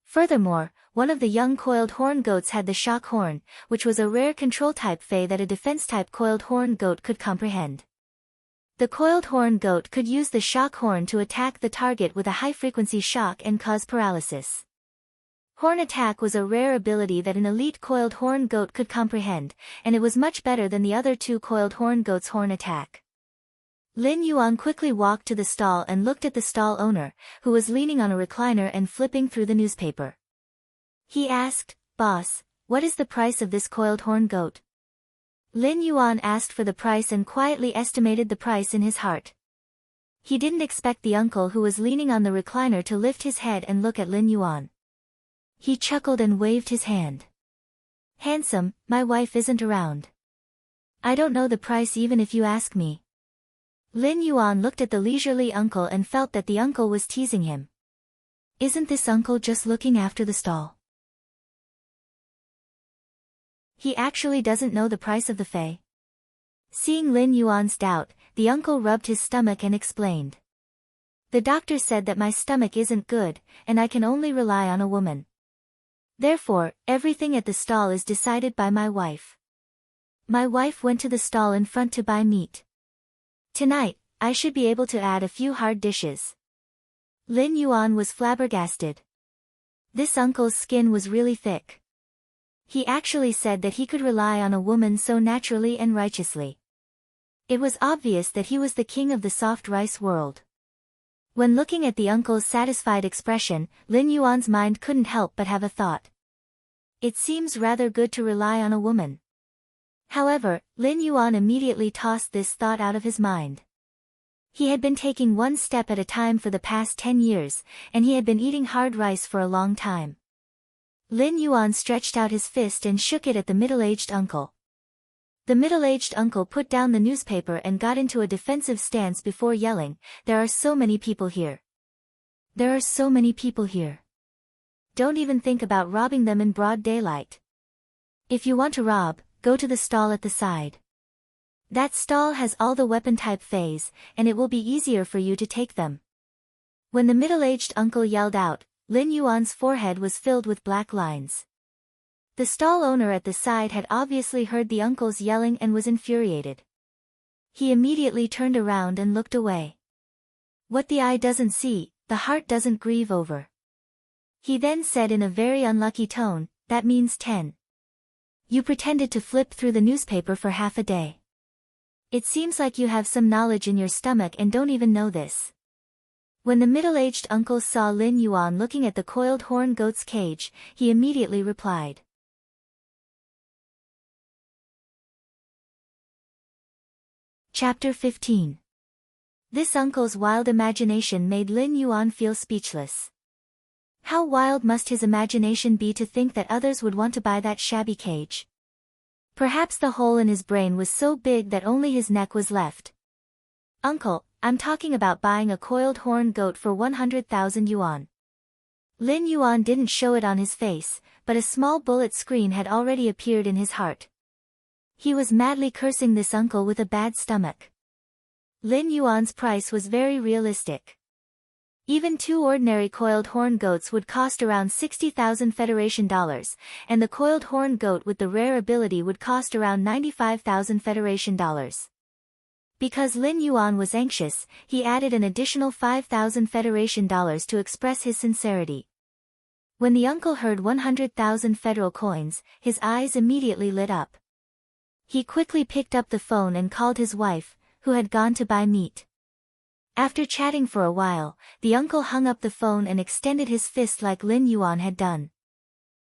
Speaker 1: Furthermore, one of the young coiled horn goats had the shock horn, which was a rare control-type Fae that a defense-type coiled horn goat could comprehend. The coiled horn goat could use the shock horn to attack the target with a high-frequency shock and cause paralysis. Horn attack was a rare ability that an elite coiled horn goat could comprehend, and it was much better than the other 2 coiled horn goats' horn attack. Lin Yuan quickly walked to the stall and looked at the stall owner, who was leaning on a recliner and flipping through the newspaper. He asked, "Boss, what is the price of this coiled horn goat?" Lin Yuan asked for the price and quietly estimated the price in his heart. He didn't expect the uncle who was leaning on the recliner to lift his head and look at Lin Yuan. He chuckled and waved his hand. "Handsome, my wife isn't around. I don't know the price even if you ask me." Lin Yuan looked at the leisurely uncle and felt that the uncle was teasing him. Isn't this uncle just looking after the stall? He actually doesn't know the price of the Fae. Seeing Lin Yuan's doubt, the uncle rubbed his stomach and explained. "The doctor said that my stomach isn't good, and I can only rely on a woman. Therefore, everything at the stall is decided by my wife. My wife went to the stall in front to buy meat. Tonight, I should be able to add a few hard dishes." Lin Yuan was flabbergasted. This uncle's skin was really thick. He actually said that he could rely on a woman so naturally and righteously. It was obvious that he was the king of the soft rice world. When looking at the uncle's satisfied expression, Lin Yuan's mind couldn't help but have a thought. It seems rather good to rely on a woman. However, Lin Yuan immediately tossed this thought out of his mind. He had been taking one step at a time for the past 10 years, and he had been eating hard rice for a long time. Lin Yuan stretched out his fist and shook it at the middle-aged uncle. The middle-aged uncle put down the newspaper and got into a defensive stance before yelling, "There are so many people here. There are so many people here. Don't even think about robbing them in broad daylight. If you want to rob, go to the stall at the side. That stall has all the weapon-type Faes, and it will be easier for you to take them." When the middle-aged uncle yelled out, Lin Yuan's forehead was filled with black lines. The stall owner at the side had obviously heard the uncle's yelling and was infuriated. He immediately turned around and looked away. What the eye doesn't see, the heart doesn't grieve over. He then said in a very unlucky tone, "That means 10. You pretended to flip through the newspaper for half a day. It seems like you have some knowledge in your stomach and don't even know this." When the middle-aged uncle saw Lin Yuan looking at the coiled horn goat's cage, he immediately replied. Chapter 15. This uncle's wild imagination made Lin Yuan feel speechless. How wild must his imagination be to think that others would want to buy that shabby cage? Perhaps the hole in his brain was so big that only his neck was left. "Uncle, I'm talking about buying a coiled horn goat for 100,000 yuan. Lin Yuan didn't show it on his face, but a small bullet screen had already appeared in his heart. He was madly cursing this uncle with a bad stomach. Lin Yuan's price was very realistic. Even 2 ordinary coiled horn goats would cost around 60,000 Federation dollars, and the coiled horn goat with the rare ability would cost around 95,000 Federation dollars. Because Lin Yuan was anxious, he added an additional 5,000 Federation dollars to express his sincerity. When the uncle heard 100,000 federal coins, his eyes immediately lit up. He quickly picked up the phone and called his wife, who had gone to buy meat. After chatting for a while, the uncle hung up the phone and extended his fist like Lin Yuan had done.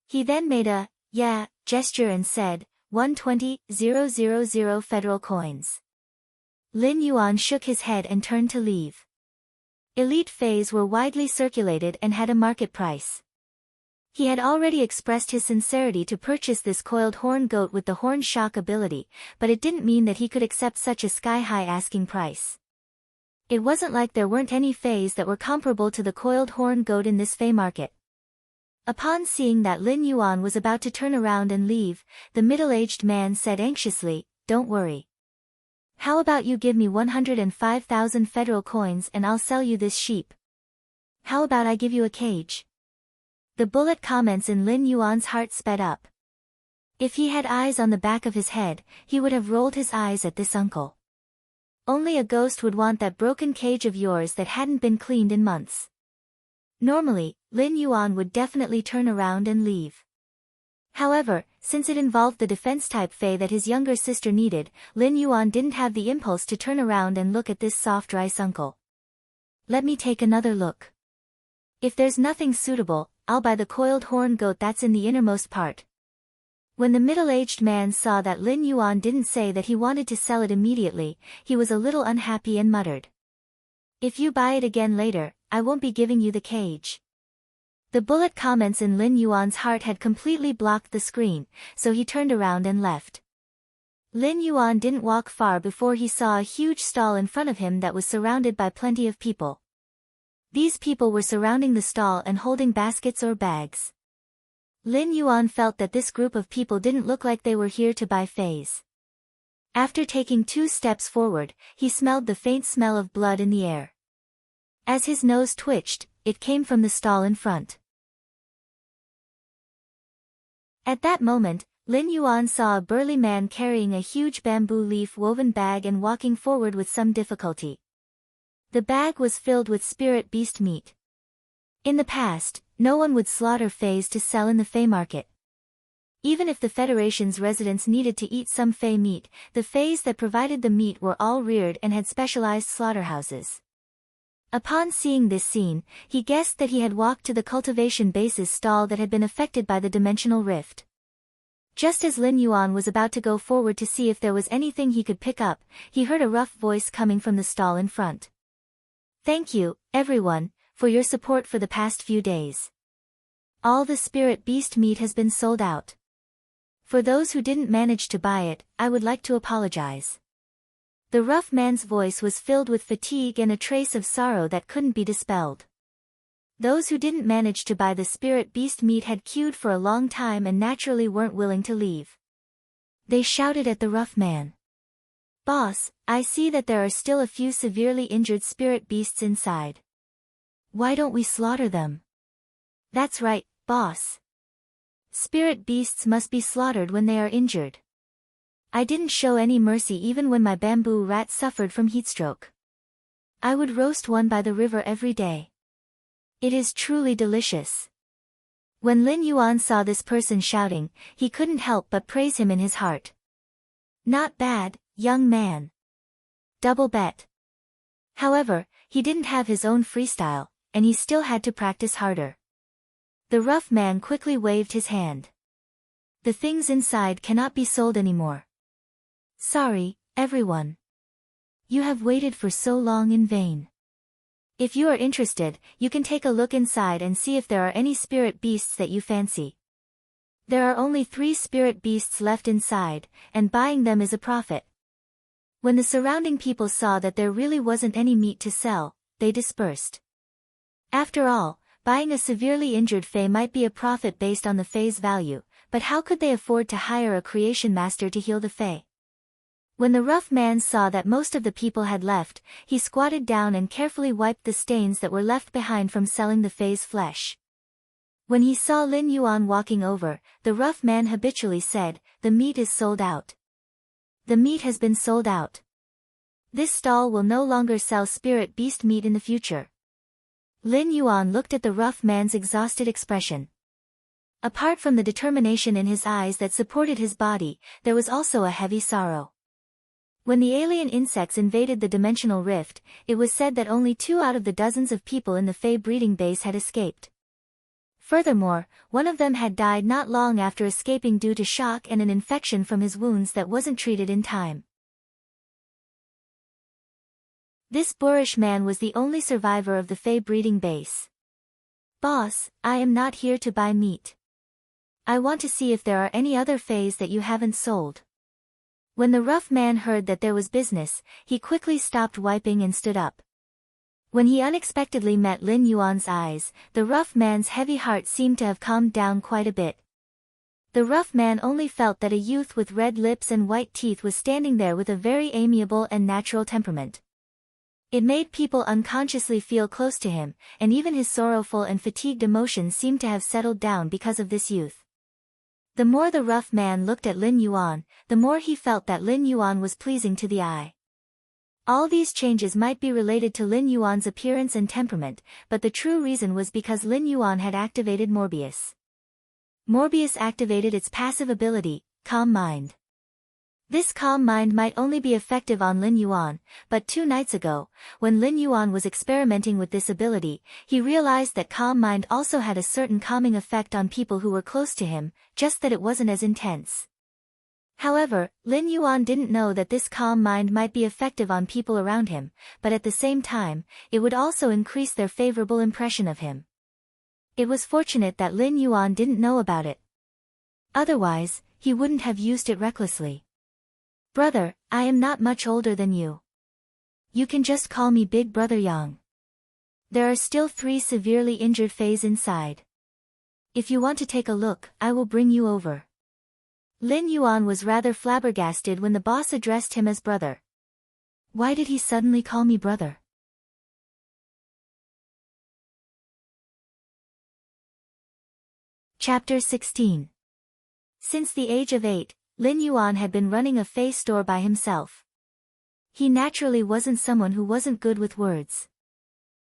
Speaker 1: He then made a, yeah, gesture and said, 120,000 federal coins. Lin Yuan shook his head and turned to leave. Elite Fays were widely circulated and had a market price. He had already expressed his sincerity to purchase this coiled horn goat with the horn shock ability, but it didn't mean that he could accept such a sky-high asking price. It wasn't like there weren't any Fays that were comparable to the coiled horn goat in this Fay market. Upon seeing that Lin Yuan was about to turn around and leave, the middle-aged man said anxiously, "Don't worry. How about you give me 105,000 federal coins and I'll sell you this sheep? How about I give you a cage?" The bullet comments in Lin Yuan's heart sped up. If he had eyes on the back of his head, he would have rolled his eyes at this uncle. Only a ghost would want that broken cage of yours that hadn't been cleaned in months. Normally, Lin Yuan would definitely turn around and leave. However, since it involved the defense-type Fey that his younger sister needed, Lin Yuan didn't have the impulse to turn around and look at this soft rice uncle. "Let me take another look. If there's nothing suitable, I'll buy the coiled horn goat that's in the innermost part." When the middle-aged man saw that Lin Yuan didn't say that he wanted to sell it immediately, he was a little unhappy and muttered, "If you buy it again later, I won't be giving you the cage." The bullet comments in Lin Yuan's heart had completely blocked the screen, so he turned around and left. Lin Yuan didn't walk far before he saw a huge stall in front of him that was surrounded by plenty of people. These people were surrounding the stall and holding baskets or bags. Lin Yuan felt that this group of people didn't look like they were here to buy Fays. After taking 2 steps forward, he smelled the faint smell of blood in the air. As his nose twitched, it came from the stall in front. At that moment, Lin Yuan saw a burly man carrying a huge bamboo leaf woven bag and walking forward with some difficulty. The bag was filled with spirit beast meat. In the past, no one would slaughter Fays to sell in the Fay market. Even if the Federation's residents needed to eat some Fay meat, the Fays that provided the meat were all reared and had specialized slaughterhouses. Upon seeing this scene, he guessed that he had walked to the cultivation base's stall that had been affected by the dimensional rift. Just as Lin Yuan was about to go forward to see if there was anything he could pick up, he heard a rough voice coming from the stall in front. "Thank you, everyone, for your support for the past few days. All the spirit beast meat has been sold out. For those who didn't manage to buy it, I would like to apologize." The rough man's voice was filled with fatigue and a trace of sorrow that couldn't be dispelled. Those who didn't manage to buy the spirit beast meat had queued for a long time and naturally weren't willing to leave. They shouted at the rough man, "Boss, I see that there are still a few severely injured spirit beasts inside. Why don't we slaughter them?" "That's right, boss. Spirit beasts must be slaughtered when they are injured. I didn't show any mercy even when my bamboo rat suffered from heatstroke. I would roast one by the river every day. It is truly delicious." When Lin Yuan saw this person shouting, he couldn't help but praise him in his heart. "Not bad, young man. Double bet." However, he didn't have his own freestyle, and he still had to practice harder. The rough man quickly waved his hand. "The things inside cannot be sold anymore. Sorry, everyone. You have waited for so long in vain. If you are interested, you can take a look inside and see if there are any spirit beasts that you fancy. There are only 3 spirit beasts left inside, and buying them is a profit." When the surrounding people saw that there really wasn't any meat to sell, they dispersed. After all, buying a severely injured Fey might be a profit based on the Fey's value, but how could they afford to hire a creation master to heal the Fey? When the rough man saw that most of the people had left, he squatted down and carefully wiped the stains that were left behind from selling the Fae's flesh. When he saw Lin Yuan walking over, the rough man habitually said, "The meat is sold out. The meat has been sold out. This stall will no longer sell spirit beast meat in the future." Lin Yuan looked at the rough man's exhausted expression. Apart from the determination in his eyes that supported his body, there was also a heavy sorrow. When the alien insects invaded the dimensional rift, it was said that only 2 out of the dozens of people in the Fae breeding base had escaped. Furthermore, one of them had died not long after escaping due to shock and an infection from his wounds that wasn't treated in time. This boorish man was the only survivor of the Fae breeding base. "Boss, I am not here to buy meat. I want to see if there are any other Faes that you haven't sold." When the rough man heard that there was business, he quickly stopped wiping and stood up. When he unexpectedly met Lin Yuan's eyes, the rough man's heavy heart seemed to have calmed down quite a bit. The rough man only felt that a youth with red lips and white teeth was standing there with a very amiable and natural temperament. It made people unconsciously feel close to him, and even his sorrowful and fatigued emotions seemed to have settled down because of this youth. The more the rough man looked at Lin Yuan, the more he felt that Lin Yuan was pleasing to the eye. All these changes might be related to Lin Yuan's appearance and temperament, but the true reason was because Lin Yuan had activated Morbius. Morbius activated its passive ability, Calm Mind. This calm mind might only be effective on Lin Yuan, but 2 nights ago, when Lin Yuan was experimenting with this ability, he realized that calm mind also had a certain calming effect on people who were close to him, just that it wasn't as intense. However, Lin Yuan didn't know that this calm mind might be effective on people around him, but at the same time, it would also increase their favorable impression of him. It was fortunate that Lin Yuan didn't know about it. Otherwise, he wouldn't have used it recklessly. "Brother, I am not much older than you. You can just call me Big Brother Yang. There are still 3 severely injured Faes inside. If you want to take a look, I will bring you over." Lin Yuan was rather flabbergasted when the boss addressed him as brother. Why did he suddenly call me brother? Chapter 16. Since the age of 8, Lin Yuan had been running a Fae store by himself. He naturally wasn't someone who wasn't good with words.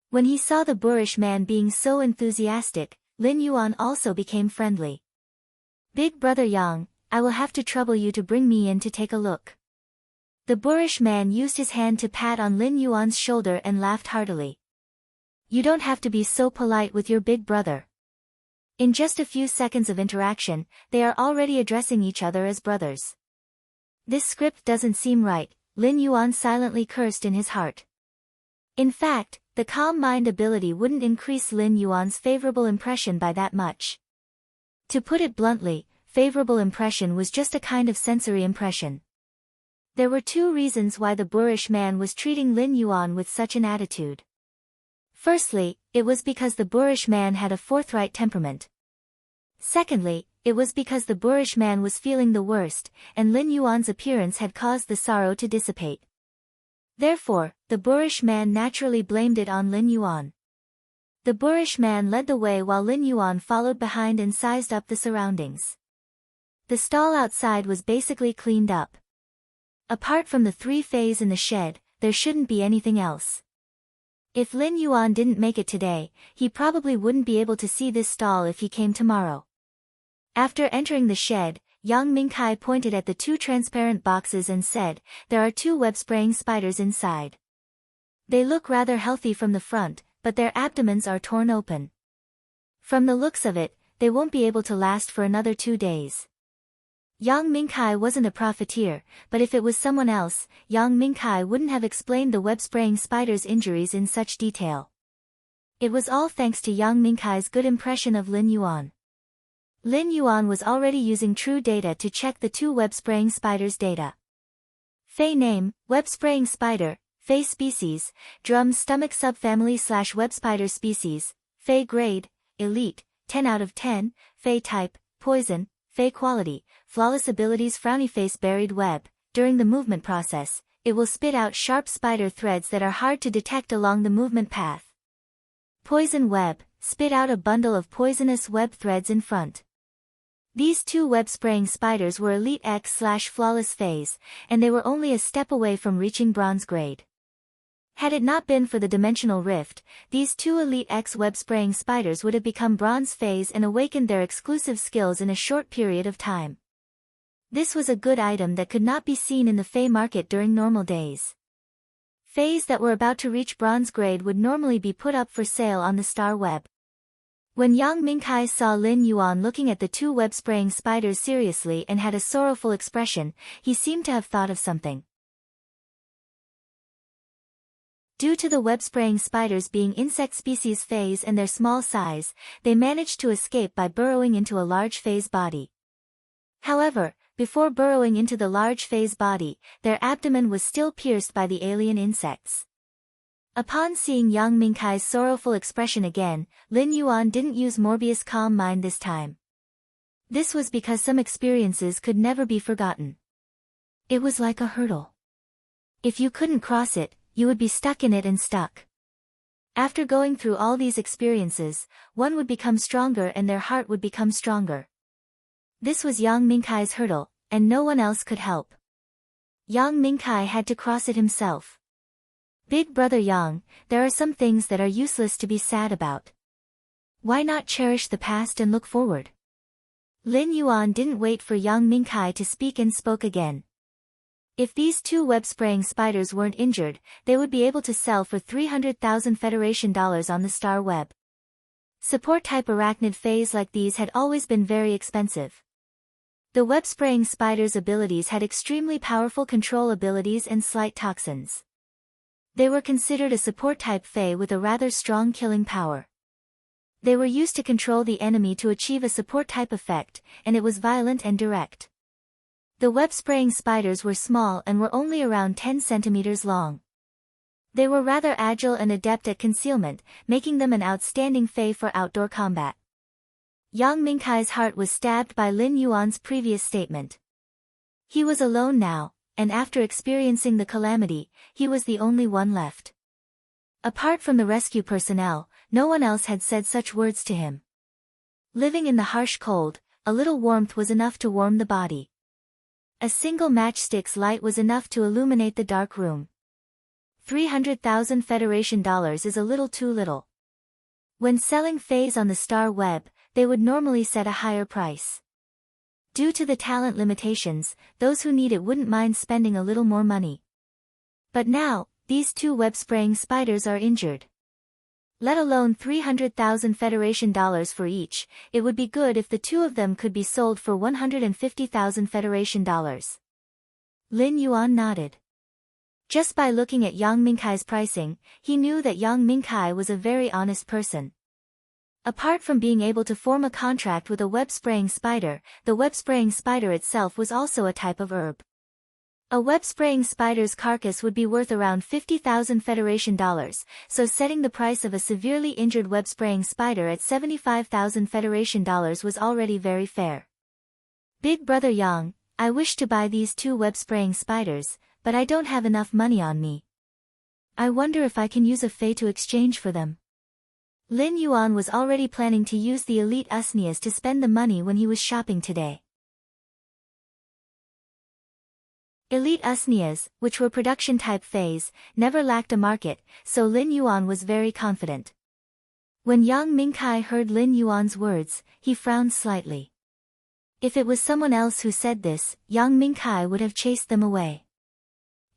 Speaker 1: When he saw the boorish man being so enthusiastic, Lin Yuan also became friendly. "Big Brother Yang, I will have to trouble you to bring me in to take a look." The boorish man used his hand to pat on Lin Yuan's shoulder and laughed heartily. "You don't have to be so polite with your big brother." In just a few seconds of interaction, they are already addressing each other as brothers. This script doesn't seem right, Lin Yuan silently cursed in his heart. In fact, the calm mind ability wouldn't increase Lin Yuan's favorable impression by that much. To put it bluntly, favorable impression was just a kind of sensory impression. There were 2 reasons why the boorish man was treating Lin Yuan with such an attitude. Firstly, it was because the boorish man had a forthright temperament. Secondly, it was because the boorish man was feeling the worst, and Lin Yuan's appearance had caused the sorrow to dissipate. Therefore, the boorish man naturally blamed it on Lin Yuan. The boorish man led the way while Lin Yuan followed behind and sized up the surroundings. The stall outside was basically cleaned up. Apart from the 3 Faes in the shed, there shouldn't be anything else. If Lin Yuan didn't make it today, he probably wouldn't be able to see this stall if he came tomorrow. After entering the shed, Yang Mingkai pointed at the 2 transparent boxes and said, "There are 2 web-spraying spiders inside. They look rather healthy from the front, but their abdomens are torn open. From the looks of it, they won't be able to last for another 2 days." Yang Mingkai wasn't a profiteer, but if it was someone else, Yang Mingkai wouldn't have explained the web-spraying spider's injuries in such detail. It was all thanks to Yang Mingkai's good impression of Lin Yuan. Lin Yuan was already using true data to check the 2 web-spraying spiders' data. Fae name, web-spraying spider, Fae species, drum stomach subfamily / web spider species, Fae grade, elite, 10 out of 10, Fae type, poison, Fae quality, flawless abilities frowny face buried web, during the movement process, it will spit out sharp spider threads that are hard to detect along the movement path. Poison web, spit out a bundle of poisonous web threads in front. These two web-spraying spiders were Elite X/Flawless phase, and they were only a step away from reaching bronze grade. Had it not been for the dimensional rift, these two Elite X web-spraying spiders would have become bronze phase and awakened their exclusive skills in a short period of time. This was a good item that could not be seen in the Fae market during normal days. Faes that were about to reach bronze grade would normally be put up for sale on the star web. When Yang Mingkai saw Lin Yuan looking at the two web-spraying spiders seriously and had a sorrowful expression, he seemed to have thought of something. Due to the web-spraying spiders being insect species Faes and their small size, they managed to escape by burrowing into a large Fae's body. However, before burrowing into the large Fae's body, their abdomen was still pierced by the alien insects. Upon seeing Yang Mingkai's sorrowful expression again, Lin Yuan didn't use Morbius' calm mind this time. This was because some experiences could never be forgotten. It was like a hurdle. If you couldn't cross it, you would be stuck in it and stuck. After going through all these experiences, one would become stronger and their heart would become stronger. This was Yang Mingkai's hurdle, and no one else could help. Yang Mingkai had to cross it himself. Big brother Yang, there are some things that are useless to be sad about. Why not cherish the past and look forward? Lin Yuan didn't wait for Yang Mingkai to speak and spoke again. If these two web-spraying spiders weren't injured, they would be able to sell for 300,000 Federation dollars on the star web. Support-type arachnid Faes like these had always been very expensive. The web-spraying spiders' abilities had extremely powerful control abilities and slight toxins. They were considered a support-type Fae with a rather strong killing power. They were used to control the enemy to achieve a support-type effect, and it was violent and direct. The web-spraying spiders were small and were only around 10 centimeters long. They were rather agile and adept at concealment, making them an outstanding Fae for outdoor combat. Yang Mingkai's heart was stabbed by Lin Yuan's previous statement. He was alone now, and after experiencing the calamity, he was the only one left. Apart from the rescue personnel, no one else had said such words to him. Living in the harsh cold, a little warmth was enough to warm the body. A single matchstick's light was enough to illuminate the dark room. 300,000 Federation dollars is a little too little. When selling Faes on the star web, they would normally set a higher price. Due to the talent limitations, those who need it wouldn't mind spending a little more money. But now, these two web-spraying spiders are injured. Let alone 300,000 Federation dollars for each, it would be good if the two of them could be sold for 150,000 Federation dollars. Lin Yuan nodded. Just by looking at Yang Mingkai's pricing, he knew that Yang Mingkai was a very honest person. Apart from being able to form a contract with a web-spraying spider, the web-spraying spider itself was also a type of herb. A web-spraying spider's carcass would be worth around 50,000 Federation dollars, so setting the price of a severely injured web-spraying spider at 75,000 Federation dollars was already very fair. Big brother Yang, I wish to buy these two web-spraying spiders, but I don't have enough money on me. I wonder if I can use a Fae to exchange for them. Lin Yuan was already planning to use the elite Usnias to spend the money when he was shopping today. Elite Usnias, which were production-type Faes, never lacked a market, so Lin Yuan was very confident. When Yang Mingkai heard Lin Yuan's words, he frowned slightly. If it was someone else who said this, Yang Mingkai would have chased them away.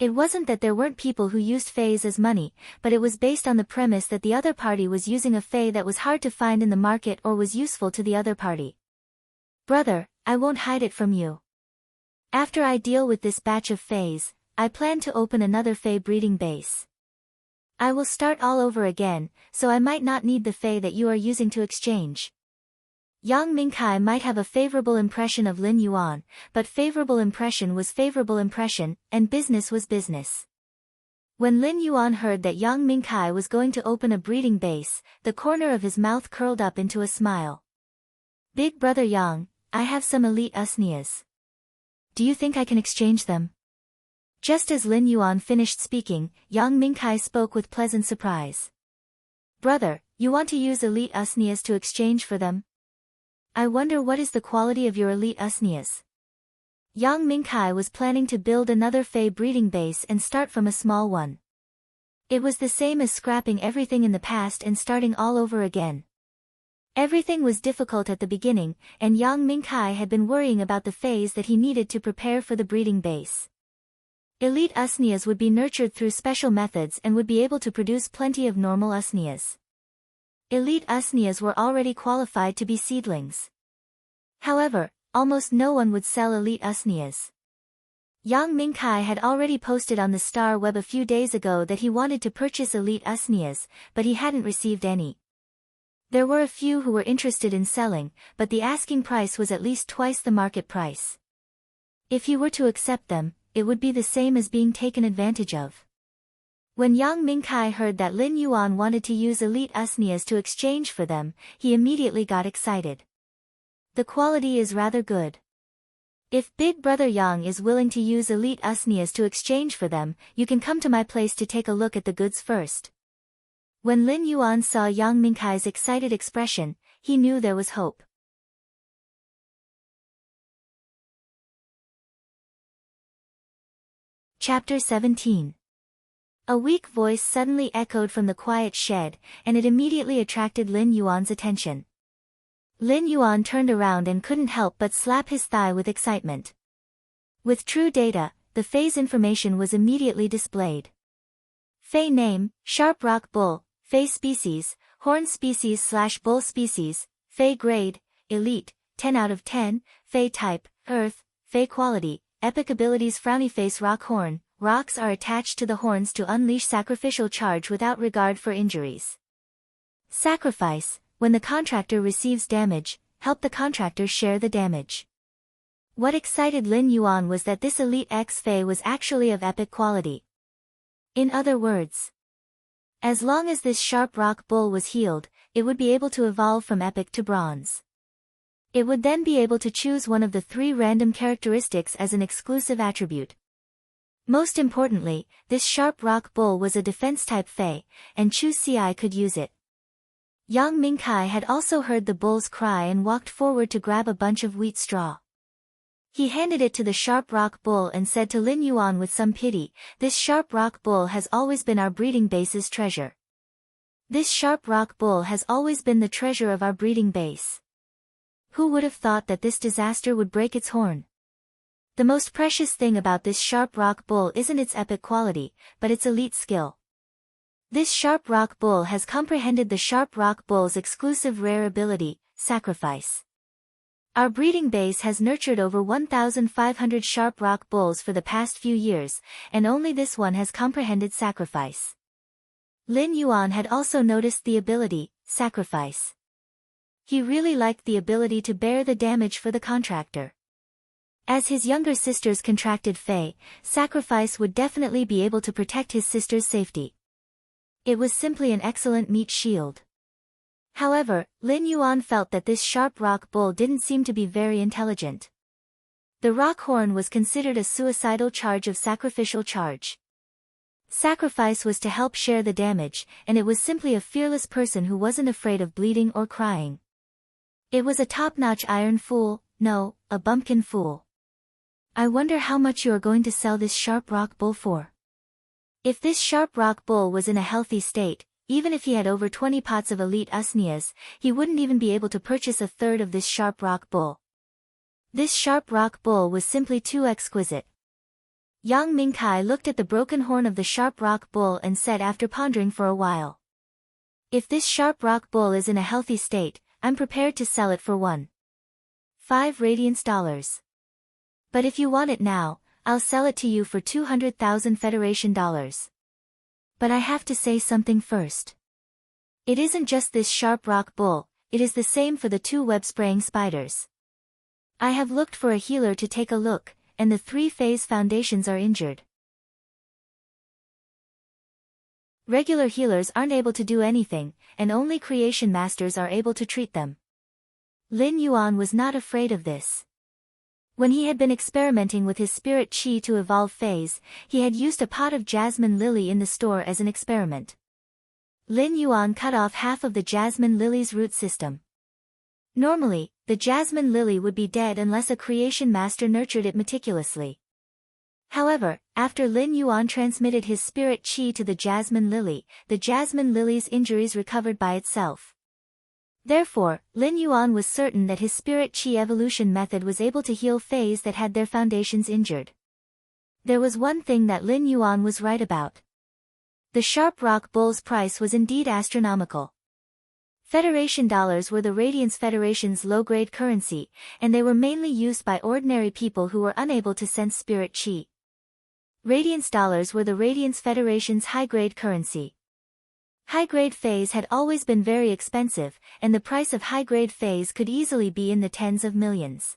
Speaker 1: It wasn't that there weren't people who used Faes as money, but it was based on the premise that the other party was using a Fae that was hard to find in the market or was useful to the other party. Brother, I won't hide it from you. After I deal with this batch of Faes, I plan to open another Fae breeding base. I will start all over again, so I might not need the Fae that you are using to exchange. Yang Mingkai might have a favorable impression of Lin Yuan, but favorable impression was favorable impression, and business was business. When Lin Yuan heard that Yang Mingkai was going to open a breeding base, the corner of his mouth curled up into a smile. Big brother Yang, I have some elite Usnias. Do you think I can exchange them? Just as Lin Yuan finished speaking, Yang Mingkai spoke with pleasant surprise. Brother, you want to use elite usnias to exchange for them? I wonder what is the quality of your elite usnias. Yang Mingkai was planning to build another Fey breeding base and start from a small one. It was the same as scrapping everything in the past and starting all over again. Everything was difficult at the beginning, and Yang Mingkai had been worrying about the phase that he needed to prepare for the breeding base. Elite usnias would be nurtured through special methods and would be able to produce plenty of normal usnias. Elite usnias were already qualified to be seedlings. However, almost no one would sell elite usnias. Yang Mingkai had already posted on the Star Web a few days ago that he wanted to purchase elite usnias, but he hadn't received any. There were a few who were interested in selling, but the asking price was at least twice the market price. If he were to accept them, it would be the same as being taken advantage of. When Yang Mingkai heard that Lin Yuan wanted to use elite usnias to exchange for them, he immediately got excited. The quality is rather good. If Big Brother Yang is willing to use elite usnias to exchange for them, you can come to my place to take a look at the goods first. When Lin Yuan saw Yang Mingkai's excited expression, he knew there was hope. Chapter 17. A weak voice suddenly echoed from the quiet shed, and it immediately attracted Lin Yuan's attention. Lin Yuan turned around and couldn't help but slap his thigh with excitement. With true data, the Fey's information was immediately displayed. Fey name, Sharp Rock Bull. Fey species, Horn species/Bull species. Fey grade, Elite, 10 out of 10. Fey type, Earth. Fey quality, epic abilities. Frowny face. Rock horn. Rocks are attached to the horns to unleash sacrificial charge without regard for injuries. Sacrifice, when the contractor receives damage, help the contractor share the damage. What excited Lin Yuan was that this Elite X Fey was actually of epic quality. In other words, as long as this Sharp Rock Bull was healed, it would be able to evolve from Epic to Bronze. It would then be able to choose one of the 3 random characteristics as an exclusive attribute. Most importantly, this Sharp Rock Bull was a defense-type Fey, and Chu Ci could use it. Yang Mingkai had also heard the bull's cry and walked forward to grab a bunch of wheat straw. He handed it to the Sharp Rock Bull and said to Lin Yuan with some pity, "This Sharp Rock Bull has always been our breeding base's treasure. This Sharp Rock Bull has always been the treasure of our breeding base. Who would have thought that this disaster would break its horn? The most precious thing about this Sharp Rock Bull isn't its epic quality, but its elite skill. This Sharp Rock Bull has comprehended the Sharp Rock Bull's exclusive rare ability, Sacrifice. Our breeding base has nurtured over 1,500 Sharp Rock Bulls for the past few years, and only this one has comprehended Sacrifice." Lin Yuan had also noticed the ability, Sacrifice. He really liked the ability to bear the damage for the contractor. As his younger sister's contracted Fey, Sacrifice would definitely be able to protect his sister's safety. It was simply an excellent meat shield. However, Lin Yuan felt that this Sharp Rock Bull didn't seem to be very intelligent. The rock horn was considered a suicidal charge of sacrificial charge. Sacrifice was to help share the damage, and it was simply a fearless person who wasn't afraid of bleeding or crying. It was a top-notch iron fool, no, a bumpkin fool. I wonder how much you are going to sell this Sharp Rock Bull for. If this Sharp Rock Bull was in a healthy state, even if he had over 20 pots of elite usnias, he wouldn't even be able to purchase a third of this Sharp Rock Bull. This Sharp Rock Bull was simply too exquisite. Yang Mingkai looked at the broken horn of the Sharp Rock Bull and said after pondering for a while, "If this Sharp Rock Bull is in a healthy state, I'm prepared to sell it for 1.5 Radiance dollars. But if you want it now, I'll sell it to you for 200,000 Federation dollars. But I have to say something first. It isn't just this Sharp Rock Bull, it is the same for the 2 web-spraying spiders. I have looked for a healer to take a look, and the 3-phase foundations are injured. Regular healers aren't able to do anything, and only creation masters are able to treat them." Lin Yuan was not afraid of this. When he had been experimenting with his spirit chi to evolve phase, he had used a pot of jasmine lily in the store as an experiment. Lin Yuan cut off half of the jasmine lily's root system. Normally, the jasmine lily would be dead unless a creation master nurtured it meticulously. However, after Lin Yuan transmitted his spirit chi to the jasmine lily's injuries recovered by itself. Therefore, Lin Yuan was certain that his spirit chi evolution method was able to heal phase that had their foundations injured. There was one thing that Lin Yuan was right about. The Sharp Rock Bull's price was indeed astronomical. Federation dollars were the Radiance Federation's low-grade currency, and they were mainly used by ordinary people who were unable to sense spirit chi. Radiance dollars were the Radiance Federation's high-grade currency. High-grade phase had always been very expensive, and the price of high-grade phase could easily be in the tens of millions.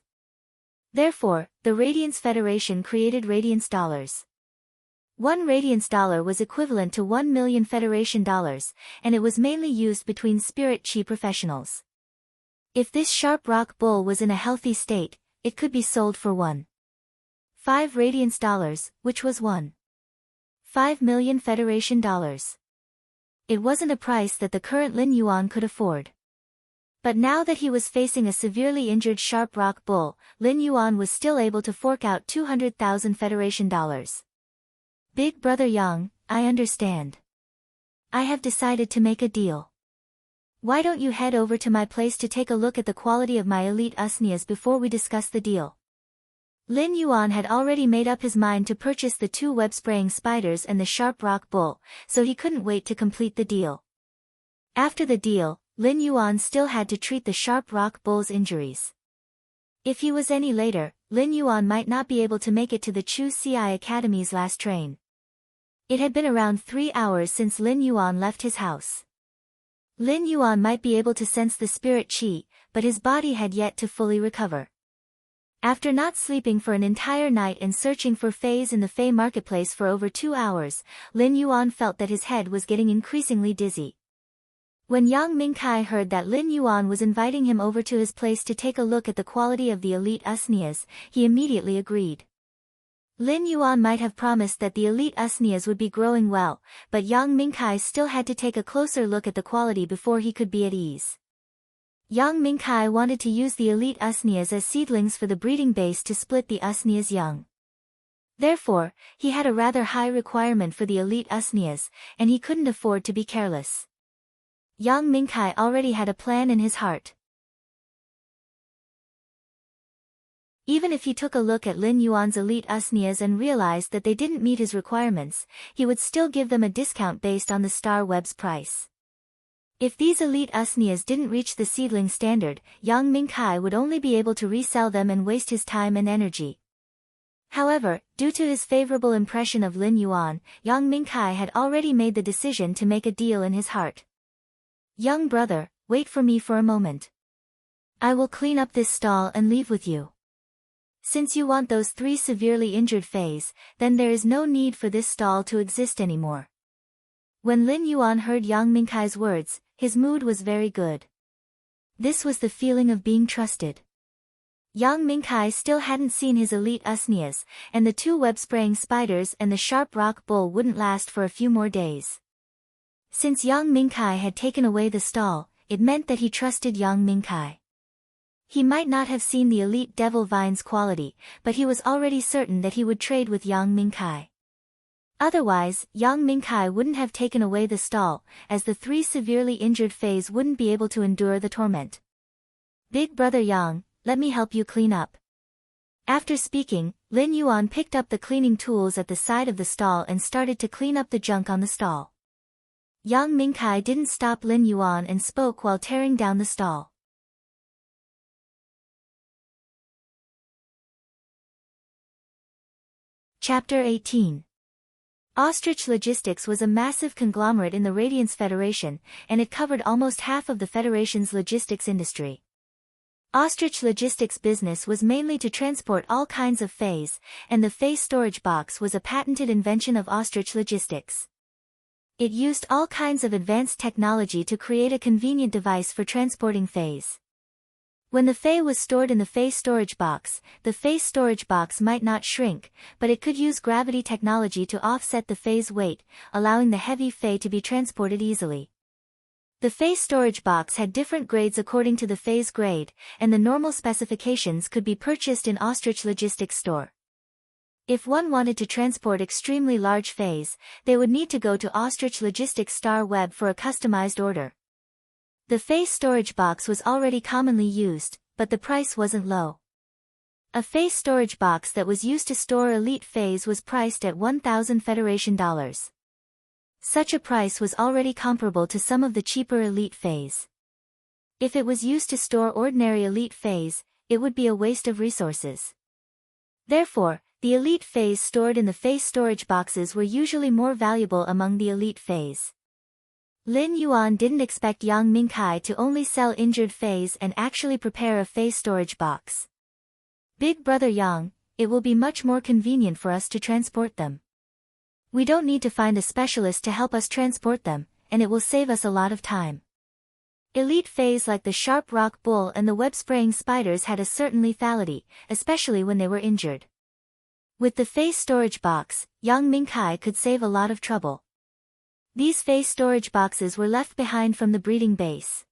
Speaker 1: Therefore, the Radiance Federation created Radiance dollars. One Radiance dollar was equivalent to 1 million Federation dollars, and it was mainly used between spirit chi professionals. If this Sharp Rock Bull was in a healthy state, it could be sold for 1.5 Radiance dollars, which was 1.5 million Federation dollars. It wasn't a price that the current Lin Yuan could afford. But now that he was facing a severely injured Sharp Rock Bull, Lin Yuan was still able to fork out 200,000 Federation dollars. Big Brother Yang, I understand. I have decided to make a deal. Why don't you head over to my place to take a look at the quality of my elite usnias before we discuss the deal? Lin Yuan had already made up his mind to purchase the 2 web-spraying spiders and the Sharp Rock Bull, so he couldn't wait to complete the deal. After the deal, Lin Yuan still had to treat the Sharp Rock Bull's injuries. If he was any later, Lin Yuan might not be able to make it to the Chu CI Academy's last train. It had been around 3 hours since Lin Yuan left his house. Lin Yuan might be able to sense the spirit chi, but his body had yet to fully recover. After not sleeping for an entire night and searching for Fays in the Fey marketplace for over 2 hours, Lin Yuan felt that his head was getting increasingly dizzy. When Yang Mingkai heard that Lin Yuan was inviting him over to his place to take a look at the quality of the elite usnias, he immediately agreed. Lin Yuan might have promised that the elite usnias would be growing well, but Yang Mingkai still had to take a closer look at the quality before he could be at ease. Yang Mingkai wanted to use the elite usnias as seedlings for the breeding base to split the usnias young. Therefore, he had a rather high requirement for the elite usnias, and he couldn't afford to be careless. Yang Mingkai already had a plan in his heart. Even if he took a look at Lin Yuan's elite usnias and realized that they didn't meet his requirements, he would still give them a discount based on the Star Web's price. If these elite usnias didn't reach the seedling standard, Yang Mingkai would only be able to resell them and waste his time and energy. However, due to his favorable impression of Lin Yuan, Yang Mingkai had already made the decision to make a deal in his heart. Young brother, wait for me for a moment. I will clean up this stall and leave with you. Since you want those 3 severely injured Fays, then there is no need for this stall to exist anymore. When Lin Yuan heard Yang Mingkai's words, his mood was very good. This was the feeling of being trusted. Yang Mingkai still hadn't seen his elite usnias, and the 2 web-spraying spiders and the Sharp Rock Bull wouldn't last for a few more days. Since Yang Mingkai had taken away the stall, it meant that he trusted Yang Mingkai. He might not have seen the elite Devil Vine's quality, but he was already certain that he would trade with Yang Mingkai. Otherwise, Yang Mingkai wouldn't have taken away the stall, as the 3 severely injured Fays wouldn't be able to endure the torment. Big brother Yang, let me help you clean up. After speaking, Lin Yuan picked up the cleaning tools at the side of the stall and started to clean up the junk on the stall. Yang Mingkai didn't stop Lin Yuan and spoke while tearing down the stall. Chapter 18. Ostrich Logistics was a massive conglomerate in the Radiance Federation, and it covered almost half of the Federation's logistics industry. Ostrich Logistics' business was mainly to transport all kinds of Fays, and the Fey storage box was a patented invention of Ostrich Logistics. It used all kinds of advanced technology to create a convenient device for transporting Fays. When the Fae was stored in the Fae storage box, the Fae storage box might not shrink, but it could use gravity technology to offset the Fae's weight, allowing the heavy Fae to be transported easily. The Fae storage box had different grades according to the Fae's grade, and the normal specifications could be purchased in Ostrich Logistics store. If one wanted to transport extremely large Faes, they would need to go to Ostrich Logistics Star Web for a customized order. The Fae storage box was already commonly used, but the price wasn't low. A Fae storage box that was used to store elite Faes was priced at 1,000 Federation dollars. Such a price was already comparable to some of the cheaper elite Faes. If it was used to store ordinary elite Faes, it would be a waste of resources. Therefore, the elite Faes stored in the Fae storage boxes were usually more valuable among the elite Faes. Lin Yuan didn't expect Yang Mingkai to only sell injured Faes and actually prepare a Fae storage box. Big brother Yang, it will be much more convenient for us to transport them. We don't need to find a specialist to help us transport them, and it will save us a lot of time. Elite Faes like the sharp rock bull and the web-spraying spiders had a certain lethality, especially when they were injured. With the Fae storage box, Yang Mingkai could save a lot of trouble. These Fae storage boxes were left behind from the breeding base.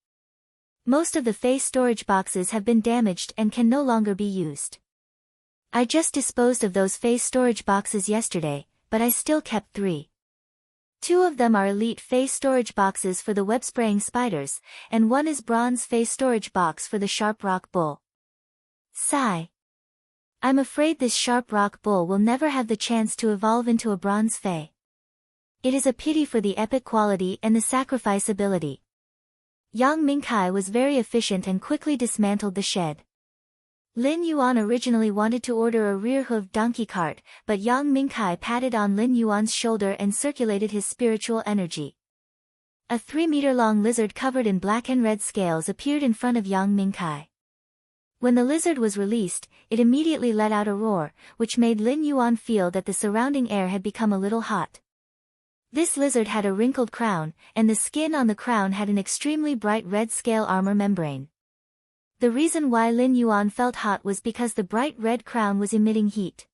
Speaker 1: Most of the Fae storage boxes have been damaged and can no longer be used. I just disposed of those Fae storage boxes yesterday, but I still kept 3. 2 of them are elite Fae storage boxes for the web-spraying spiders, and 1 is bronze Fae storage box for the sharp rock bull. Sigh. I'm afraid this sharp rock bull will never have the chance to evolve into a bronze Fae. It is a pity for the epic quality and the sacrifice ability. Yang Mingkai was very efficient and quickly dismantled the shed. Lin Yuan originally wanted to order a rear-hooved donkey cart, but Yang Mingkai patted on Lin Yuan's shoulder and circulated his spiritual energy. A 3-meter-long lizard covered in black and red scales appeared in front of Yang Mingkai. When the lizard was released, it immediately let out a roar, which made Lin Yuan feel that the surrounding air had become a little hot. This lizard had a wrinkled crown, and the skin on the crown had an extremely bright red scale armor membrane. The reason why Lin Yuan felt hot was because the bright red crown was emitting heat.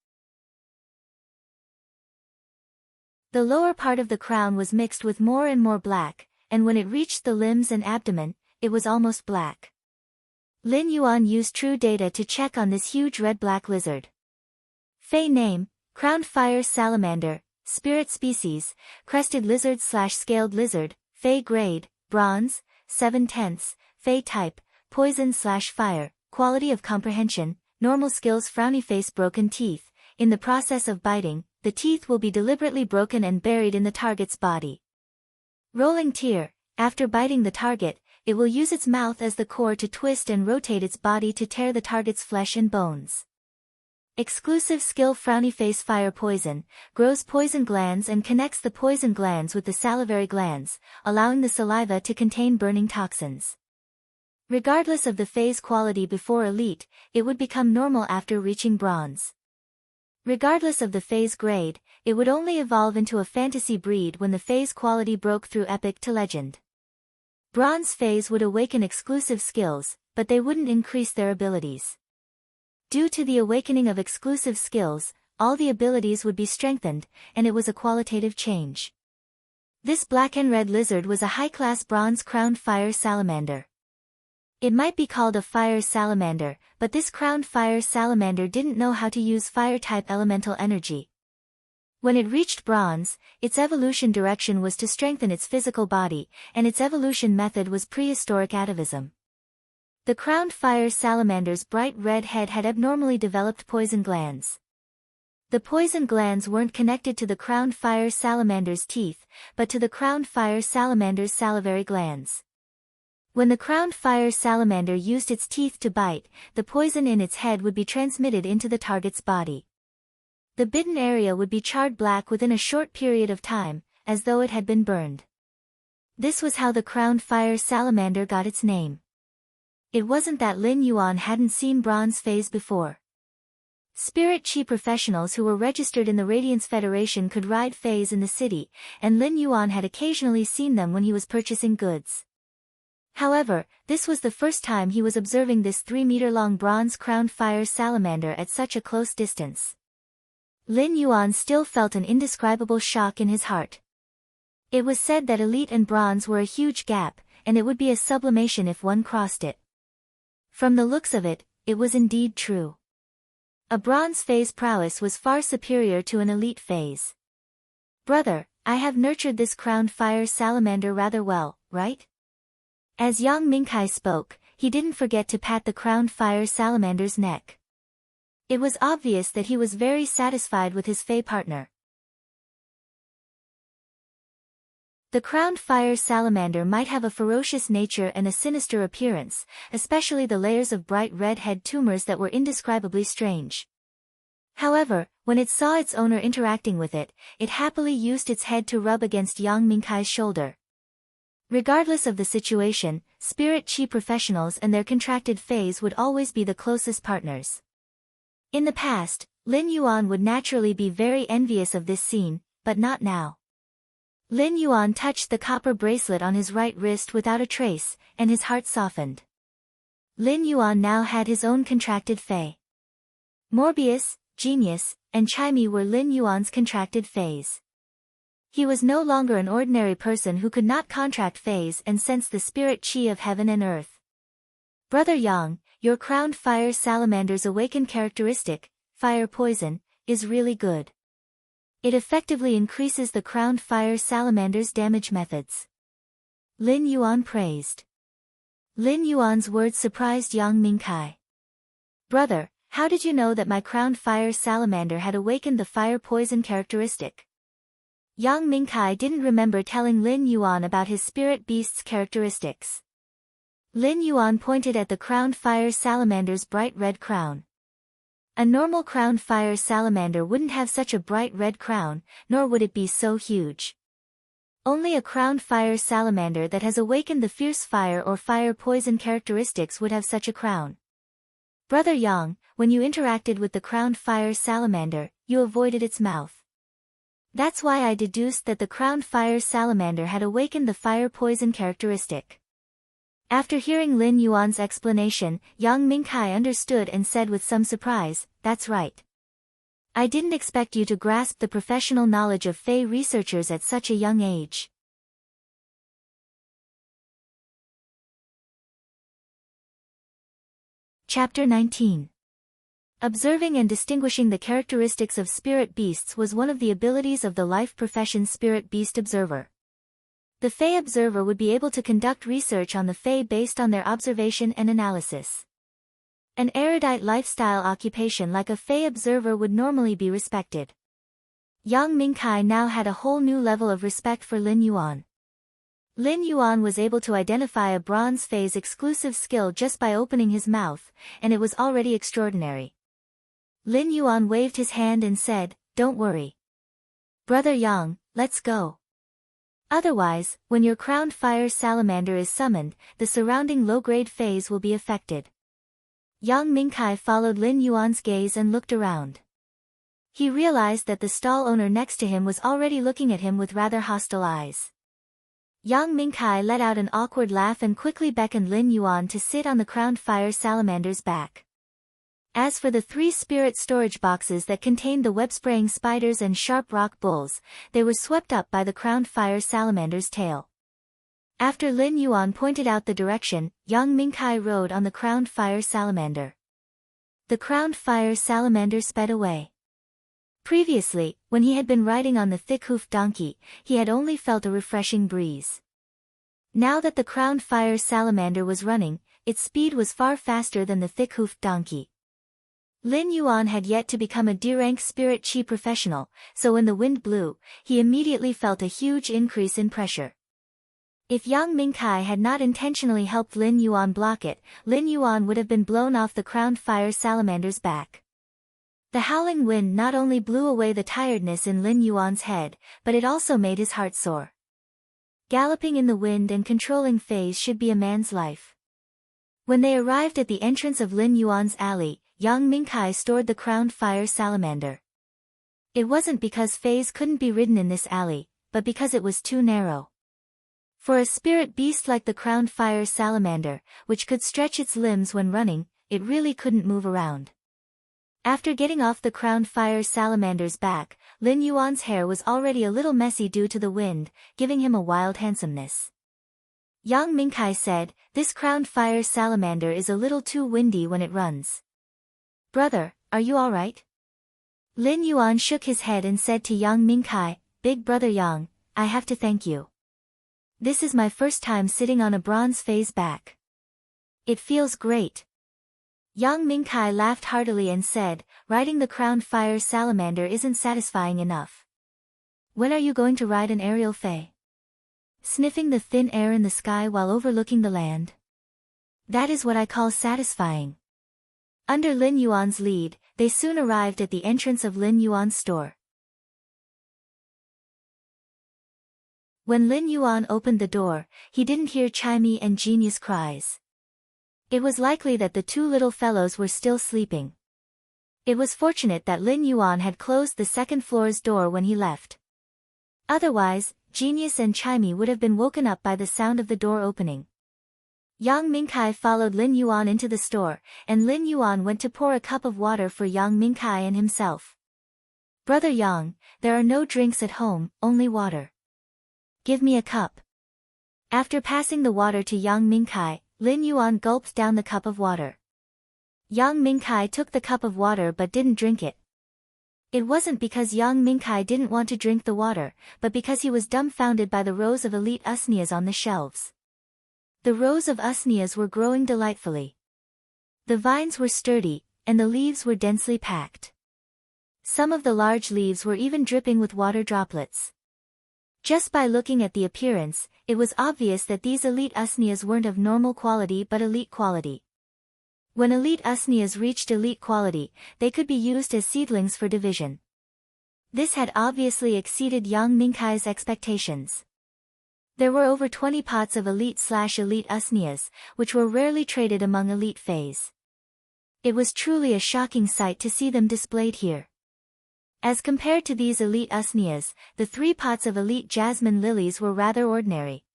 Speaker 1: The lower part of the crown was mixed with more and more black, and when it reached the limbs and abdomen, it was almost black. Lin Yuan used true data to check on this huge red-black lizard. Fae name, Crowned Fire Salamander, Spirit Species, Crested Lizard/Scaled Lizard, Fae Grade, Bronze, 7/10, Fae Type, Poison/Fire, Quality of Comprehension, Normal Skills Frowny Face Broken Teeth, in the process of biting, the teeth will be deliberately broken and buried in the target's body. Rolling Tear, after biting the target, it will use its mouth as the core to twist and rotate its body to tear the target's flesh and bones. Exclusive skill Frowny Face Fire Poison, grows poison glands and connects the poison glands with the salivary glands, allowing the saliva to contain burning toxins. Regardless of the Fae's quality before elite, it would become normal after reaching bronze. Regardless of the Fae's grade, it would only evolve into a fantasy breed when the Fae's quality broke through epic to legend. Bronze Faes would awaken exclusive skills, but they wouldn't increase their abilities. Due to the awakening of exclusive skills, all the abilities would be strengthened, and it was a qualitative change. This black and red lizard was a high-class bronze crowned fire salamander. It might be called a fire salamander, but this crowned fire salamander didn't know how to use fire-type elemental energy. When it reached bronze, its evolution direction was to strengthen its physical body, and its evolution method was prehistoric atavism. The crowned fire salamander's bright red head had abnormally developed poison glands. The poison glands weren't connected to the crowned fire salamander's teeth, but to the crowned fire salamander's salivary glands. When the crowned fire salamander used its teeth to bite, the poison in its head would be transmitted into the target's body. The bitten area would be charred black within a short period of time, as though it had been burned. This was how the crowned fire salamander got its name. It wasn't that Lin Yuan hadn't seen bronze Faes before. Spirit Chi professionals who were registered in the Radiance Federation could ride Faes in the city, and Lin Yuan had occasionally seen them when he was purchasing goods. However, this was the first time he was observing this 3-meter-long bronze-crowned fire salamander at such a close distance. Lin Yuan still felt an indescribable shock in his heart. It was said that elite and bronze were a huge gap, and it would be a sublimation if one crossed it. From the looks of it, it was indeed true. A bronze phase prowess was far superior to an elite phase. Brother, I have nurtured this crowned fire salamander rather well, right? As Yang Mingkai spoke, he didn't forget to pat the crowned fire salamander's neck. It was obvious that he was very satisfied with his fey partner. The crowned fire salamander might have a ferocious nature and a sinister appearance, especially the layers of bright red head tumors that were indescribably strange. However, when it saw its owner interacting with it, it happily used its head to rub against Yang Mingkai's shoulder. Regardless of the situation, spirit chi professionals and their contracted fays would always be the closest partners. In the past, Lin Yuan would naturally be very envious of this scene, but not now. Lin Yuan touched the copper bracelet on his right wrist without a trace, and his heart softened. Lin Yuan now had his own contracted fae. Morbius, Genius, and Chimey were Lin Yuan's contracted fays. He was no longer an ordinary person who could not contract fays and sense the spirit chi of heaven and earth. Brother Yang, your crowned fire salamander's awakened characteristic, fire poison, is really good. It effectively increases the crowned fire salamander's damage methods. Lin Yuan praised. Lin Yuan's words surprised Yang Mingkai. Brother, how did you know that my crowned fire salamander had awakened the fire poison characteristic? Yang Mingkai didn't remember telling Lin Yuan about his spirit beast's characteristics. Lin Yuan pointed at the crowned fire salamander's bright red crown. A normal crowned fire salamander wouldn't have such a bright red crown, nor would it be so huge. Only a crowned fire salamander that has awakened the fierce fire or fire poison characteristics would have such a crown. Brother Yang, when you interacted with the crowned fire salamander, you avoided its mouth. That's why I deduced that the crowned fire salamander had awakened the fire poison characteristic. After hearing Lin Yuan's explanation, Yang Mingkai understood and said with some surprise, that's right. I didn't expect you to grasp the professional knowledge of Fey researchers at such a young age. Chapter 19. Observing and distinguishing the characteristics of spirit beasts was one of the abilities of the life profession Spirit Beast Observer. The Fey observer would be able to conduct research on the Fey based on their observation and analysis. An erudite lifestyle occupation like a Fey observer would normally be respected. Yang Mingkai now had a whole new level of respect for Lin Yuan. Lin Yuan was able to identify a bronze Fey's exclusive skill just by opening his mouth, and it was already extraordinary. Lin Yuan waved his hand and said, "Don't worry. Brother Yang, let's go. Otherwise, when your crowned fire salamander is summoned, the surrounding low-grade Feys will be affected." Yang Mingkai followed Lin Yuan's gaze and looked around. He realized that the stall owner next to him was already looking at him with rather hostile eyes. Yang Mingkai let out an awkward laugh and quickly beckoned Lin Yuan to sit on the crowned fire salamander's back. As for the 3 spirit storage boxes that contained the web-spraying spiders and sharp rock bulls, they were swept up by the crowned fire salamander's tail. After Lin Yuan pointed out the direction, Yang Mingkai rode on the crowned fire salamander. The crowned fire salamander sped away. Previously, when he had been riding on the thick-hoofed donkey, he had only felt a refreshing breeze. Now that the crowned fire salamander was running, its speed was far faster than the thick-hoofed donkey. Lin Yuan had yet to become a D-rank spirit chi professional, so when the wind blew, he immediately felt a huge increase in pressure. If Yang Mingkai had not intentionally helped Lin Yuan block it, Lin Yuan would have been blown off the crowned fire salamander's back. The howling wind not only blew away the tiredness in Lin Yuan's head, but it also made his heart soar. Galloping in the wind and controlling Feys should be a man's life. When they arrived at the entrance of Lin Yuan's alley, Yang Mingkai stored the crowned fire salamander. It wasn't because Feys couldn't be ridden in this alley, but because it was too narrow. For a spirit beast like the crowned fire salamander, which could stretch its limbs when running, it really couldn't move around. After getting off the crowned fire salamander's back, Lin Yuan's hair was already a little messy due to the wind, giving him a wild handsomeness. Yang Mingkai said, "This crowned fire salamander is a little too windy when it runs. Brother, are you alright?" Lin Yuan shook his head and said to Yang Mingkai, "Big brother Yang, I have to thank you. This is my first time sitting on a bronze phase back. It feels great." Yang Mingkai laughed heartily and said, "Riding the crowned fire salamander isn't satisfying enough. When are you going to ride an aerial fae? Sniffing the thin air in the sky while overlooking the land? That is what I call satisfying." Under Lin Yuan's lead, they soon arrived at the entrance of Lin Yuan's store. When Lin Yuan opened the door, he didn't hear Chimey and Genius' cries. It was likely that the two little fellows were still sleeping. It was fortunate that Lin Yuan had closed the second floor's door when he left. Otherwise, Genius and Chimey would have been woken up by the sound of the door opening. Yang Mingkai followed Lin Yuan into the store, and Lin Yuan went to pour a cup of water for Yang Mingkai and himself. "Brother Yang, there are no drinks at home, only water. Give me a cup." After passing the water to Yang Mingkai, Lin Yuan gulped down the cup of water. Yang Mingkai took the cup of water but didn't drink it. It wasn't because Yang Mingkai didn't want to drink the water, but because he was dumbfounded by the rows of elite usneas on the shelves. The rows of usneas were growing delightfully. The vines were sturdy, and the leaves were densely packed. Some of the large leaves were even dripping with water droplets. Just by looking at the appearance, it was obvious that these elite usneas weren't of normal quality but elite quality. When elite usneas reached elite quality, they could be used as seedlings for division. This had obviously exceeded Yang Mingkai's expectations. There were over 20 pots of elite/elite usneas, which were rarely traded among elite fays. It was truly a shocking sight to see them displayed here. As compared to these elite usneas, the 3 pots of elite jasmine lilies were rather ordinary.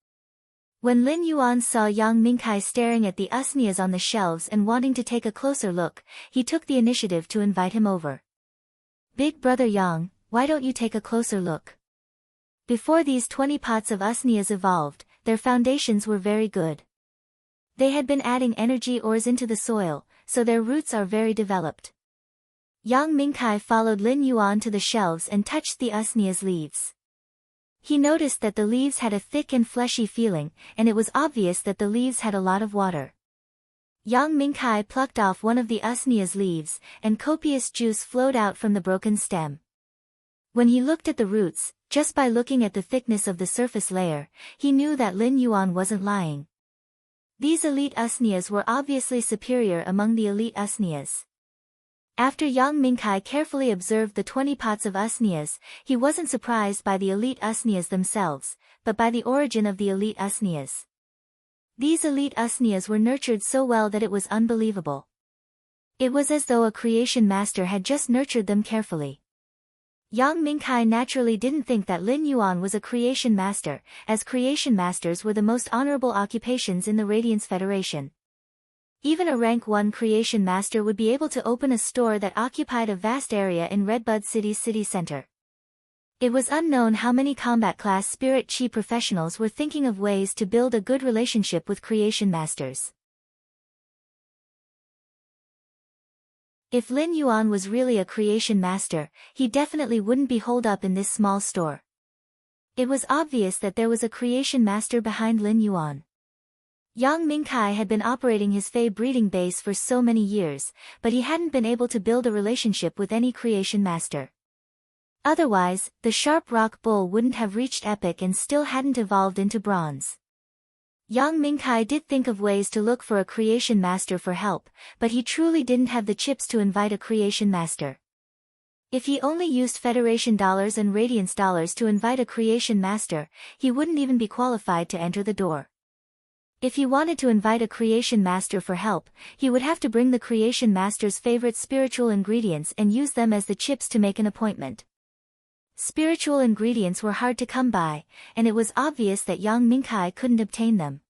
Speaker 1: When Lin Yuan saw Yang Mingkai staring at the usneas on the shelves and wanting to take a closer look, he took the initiative to invite him over. "Big brother Yang, why don't you take a closer look?" Before these 20 pots of usneas evolved, their foundations were very good. They had been adding energy ores into the soil, so their roots are very developed. Yang Mingkai followed Lin Yuan to the shelves and touched the usnea's leaves. He noticed that the leaves had a thick and fleshy feeling, and it was obvious that the leaves had a lot of water. Yang Mingkai plucked off one of the usnea's leaves, and copious juice flowed out from the broken stem. When he looked at the roots, just by looking at the thickness of the surface layer, he knew that Lin Yuan wasn't lying. These elite usneas were obviously superior among the elite usneas. After Yang Mingkai carefully observed the 20 pots of usneas, he wasn't surprised by the elite usneas themselves, but by the origin of the elite usneas. These elite usneas were nurtured so well that it was unbelievable. It was as though a creation master had just nurtured them carefully. Yang Mingkai naturally didn't think that Lin Yuan was a creation master, as creation masters were the most honorable occupations in the Radiance Federation. Even a rank 1 creation master would be able to open a store that occupied a vast area in Redbud City's city center. It was unknown how many combat class spirit chi professionals were thinking of ways to build a good relationship with creation masters. If Lin Yuan was really a creation master, he definitely wouldn't be holed up in this small store. It was obvious that there was a creation master behind Lin Yuan. Yang Mingkai had been operating his Fey breeding base for so many years, but he hadn't been able to build a relationship with any creation master. Otherwise, the sharp rock bull wouldn't have reached epic and still hadn't evolved into bronze. Yang Mingkai did think of ways to look for a creation master for help, but he truly didn't have the chips to invite a creation master. If he only used Federation dollars and Radiance dollars to invite a creation master, he wouldn't even be qualified to enter the door. If he wanted to invite a creation master for help, he would have to bring the creation master's favorite spiritual ingredients and use them as the chips to make an appointment. Spiritual ingredients were hard to come by, and it was obvious that Yang Mingkai couldn't obtain them.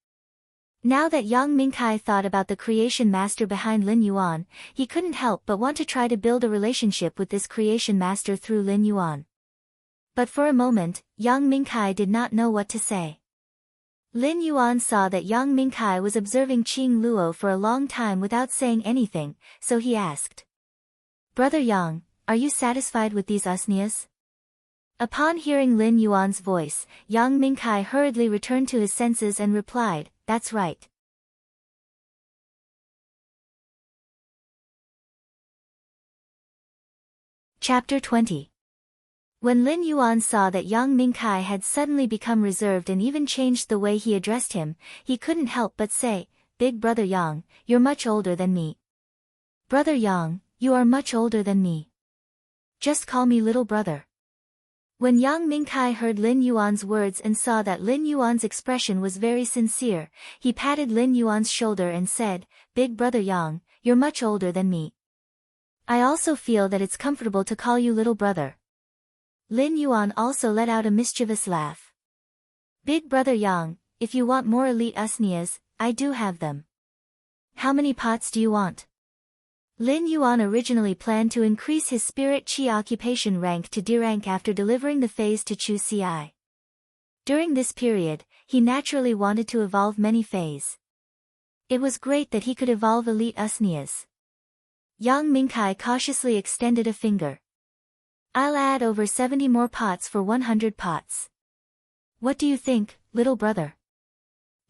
Speaker 1: Now that Yang Mingkai thought about the creation master behind Lin Yuan, he couldn't help but want to try to build a relationship with this creation master through Lin Yuan. But for a moment, Yang Mingkai did not know what to say. Lin Yuan saw that Yang Mingkai was observing Qing Luo for a long time without saying anything, so he asked. Brother Yang, are you satisfied with these usnias? Upon hearing Lin Yuan's voice, Yang Mingkai hurriedly returned to his senses and replied, That's right. Chapter 20. When Lin Yuan saw that Yang Mingkai had suddenly become reserved and even changed the way he addressed him, he couldn't help but say, Big brother Yang, you're much older than me. Brother Yang, you are much older than me. Just call me little brother. When Yang Mingkai heard Lin Yuan's words and saw that Lin Yuan's expression was very sincere, he patted Lin Yuan's shoulder and said, Big brother Yang, you're much older than me. I also feel that it's comfortable to call you little brother. Lin Yuan also let out a mischievous laugh. Big brother Yang, if you want more elite usnias, I do have them. How many pots do you want? Lin Yuan originally planned to increase his spirit chi occupation rank to D rank after delivering the phase to Chu Ci. During this period, he naturally wanted to evolve many phase. It was great that he could evolve elite usnias. Yang Mingkai cautiously extended a finger. I'll add over 70 more pots for 100 pots. What do you think, little brother?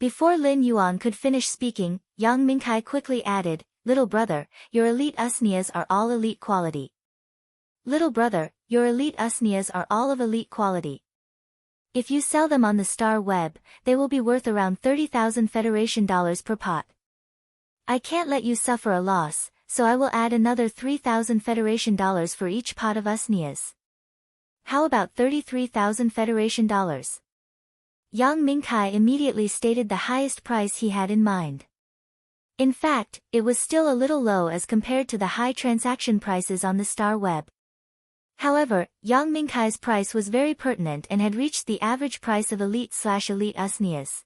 Speaker 1: Before Lin Yuan could finish speaking, Yang Mingkai quickly added, Little brother, your elite usnias are all elite quality. Little brother, your elite usnias are all of elite quality. If you sell them on the Star Web, they will be worth around 30,000 Federation dollars per pot. I can't let you suffer a loss, so I will add another 3,000 Federation dollars for each pot of usnias. How about 33,000 Federation dollars? Yang Mingkai immediately stated the highest price he had in mind. In fact, it was still a little low as compared to the high transaction prices on the Star Web. However, Yang Mingkai's price was very pertinent and had reached the average price of elite/elite usnias.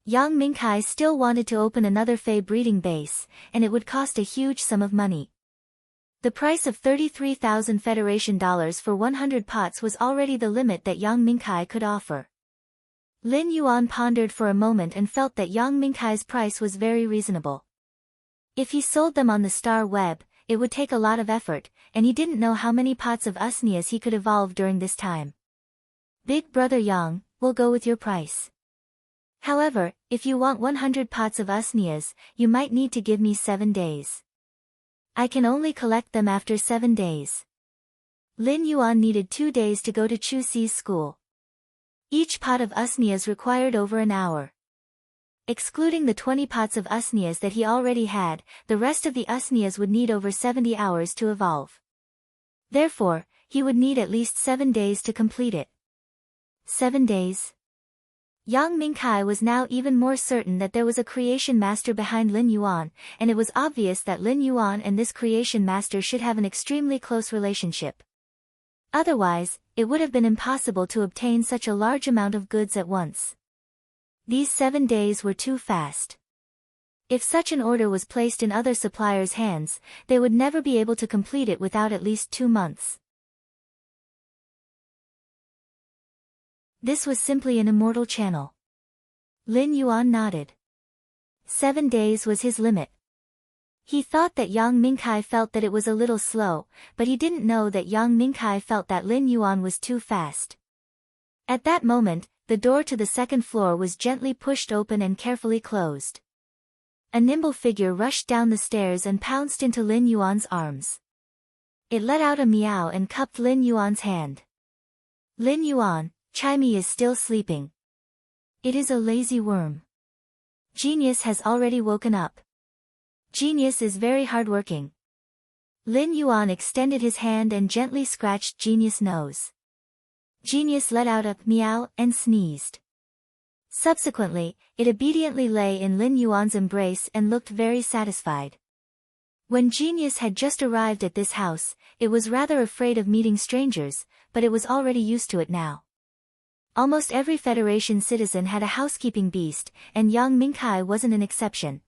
Speaker 1: Yang Mingkai still wanted to open another Fey breeding base, and it would cost a huge sum of money. The price of 33,000 Federation dollars for 100 pots was already the limit that Yang Mingkai could offer. Lin Yuan pondered for a moment and felt that Yang Mingkai's price was very reasonable. If he sold them on the Star Web, it would take a lot of effort, and he didn't know how many pots of usnias he could evolve during this time. Big brother Yang, we'll go with your price. However, if you want 100 pots of usnias, you might need to give me 7 days. I can only collect them after 7 days. Lin Yuan needed 2 days to go to Chu Ci's school. Each pot of usnias required over an hour. Excluding the 20 pots of usnias that he already had, the rest of the usnias would need over 70 hours to evolve. Therefore, he would need at least 7 days to complete it. 7 days? Yang Mingkai was now even more certain that there was a creation master behind Lin Yuan, and it was obvious that Lin Yuan and this creation master should have an extremely close relationship. Otherwise, it would have been impossible to obtain such a large amount of goods at once. These 7 days were too fast. If such an order was placed in other suppliers' hands, they would never be able to complete it without at least 2 months. This was simply an immortal channel. Lin Yuan nodded. 7 days was his limit. He thought that Yang Mingkai felt that it was a little slow, but he didn't know that Yang Mingkai felt that Lin Yuan was too fast. At that moment, the door to the second floor was gently pushed open and carefully closed. A nimble figure rushed down the stairs and pounced into Lin Yuan's arms. It let out a meow and cupped Lin Yuan's hand. Lin Yuan, Chimey is still sleeping. It is a lazy worm. Genius has already woken up. Genius is very hardworking. Lin Yuan extended his hand and gently scratched Genius' nose. Genius let out a meow and sneezed. Subsequently, it obediently lay in Lin Yuan's embrace and looked very satisfied. When Genius had just arrived at this house, it was rather afraid of meeting strangers, but it was already used to it now. Almost every Federation citizen had a housekeeping beast, and Yang Mingkai wasn't an exception.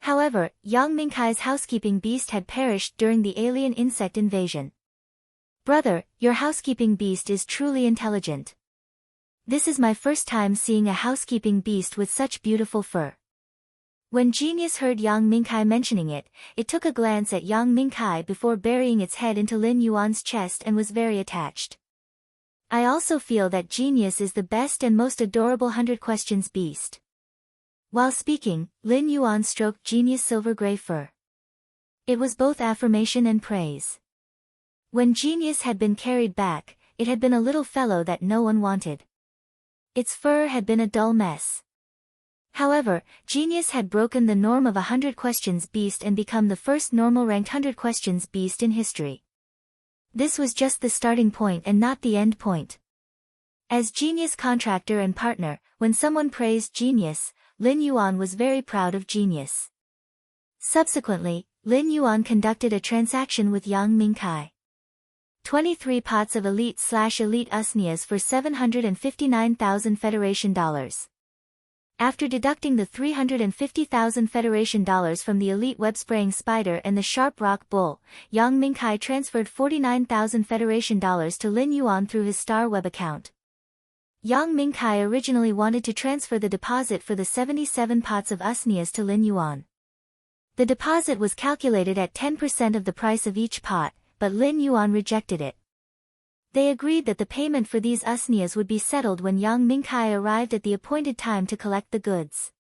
Speaker 1: However, Yang Mingkai's housekeeping beast had perished during the alien insect invasion. "Brother, your housekeeping beast is truly intelligent. This is my first time seeing a housekeeping beast with such beautiful fur." When Genius heard Yang Mingkai mentioning it, it took a glance at Yang Mingkai before burying its head into Lin Yuan's chest and was very attached. "I also feel that Genius is the best and most adorable 100 Questions beast." While speaking, Lin Yuan stroked Genius' silver-gray fur. It was both affirmation and praise. When Genius had been carried back, it had been a little fellow that no one wanted. Its fur had been a dull mess. However, Genius had broken the norm of a 100 Questions beast and become the first normal-ranked 100 Questions beast in history. This was just the starting point and not the end point. As Genius' contractor and partner, when someone praised Genius, Lin Yuan was very proud of Genius. Subsequently, Lin Yuan conducted a transaction with Yang Mingkai. 23 pots of elite/elite usnias for 759,000 Federation dollars. After deducting the 350,000 Federation dollars from the elite web-spraying spider and the sharp rock bull, Yang Mingkai transferred 49,000 Federation dollars to Lin Yuan through his Star Web account. Yang Mingkai originally wanted to transfer the deposit for the 77 pots of usnias to Lin Yuan. The deposit was calculated at 10% of the price of each pot, but Lin Yuan rejected it. They agreed that the payment for these usnias would be settled when Yang Mingkai arrived at the appointed time to collect the goods.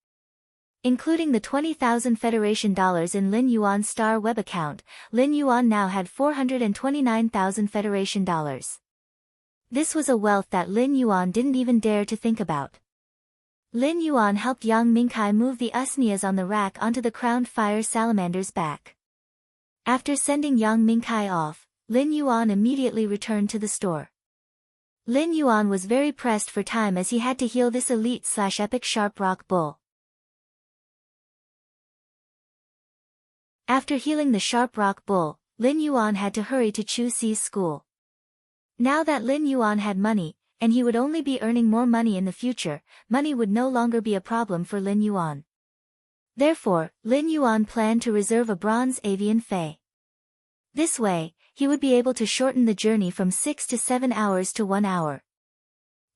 Speaker 1: Including the 20,000 Federation dollars in Lin Yuan's Star Web account, Lin Yuan now had 429,000 Federation dollars. This was a wealth that Lin Yuan didn't even dare to think about. Lin Yuan helped Yang Mingkai move the usnias on the rack onto the crowned fire salamander's back. After sending Yang Mingkai off, Lin Yuan immediately returned to the store. Lin Yuan was very pressed for time as he had to heal this elite/epic sharp rock bull. After healing the sharp rock bull, Lin Yuan had to hurry to Chu Si's school. Now that Lin Yuan had money, and he would only be earning more money in the future, money would no longer be a problem for Lin Yuan. Therefore, Lin Yuan planned to reserve a bronze avian fei. This way, he would be able to shorten the journey from 6 to 7 hours to 1 hour.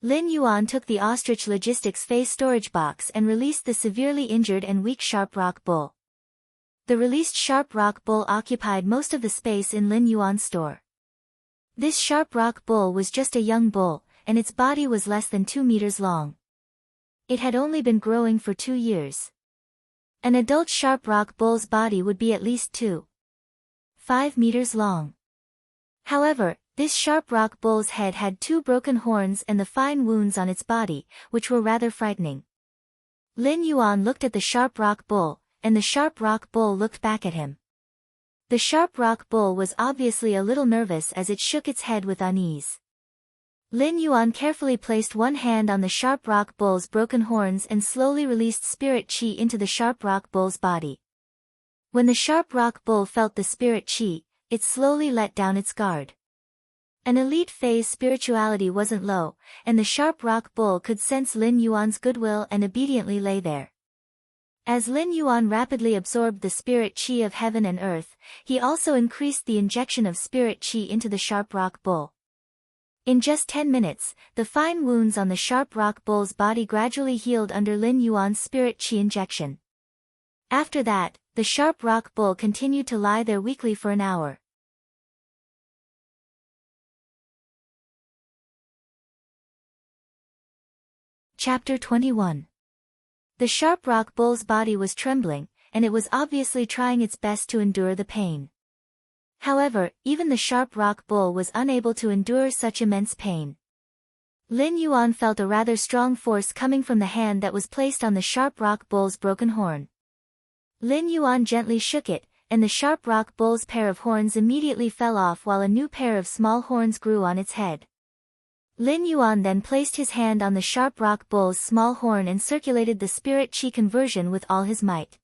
Speaker 1: Lin Yuan took the ostrich logistics fei storage box and released the severely injured and weak sharp rock bull. The released sharp rock bull occupied most of the space in Lin Yuan's store. This sharp rock bull was just a young bull, and its body was less than 2 meters long. It had only been growing for 2 years. An adult sharp rock bull's body would be at least 2.5 meters long. However, this sharp rock bull's head had 2 broken horns and the fine wounds on its body, which were rather frightening. Lin Yuan looked at the sharp rock bull, and the sharp rock bull looked back at him. The sharp rock bull was obviously a little nervous as it shook its head with unease. Lin Yuan carefully placed one hand on the sharp rock bull's broken horns and slowly released spirit chi into the sharp rock bull's body. When the sharp rock bull felt the spirit chi, it slowly let down its guard. An elite fei's spirituality wasn't low, and the sharp rock bull could sense Lin Yuan's goodwill and obediently lay there. As Lin Yuan rapidly absorbed the spirit chi of heaven and earth, he also increased the injection of spirit chi into the sharp rock bull. In just 10 minutes, the fine wounds on the sharp rock bull's body gradually healed under Lin Yuan's spirit chi injection. After that, the sharp rock bull continued to lie there weakly for an hour. Chapter 21. The sharp rock bull's body was trembling, and it was obviously trying its best to endure the pain. However, even the sharp rock bull was unable to endure such immense pain. Lin Yuan felt a rather strong force coming from the hand that was placed on the sharp rock bull's broken horn. Lin Yuan gently shook it, and the sharp rock bull's pair of horns immediately fell off while a new pair of small horns grew on its head. Lin Yuan then placed his hand on the sharp rock bull's small horn and circulated the spirit chi conversion with all his might.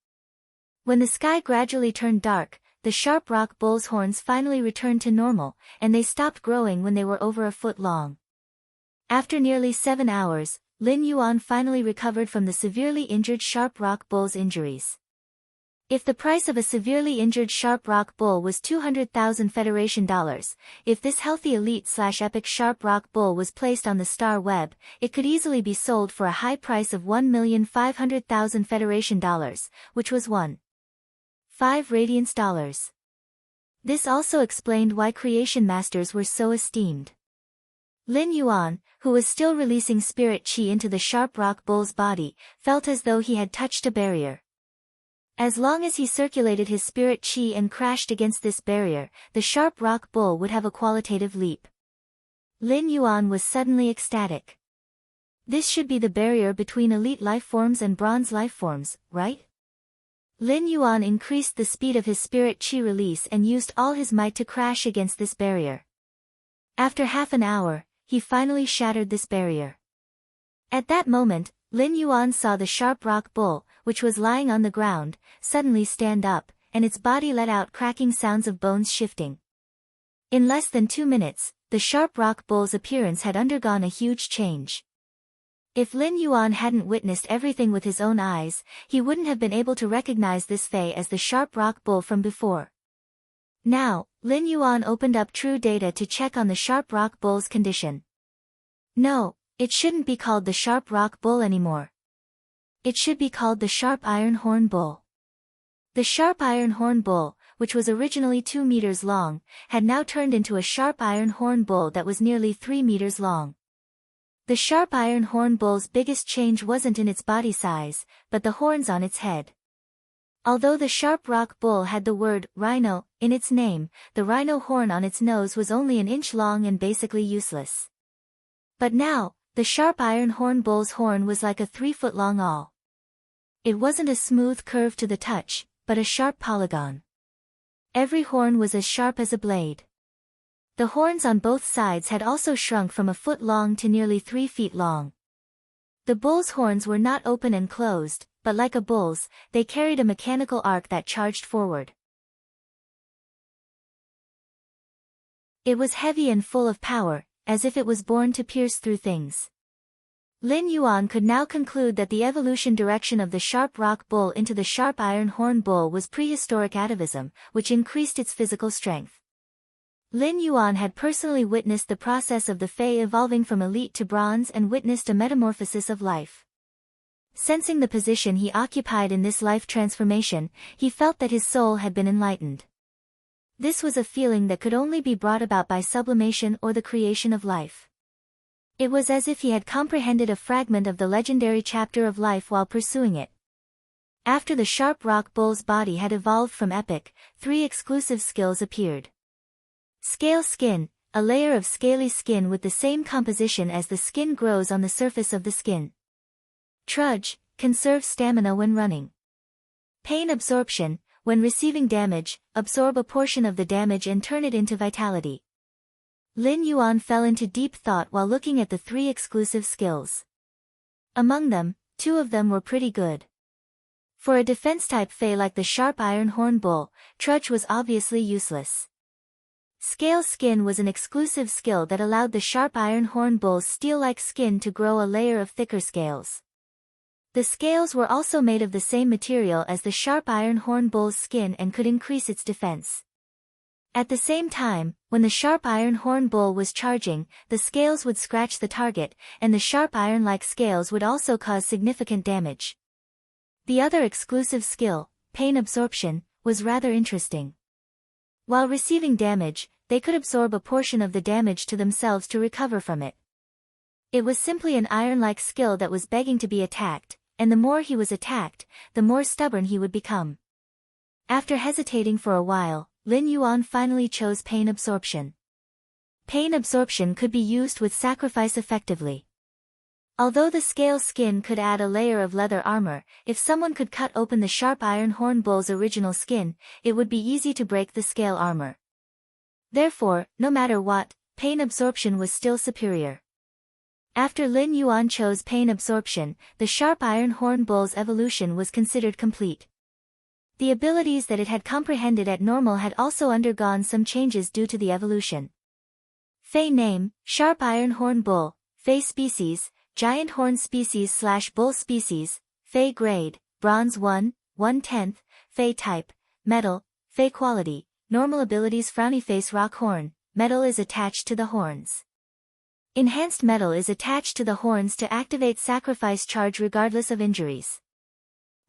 Speaker 1: When the sky gradually turned dark, the sharp rock bull's horns finally returned to normal, and they stopped growing when they were over a foot long. After nearly 7 hours, Lin Yuan finally recovered from the severely injured sharp rock bull's injuries. If the price of a severely injured sharp rock bull was 200,000 Federation dollars, if this healthy elite/epic sharp rock bull was placed on the star web, it could easily be sold for a high price of 1,500,000 Federation dollars, which was 1.5 radiance dollars. This also explained why creation masters were so esteemed. Lin Yuan, who was still releasing spirit chi into the sharp rock bull's body, felt as though he had touched a barrier. As long as he circulated his spirit chi and crashed against this barrier, the sharp rock bull would have a qualitative leap. Lin Yuan was suddenly ecstatic. This should be the barrier between elite lifeforms and bronze lifeforms, right? Lin Yuan increased the speed of his spirit chi release and used all his might to crash against this barrier. After half an hour, he finally shattered this barrier. At that moment, Lin Yuan saw the sharp rock bull, which was lying on the ground, suddenly stand up, and its body let out cracking sounds of bones shifting. In less than 2 minutes, the sharp rock bull's appearance had undergone a huge change. If Lin Yuan hadn't witnessed everything with his own eyes, he wouldn't have been able to recognize this Fei as the sharp rock bull from before. Now, Lin Yuan opened up True Data to check on the sharp rock bull's condition. No, it shouldn't be called the sharp rock bull anymore. It should be called the sharp iron horn bull. The sharp iron horn bull, which was originally 2 meters long, had now turned into a sharp iron horn bull that was nearly 3 meters long. The sharp iron horn bull's biggest change wasn't in its body size, but the horns on its head. Although the sharp rock bull had the word rhino in its name, the rhino horn on its nose was only an inch long and basically useless. But now, the sharp iron horn bull's horn was like a 3-foot-long awl. It wasn't a smooth curve to the touch, but a sharp polygon. Every horn was as sharp as a blade. The horns on both sides had also shrunk from a foot long to nearly 3 feet long. The bull's horns were not open and closed, but like a bull's, they carried a mechanical arc that charged forward. It was heavy and full of power, as if it was born to pierce through things. Lin Yuan could now conclude that the evolution direction of the sharp rock bull into the sharp iron horn bull was prehistoric atavism, which increased its physical strength. Lin Yuan had personally witnessed the process of the Fei evolving from elite to bronze and witnessed a metamorphosis of life. Sensing the position he occupied in this life transformation, he felt that his soul had been enlightened. This was a feeling that could only be brought about by sublimation or the creation of life. It was as if he had comprehended a fragment of the legendary chapter of life while pursuing it. After the sharp rock bull's body had evolved from epic, 3 exclusive skills appeared. Scale skin, a layer of scaly skin with the same composition as the skin grows on the surface of the skin. Trudge, conserve stamina when running. Pain absorption, when receiving damage, absorb a portion of the damage and turn it into vitality. Lin Yuan fell into deep thought while looking at the 3 exclusive skills. Among them, 2 of them were pretty good. For a defense-type Fei like the sharp iron horn bull, Trudge was obviously useless. Scale skin was an exclusive skill that allowed the sharp iron horn bull's steel-like skin to grow a layer of thicker scales. The scales were also made of the same material as the sharp iron horn bull's skin and could increase its defense. At the same time, when the sharp iron horn bull was charging, the scales would scratch the target, and the sharp iron-like scales would also cause significant damage. The other exclusive skill, pain absorption, was rather interesting. While receiving damage, they could absorb a portion of the damage to themselves to recover from it. It was simply an iron-like skill that was begging to be attacked, and the more he was attacked, the more stubborn he would become. After hesitating for a while, Lin Yuan finally chose pain absorption. Pain absorption could be used with sacrifice effectively. Although the scale skin could add a layer of leather armor, if someone could cut open the sharp iron horn bull's original skin, it would be easy to break the scale armor. Therefore, no matter what, pain absorption was still superior. After Lin Yuan chose pain absorption, the sharp iron horn bull's evolution was considered complete. The abilities that it had comprehended at normal had also undergone some changes due to the evolution. Fey name, Sharp Iron Horn Bull, Fey species, Giant Horn species/Bull species, Fey grade, Bronze 1, 1/10, Fey type, Metal, Fey quality, normal abilities Frowny Face Rock Horn, metal is attached to the horns. Enhanced metal is attached to the horns to activate sacrifice charge regardless of injuries.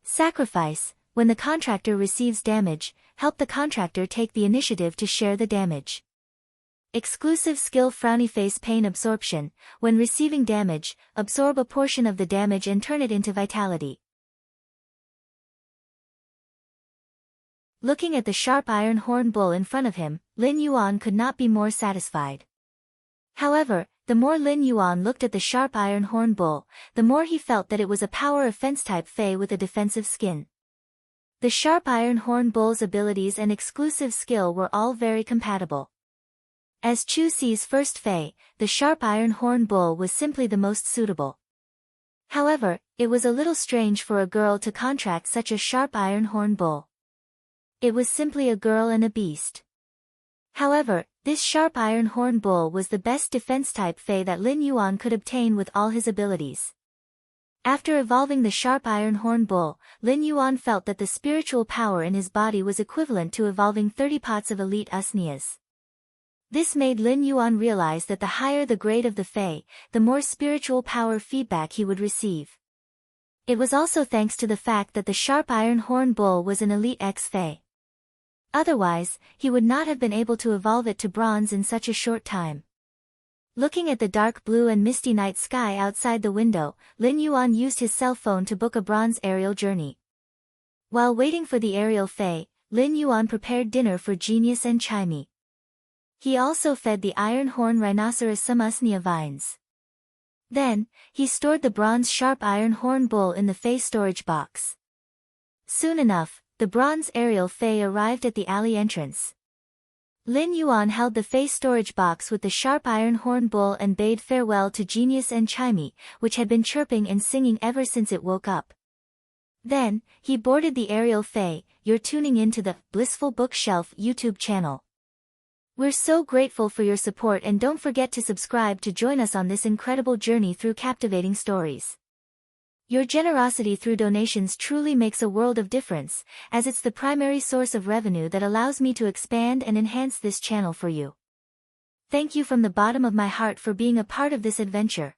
Speaker 1: Sacrifice, when the contractor receives damage, help the contractor take the initiative to share the damage. Exclusive skill Frowny Face Pain Absorption, when receiving damage, absorb a portion of the damage and turn it into vitality. Looking at the Sharp Iron Horn Bull in front of him, Lin Yuan could not be more satisfied. However, the more Lin Yuan looked at the Sharp Iron Horn Bull, the more he felt that it was a power offense-type Fey with a defensive skin. The Sharp Iron Horn Bull's abilities and exclusive skill were all very compatible. As Chu Si's first Fey, the Sharp Iron Horn Bull was simply the most suitable. However, it was a little strange for a girl to contract such a Sharp Iron Horn Bull. It was simply a girl and a beast. However, this Sharp Iron Horn Bull was the best defense-type Fey that Lin Yuan could obtain with all his abilities. After evolving the Sharp Iron Horn Bull, Lin Yuan felt that the spiritual power in his body was equivalent to evolving 30 pots of elite Usnias. This made Lin Yuan realize that the higher the grade of the Fey, the more spiritual power feedback he would receive. It was also thanks to the fact that the Sharp Iron Horn Bull was an elite X Fey. Otherwise, he would not have been able to evolve it to bronze in such a short time. Looking at the dark blue and misty night sky outside the window, Lin Yuan used his cell phone to book a bronze aerial journey. While waiting for the aerial Fey, Lin Yuan prepared dinner for Genius and Chimey. He also fed the Iron Horn Rhinoceros some Usnia vines. Then, he stored the bronze Sharp Iron Horn Bull in the Fey storage box. Soon enough, the bronze aerial Fey arrived at the alley entrance. Lin Yuan held the Fey storage box with the Sharp Iron Horn Bull and bade farewell to Genius and Chimey, which had been chirping and singing ever since it woke up. Then, he boarded the aerial Fey. You're tuning in to the Blissful Bookshelf YouTube channel. We're so grateful for your support, and don't forget to subscribe to join us on this incredible journey through captivating stories. Your generosity through donations truly makes a world of difference, as it's the primary source of revenue that allows me to expand and enhance this channel for you. Thank you from the bottom of my heart for being a part of this adventure.